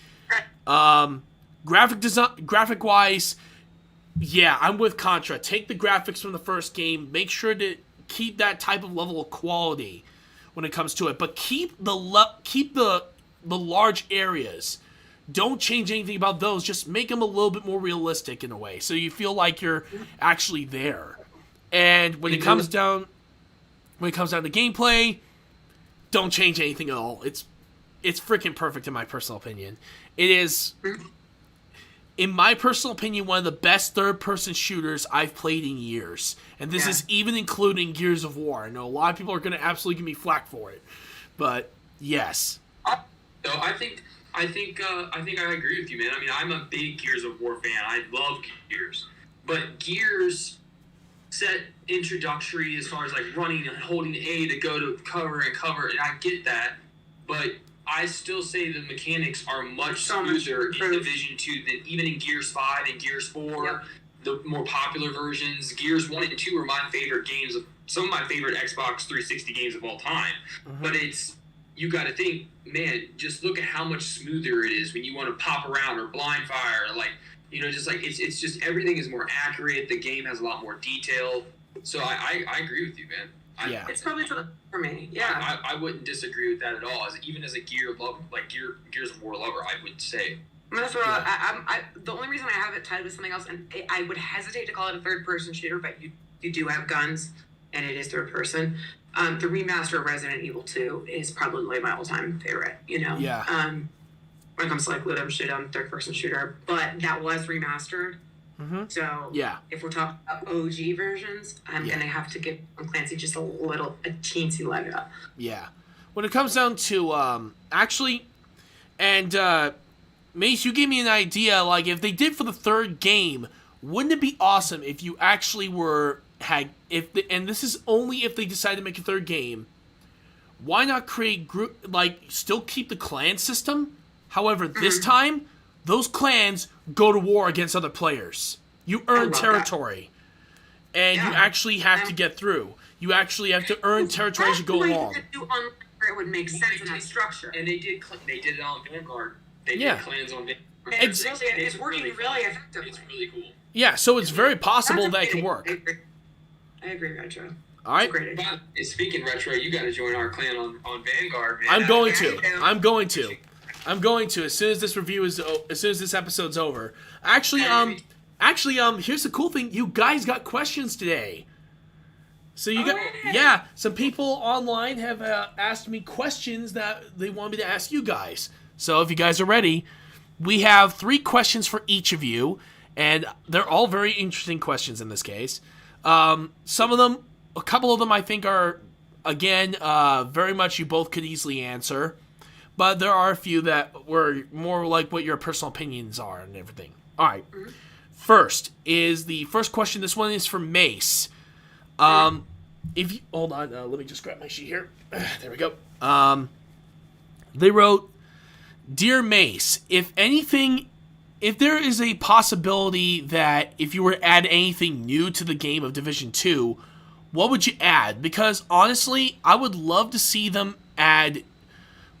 Graphic-wise, yeah, I'm with Contra. Take the graphics from the first game. Make sure to keep that type of level of quality when it comes to it, but keep the large areas. Don't change anything about those. Just make them a little bit more realistic in a way, so you feel like you're actually there. And when it comes down to gameplay, don't change anything at all. It's freaking perfect in my personal opinion. It is, in my personal opinion, one of the best third-person shooters I've played in years. And this is even including Gears of War. I know a lot of people are going to absolutely give me flack for it. But, yes. No, I think I agree with you, man. I mean, I'm a big Gears of War fan. I love Gears. But Gears set introductory as far as like running and holding A to go to cover, and I get that. But I still say the mechanics are much smoother in Division 2 than even in Gears 5 and Gears 4, the more popular versions. Gears 1 and 2 are my favorite games, some of my favorite Xbox 360 games of all time. But you got to think, man, just look at how much smoother it is when you want to pop around or blind fire, just like it's just everything is more accurate. The game has a lot more detail. So I agree with you, man. It's probably for me. Yeah, I wouldn't disagree with that at all. Even as a Gears of War lover, I would say. The only reason I have it tied with something else, and I would hesitate to call it a third-person shooter, but you do have guns, and it is third-person. The remaster of Resident Evil 2 is probably my all-time favorite. Yeah. When it comes to like loot 'em shit third-person shooter, but that was remastered. So if we're talking about OG versions, I'm gonna have to give Tom Clancy just a teensy leg up. Yeah. When it comes down to Mace, you gave me an idea. Like, if they did for the third game, wouldn't it be awesome if you actually and this is only if they decide to make a third game. Why not create still keep the clan system? However, this time, those clans go to war against other players. You earn territory. And you actually have to get through. You actually have to earn territory as you go along. It would make sense in that structure. And they did it on Vanguard. They did clans on Vanguard. It's working really effectively. It's really cool. Yeah, so it's very possible that it can work. I agree, Retro. All right. But speaking Retro, you got to join our clan on Vanguard, man. I'm going to as soon as this as soon as this episode's over. Actually, here's the cool thing. You guys got questions today. So some people online have asked me questions that they want me to ask you guys. So if you guys are ready, we have 3 questions for each of you, and they're all very interesting questions in this case. A couple of them I think are, again, very much you both could easily answer, but there are a few that were more like what your personal opinions are and everything. All right. First question. This one is from Mace. If you hold on, let me just grab my sheet here. There we go. They wrote, "Dear Mace, if there is a possibility that if you were to add anything new to the game of Division 2, what would you add? Because honestly, I would love to see them add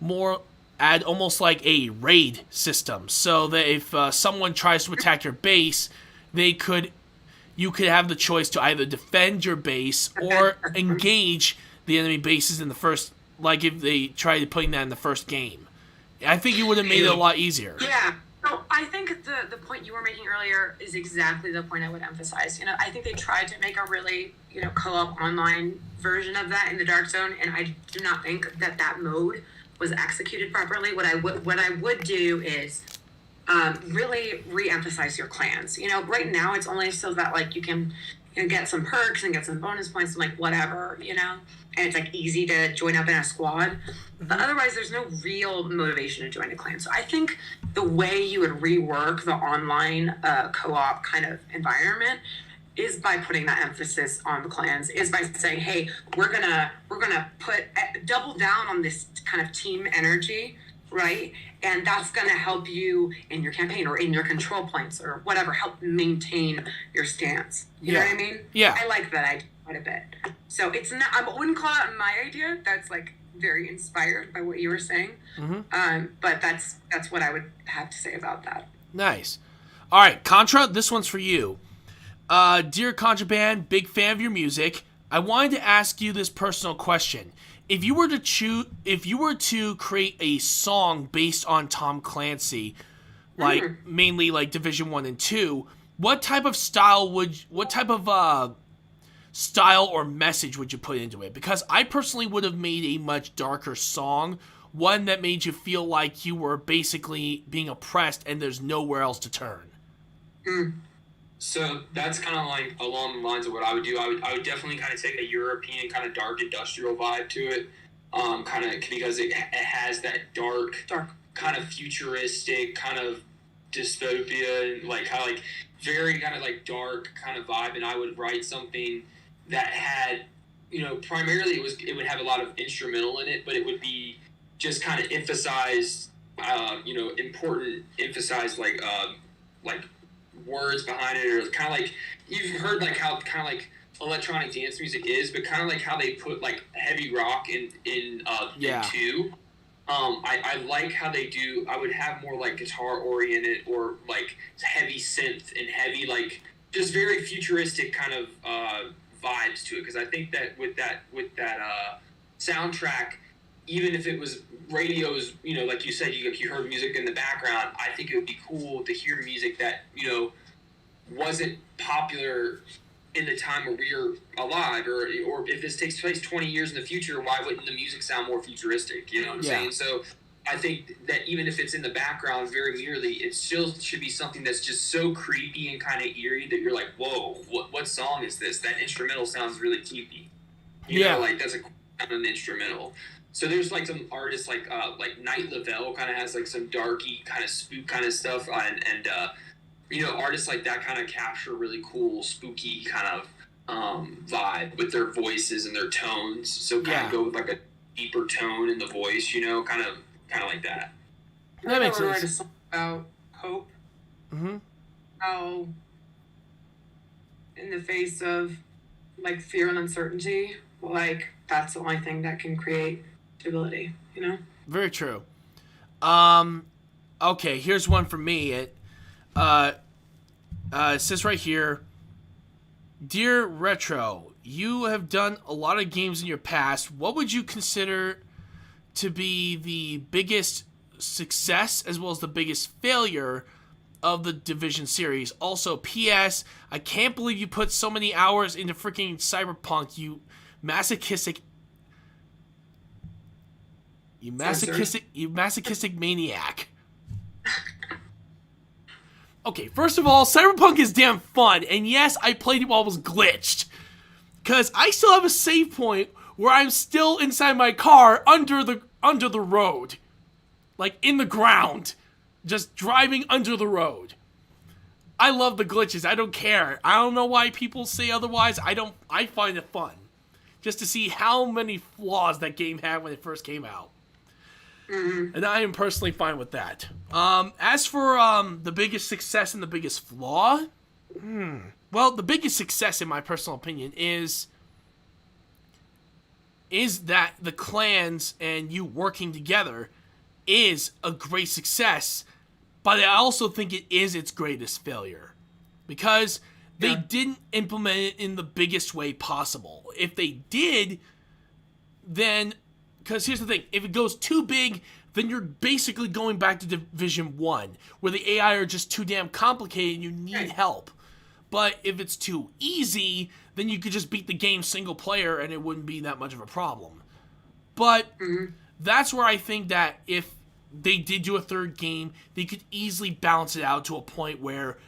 almost like a raid system, so that if someone tries to attack your base, you could have the choice to either defend your base or engage the enemy bases in the first, like if they tried putting that in the first game. I think it would have made it a lot easier." Yeah. So I think the point you were making earlier is exactly the point I would emphasize. I think they tried to make a really, co-op online version of that in the Dark Zone, and I do not think that mode was executed properly. What I would do is really re-emphasize your clans. Right now it's only so that you can get some perks and get some bonus points and whatever, and it's easy to join up in a squad. But otherwise there's no real motivation to join a clan. So I think the way you would rework the online co-op kind of environment is by putting that emphasis on the clans, is by saying, hey, we're gonna put double down on this kind of team energy, right? And that's going to help you in your campaign or in your control points or whatever, help maintain your stance. You know what I mean? Yeah. I like that idea quite a bit. So it's not, I wouldn't call it my idea. That's very inspired by what you were saying. But that's what I would have to say about that. Nice. All right, Contra, this one's for you. Dear Contrahband, big fan of your music. I wanted to ask you this personal question. If you were to create a song based on Tom Clancy, mainly Division 1 and 2, what type of style or message would you put into it? Because I personally would have made a much darker song, one that made you feel like you were basically being oppressed and there's nowhere else to turn. So that's kind of along the lines of what I would do. I would definitely kind of take a European kind of dark industrial vibe to it, kind of because it has that dark kind of futuristic kind of dystopia, and very kind of dark kind of vibe. And I would write something that had, primarily it would have a lot of instrumental in it, but it would be just kind of emphasize, words behind it, or kind of you've heard how kind of electronic dance music is, but kind of how they put heavy rock in 2. I like how they do. I would have more guitar oriented or heavy synth and heavy just very futuristic kind of vibes to it, because I think that with that soundtrack, even if it was radios, like you said, you heard music in the background, I think it would be cool to hear music that, wasn't popular in the time where we were alive, or if this takes place 20 years in the future, why wouldn't the music sound more futuristic? You know what I'm saying? So I think that even if it's in the background very merely, it still should be something that's just so creepy and kind of eerie that you're like, whoa, what song is this? That instrumental sounds really creepy. You know, that's a cool sound of an instrumental. So there's like some artists like Night Lavelle kind of has like some darky kind of spook kind of stuff, and artists like that kind of capture really cool spooky kind of vibe with their voices and their tones. So kind of go with like a deeper tone in the voice, kind of like that. That makes sense. Write a song about hope. Mm-hmm. How, in the face of like fear and uncertainty, like that's the only thing that can create stability. Very true. Okay, here's one for me. It says right here, Dear Retro, you have done a lot of games in your past. What would you consider to be the biggest success as well as the biggest failure of the Division series? Also, P.S. I can't believe you put so many hours into freaking Cyberpunk, you masochistic maniac. Okay, first of all, Cyberpunk is damn fun, and yes, I played it while it was glitched. Because I still have a save point where I'm still inside my car under the road. Like, in the ground. Just driving under the road. I love the glitches, I don't care. I don't know why people say otherwise, I find it fun. Just to see how many flaws that game had when it first came out. Mm-hmm. And I am personally fine with that. As for the biggest success and the biggest flaw, well, the biggest success in my personal opinion is that the clans and you working together is a great success, but I also think it is its greatest failure because they didn't implement it in the biggest way possible. If they did, then... Because here's the thing, if it goes too big, then you're basically going back to Division 1, where the AI are just too damn complicated and you need help. But if it's too easy, then you could just beat the game single player and it wouldn't be that much of a problem. But that's where I think that if they did do a third game, they could easily balance it out to a point where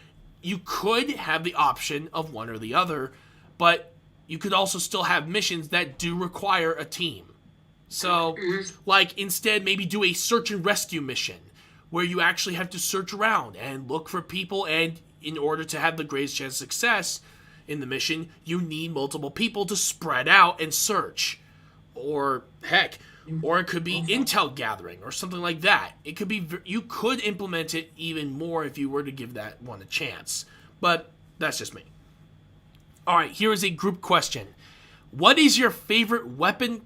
you could have the option of one or the other, but you could also still have missions that do require a team. So, like, instead, maybe do a search and rescue mission where you actually have to search around and look for people, and in order to have the greatest chance of success in the mission, you need multiple people to spread out and search. Or, heck, or it could be intel gathering or something like that. It could be, you could implement it even more if you were to give that one a chance. But that's just me. Alright, here is a group question. What is your favorite weapon?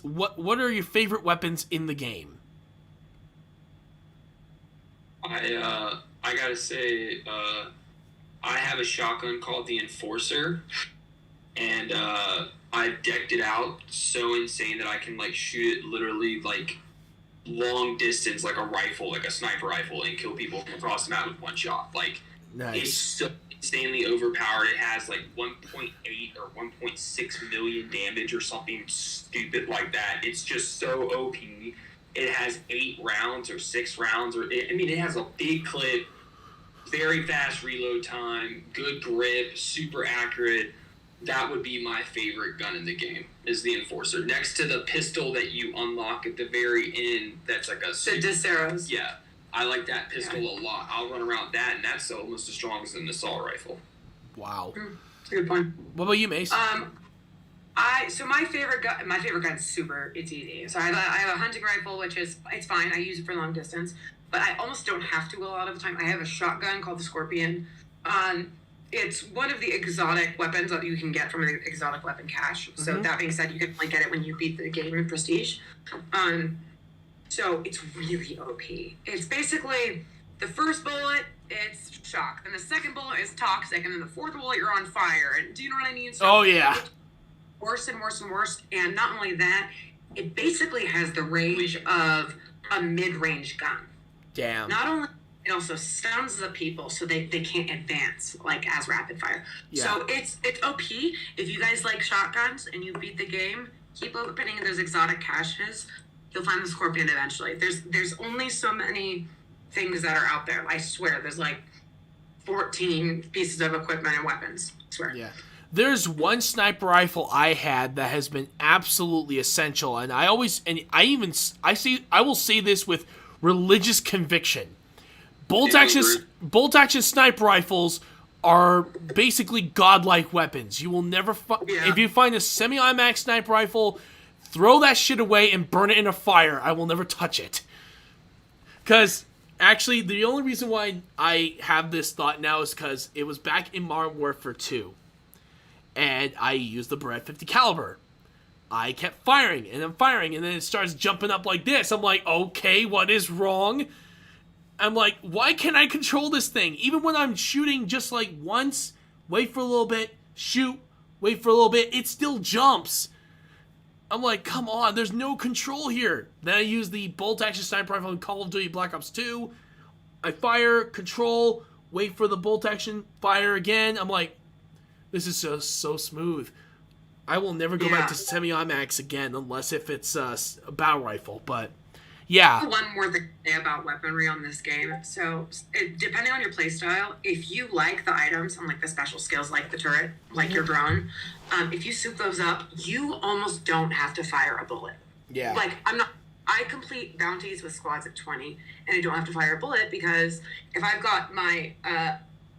What are your favorite weapons in the game? I gotta say, I have a shotgun called the Enforcer, and I've decked it out so insane that I can like shoot it literally like long distance, like a rifle, like a sniper rifle, and kill people from across the map with one shot. Like, it's so insanely overpowered. It has like 1.8 or 1.6 million damage or something stupid like that. It's just so OP. It has 8 rounds or 6 rounds, it has a big clip, very fast reload time, good grip, super accurate. That would be my favorite gun in the game, is the Enforcer. Next to the pistol that you unlock at the very end, that's like a... The Disseros. Yeah. I like that pistol a lot. I'll run around that, and that's almost as strong as an assault rifle. Wow. That's a good point. What about you, Mace? So my favorite gun's super, it's easy. So I have a hunting rifle, which is, it's fine. I use it for long distance, but I almost don't have to a lot of the time. I have a shotgun called the Scorpion. It's one of the exotic weapons that you can get from an exotic weapon cache. So that being said, you can only get it when you beat the game in Prestige. So it's really OP. It's basically the first bullet, it's shock. Then the second bullet is toxic. And then the fourth bullet, you're on fire. And do you know what I mean? So yeah. Worse and worse and worse. And not only that, it basically has the range of a mid-range gun. Damn. Not only, it also stuns the people so they can't advance, like, as rapid fire. Yeah. So it's OP. If you guys like shotguns and you beat the game, keep opening those exotic caches. You'll find the Scorpion eventually. There's only so many things that are out there. I swear, there's like 14 pieces of equipment and weapons. I swear. Yeah. there's one sniper rifle I had that has been absolutely essential, and I will say this with religious conviction. Bolt action sniper rifles are basically godlike weapons. You will never if you find a semi-automatic sniper rifle, throw that shit away and burn it in a fire. I will never touch it. Because actually, the only reason why I have this thought now is because it was back in Modern Warfare 2, and I used the Beretta 50 caliber. I kept firing, and then it starts jumping up like this. I'm like, okay, what is wrong? I'm like, why can't I control this thing? Even when I'm shooting just like once, wait for a little bit, shoot, wait for a little bit, it still jumps. I'm like, come on, there's no control here. Then I use the bolt-action sniper rifle in Call of Duty Black Ops 2. I fire, control, wait for the bolt-action, fire again. I'm like, this is so smooth. I will never go back to semi-automatics again unless if it's a battle rifle, but yeah. One more thing to say about weaponry on this game. So, depending on your playstyle, if you like the items and like the special skills like the turret, like your drone, if you soup those up, you almost don't have to fire a bullet. Yeah. Like, I complete bounties with squads at 20, and I don't have to fire a bullet because if I've got my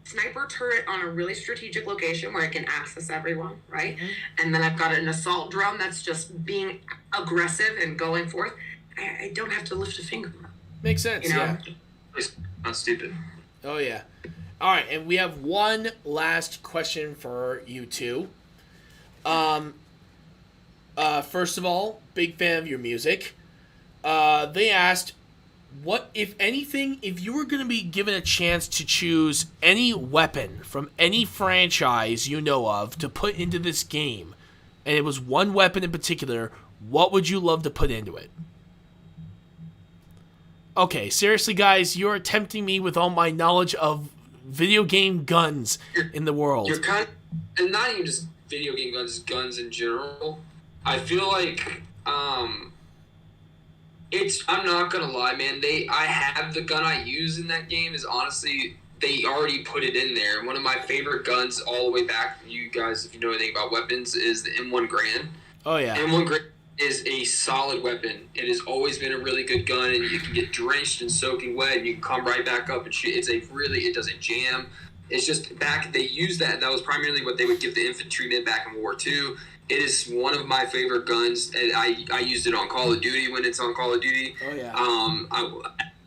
sniper turret on a really strategic location where I can access everyone, right? Mm-hmm. And then I've got an assault drone that's just being aggressive and going forth, I don't have to lift a finger. Makes sense, yeah. It's not stupid. Oh, yeah. All right, and we have one last question for you two. First of all, big fan of your music. They asked, what, if anything, if you were going to be given a chance to choose any weapon from any franchise you know of to put into this game, and it was one weapon in particular, what would you love to put into it? Okay, seriously, guys, you're tempting me with all my knowledge of video game guns in the world. You're kind of, and not even just video game guns in general. I feel like, I'm not gonna lie, man. I have the gun I use in that game is honestly, they already put it in there. One of my favorite guns all the way back, you guys, if you know anything about weapons, is the M1 Garand. Oh, yeah. M1 Garand is a solid weapon. It has always been a really good gun, and you can get drenched and soaking wet, and you can come right back up and shoot. It doesn't jam. It's just they used that. That was primarily what they would give the infantrymen back in World War II. It is one of my favorite guns, and I used it on Call of Duty when it's on Call of Duty. Oh, yeah. I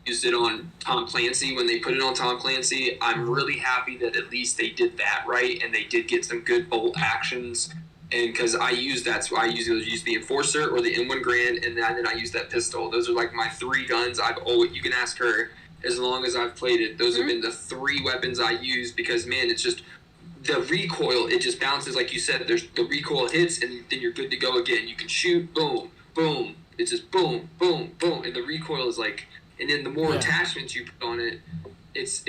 used it on Tom Clancy when they put it on Tom Clancy. I'm really happy that at least they did that right, and they did get some good bolt actions. And because I use that, so I use the Enforcer or the M1 Garand, and then I use that pistol. Those are like my three guns. You can ask her, as long as I've played it, those have been the three weapons I use because, man, it's just the recoil. It just bounces, like you said. The recoil hits, and then you're good to go again. You can shoot, boom, boom. It's just boom, boom, boom, and the recoil is like, and then the more attachments you put on it, it's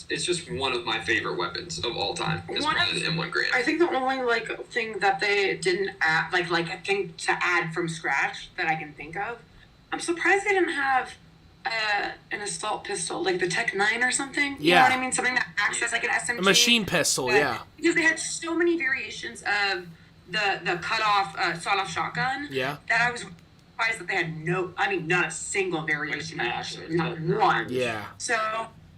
just one of my favorite weapons of all time. Is one of the M1 Garand. I think the only thing that they didn't add, like a thing to add from scratch that I can think of, I'm surprised they didn't have an assault pistol, like the Tech 9 or something. You know what I mean? Something that acts as like an SMG. A machine pistol, yeah. Because they had so many variations of the cut-off, sawed-off shotgun. Yeah. That I was surprised that they had not a single variation. Not one. Yeah. So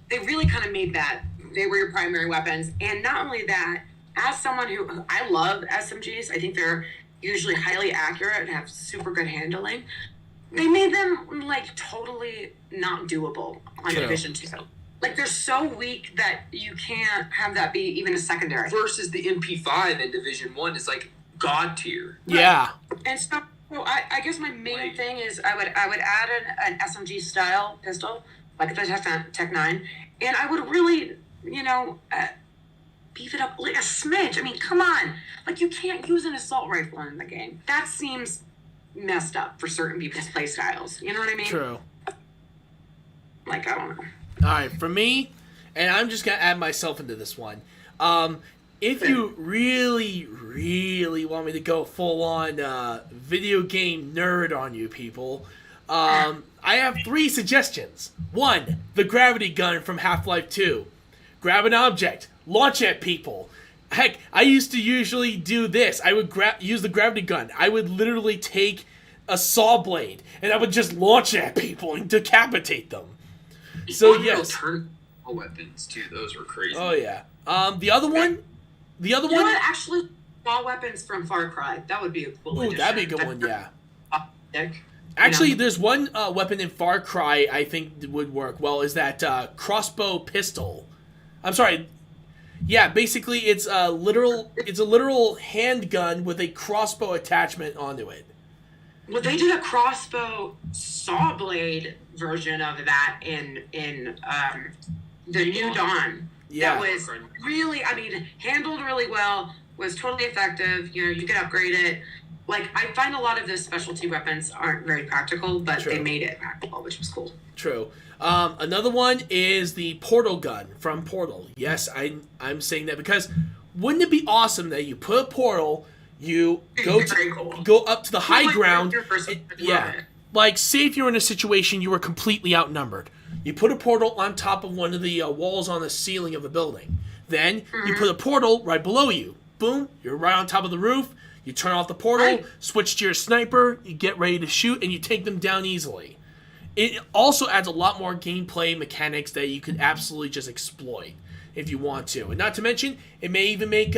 they really kind of made that. They were your primary weapons. And not only that, as someone who, I love SMGs. I think they're usually highly accurate and have super good handling. They made them, like, totally not doable on Division 2. Like, they're so weak that you can't have that be even a secondary. Versus the MP5 in Division 1 is, like, god tier. Right. Yeah. And so, I guess my main thing is I would add an SMG-style pistol, like the Tech 9, and I would really, beef it up like a smidge. I mean, come on. Like, you can't use an assault rifle in the game. That seems messed up for certain people's play styles. You know what I mean? True. Like, I don't know. All right, for me, and I'm just going to add myself into this one. If you really, really want me to go full-on video game nerd on you people, I have 3 suggestions. 1, the gravity gun from Half-Life 2. Grab an object, launch at people. Heck, I used to usually do this. I would use the gravity gun. I would literally take a saw blade and I would just launch it at people and decapitate them. So yes. Turn weapons too. Those were crazy. Oh yeah. The other one. You know what? Actually, small weapons from Far Cry. That would be a cool addition. That'd be a good one. Yeah. Dick. Actually, there's one weapon in Far Cry I think would work well. Is that crossbow pistol? I'm sorry. Yeah, basically it's a literal handgun with a crossbow attachment onto it. Well, they did a crossbow saw blade version of that in the New Dawn. Yeah. That was really, handled really well. Was totally effective. You know, you could upgrade it. Like, I find a lot of the specialty weapons aren't very practical, but True. they made it practical, which was cool. True. Another one is the portal gun from Portal. Yes, I'm saying that because wouldn't it be awesome that you put a portal, you go up to the high ground, like say if you're in a situation you were completely outnumbered, you put a portal on top of one of the walls on the ceiling of the building, then you put a portal right below you. Boom, you're right on top of the roof. You turn off the portal, switch to your sniper, you get ready to shoot, and you take them down easily. It also adds a lot more gameplay mechanics that you could absolutely just exploit if you want to. And not to mention, it may even make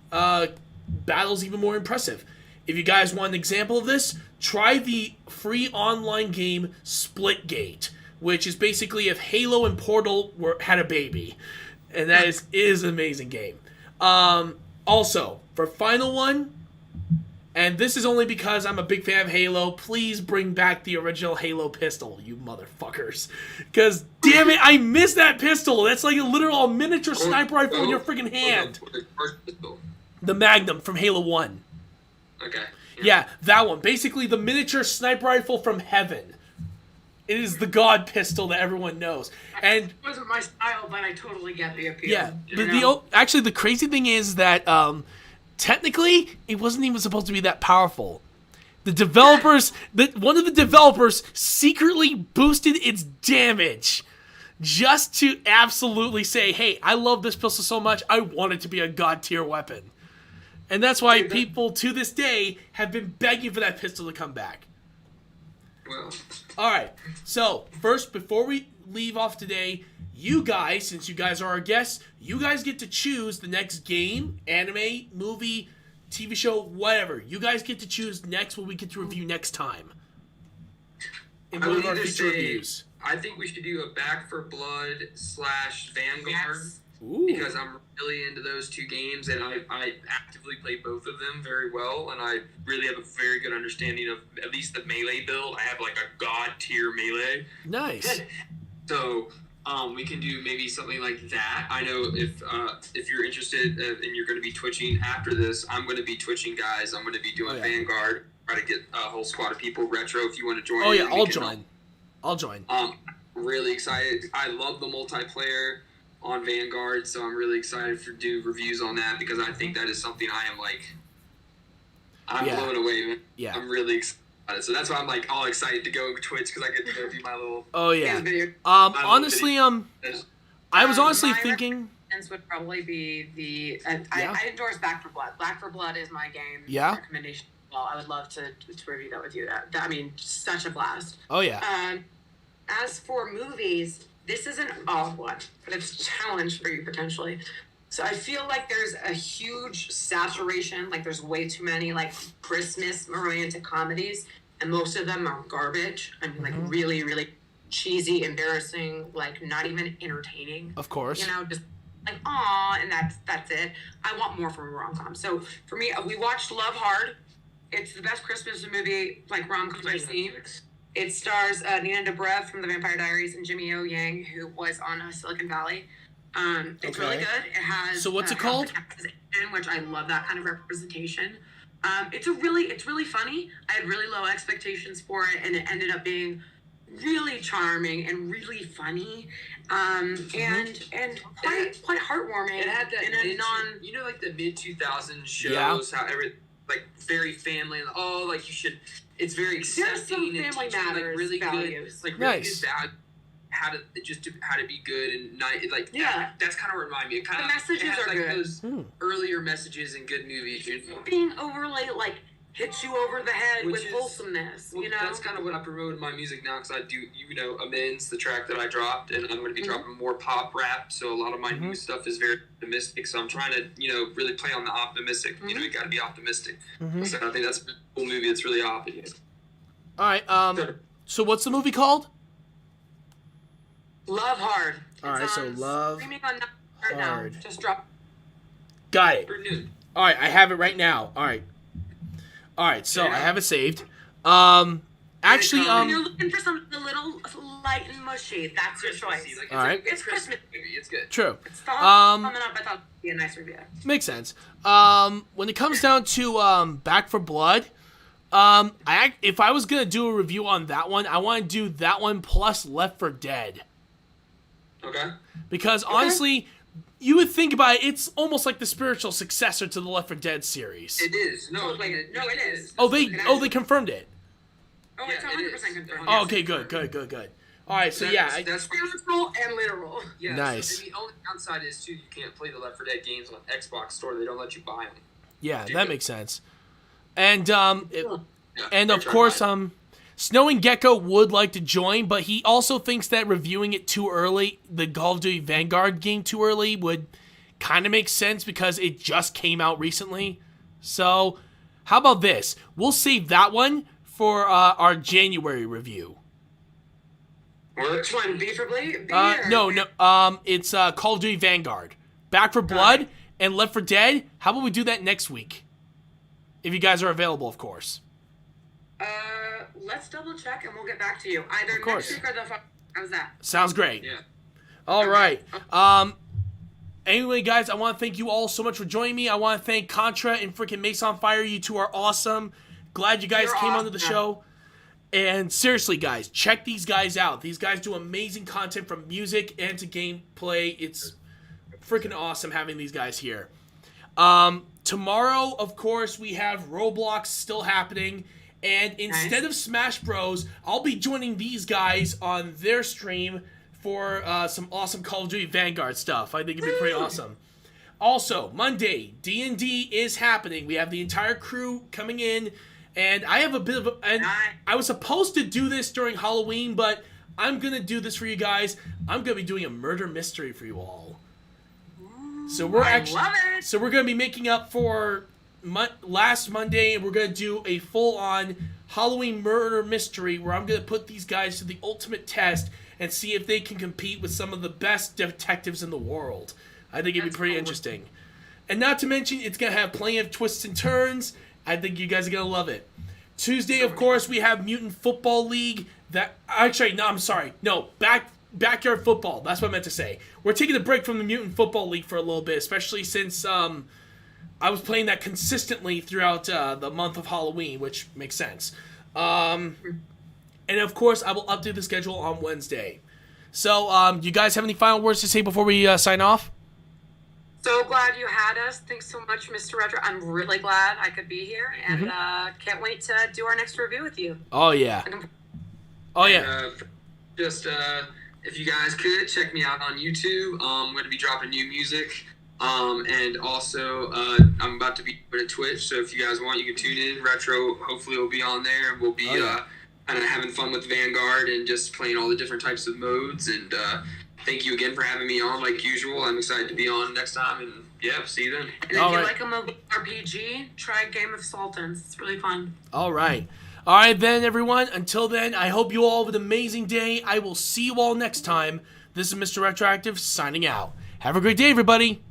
battles even more impressive. If you guys want an example of this, try the free online game Splitgate, which is basically if Halo and Portal had a baby. And that is an amazing game. Also, for final one, and this is only because I'm a big fan of Halo, please bring back the original Halo pistol, you motherfuckers. Because, damn it, I miss that pistol. That's like a literal miniature sniper rifle in your freaking hand. The Magnum from Halo 1. Okay. Yeah, that one. Basically, the miniature sniper rifle from heaven. It is the god pistol that everyone knows. And it wasn't my style, but I totally get the appeal. Yeah, actually, the crazy thing is that technically, it wasn't even supposed to be that powerful. The developers, one of the developers secretly boosted its damage just to absolutely say, hey, I love this pistol so much, I want it to be a god tier weapon. And that's why people to this day have been begging for that pistol to come back. Well. Alright, so first, before we leave off today, you guys, since you guys are our guests, you guys get to choose the next game, anime, movie, TV show, whatever. You guys get to choose next what we get to review next time. In one of our future reviews. I think we should do a Back for Blood / Vanguard. Yes. Ooh. Because I'm really into those two games, and I actively play both of them very well, and I really have a very good understanding of at least the melee build. I have like a god tier melee. Nice. So we can do maybe something like that. I know if you're interested and you're going to be twitching after this, I'm going to be twitching, guys. I'm going to be doing Vanguard. Try to get a whole squad of people. Retro, if you want to join. Oh yeah, I'll join. Really excited. I love the multiplayer on Vanguard, so I'm really excited to do reviews on that because I think that is something I'm blown away, man. Yeah. I'm really excited. So that's why I'm like all excited to go Twitch because I get to go do my little video. Honestly, I was honestly thinking would probably be I endorse Back for Blood. Back for Blood is my game recommendation. Well, I would love to review that with you. That I mean, such a blast. Oh yeah. As for movies, this is an odd one, but it's a challenge for you potentially. So I feel like there's a huge saturation, like there's way too many like Christmas romantic comedies, and most of them are garbage. I mean, like really, really cheesy, embarrassing, like not even entertaining. Of course. You know, just like aw, and that's it. I want more from a rom-com. So for me, we watched Love Hard. It's the best Christmas movie, like rom-com I've seen. It stars Nina Dobrev from The Vampire Diaries and Jimmy O Yang, who was on Silicon Valley. It's really good. It has. So what's it called? Which I love that kind of representation. It's really funny. I had really low expectations for it, and it ended up being really charming and really funny, and quite heartwarming. It had that like the mid 2000s shows, how like very family and like you should. It's very accepting. There's some family matters, like really values. good, like really good values. how to be good and like Yeah. that's kind of what reminded me. It kind The of messages has, are like good. those earlier messages in good movies. Being overly like hits you over the head Which with is- wholesomeness. Well, You know. that's kind of what I promote in my music now, because I do, Amends, the track that I dropped, and I'm going to be dropping more pop rap, so a lot of my new stuff is very optimistic, so I'm trying to, really play on the optimistic. You got to be optimistic. So I think that's a cool movie. It's really optimistic. All right. So what's the movie called? Love Hard. All right, It's so on Love streaming on Netflix right now. Hard. Just drop. Got it. For noon. All right, I have it right now. All right, so I have it saved. Actually, When you're looking for something a little light and mushy, that's your choice. Like, All right. It's Christmas. Movie. It's good. True. It's the coming up. I thought it'd be a nice review. Makes sense. When it comes down to Back for Blood, if I was gonna do a review on that one, I want to do that one plus Left 4 Dead. Okay. Because honestly, you would think about it, it's almost like the spiritual successor to the Left 4 Dead series. It is. No, Totally. it is. Oh, they confirmed it. Oh, it's Yeah, 100% it is. confirmed. Oh, okay, good. All right, so yeah, That's Spiritual and literal. yeah, Nice. So, and the only downside is too, you can't play the Left 4 Dead games on Xbox Store. They don't let you buy them. yeah, that makes sense. And Yeah, and of try course, mine. Snow and Gecko would like to join, but he also thinks that reviewing it too early, the Call of Duty Vanguard game too early, would kind of make sense because it just came out recently. So, how about this? We'll save that one for our January review. Which one? B for Bleed? No, it's Call of Duty Vanguard. Back for Blood and Left 4 Dead. How about we do that next week? If you guys are available, of course. Let's double check and we'll get back to you. Either Of course. next week or the how's that? Sounds great. Yeah. All right. Anyway, guys, I want to thank you all so much for joining me. I want to thank Contra and freaking MaceOnFire. You two are awesome. Glad you guys You're came awesome. onto the show. And seriously, guys, check these guys out. These guys do amazing content from music and to gameplay. It's freaking awesome having these guys here. Tomorrow, of course, we have Roblox still happening. And instead of Smash Bros, I'll be joining these guys on their stream for some awesome Call of Duty Vanguard stuff. I think it'd be pretty awesome. Also, Monday, D&D is happening. We have the entire crew coming in. And I have a bit of a... And I was supposed to do this during Halloween, but I'm going to do this for you guys. I'm going to be doing a murder mystery for you all. So we're I love it. So we're going to be making up for last Monday, and we're going to do a full-on Halloween murder mystery where I'm going to put these guys to the ultimate test and see if they can compete with some of the best detectives in the world. I think it'd be pretty interesting. And not to mention, it's going to have plenty of twists and turns. I think you guys are going to love it. Tuesday, of course, we have Mutant Football League. Backyard Football. That's what I meant to say. We're taking a break from the Mutant Football League for a little bit, especially since I was playing that consistently throughout the month of Halloween, which makes sense. And of course, I will update the schedule on Wednesday. So, do you guys have any final words to say before we sign off? So glad you had us. Thanks so much, Mr. Retro. I'm really glad I could be here, and can't wait to do our next review with you. Oh, yeah. Oh, yeah. If you guys could, check me out on YouTube. I'm going to be dropping new music. And also, I'm about to be put at Twitch, so if you guys want, you can tune in. Retro, hopefully, will be on there, and we'll be kind of having fun with Vanguard and just playing all the different types of modes. And thank you again for having me on, like usual. I'm excited to be on next time, and yeah, see you then. And if you like a mobile RPG, try Game of Sultans. It's really fun. All right. All right, then, everyone. Until then, I hope you all have an amazing day. I will see you all next time. This is Mr. RetroActive signing out. Have a great day, everybody.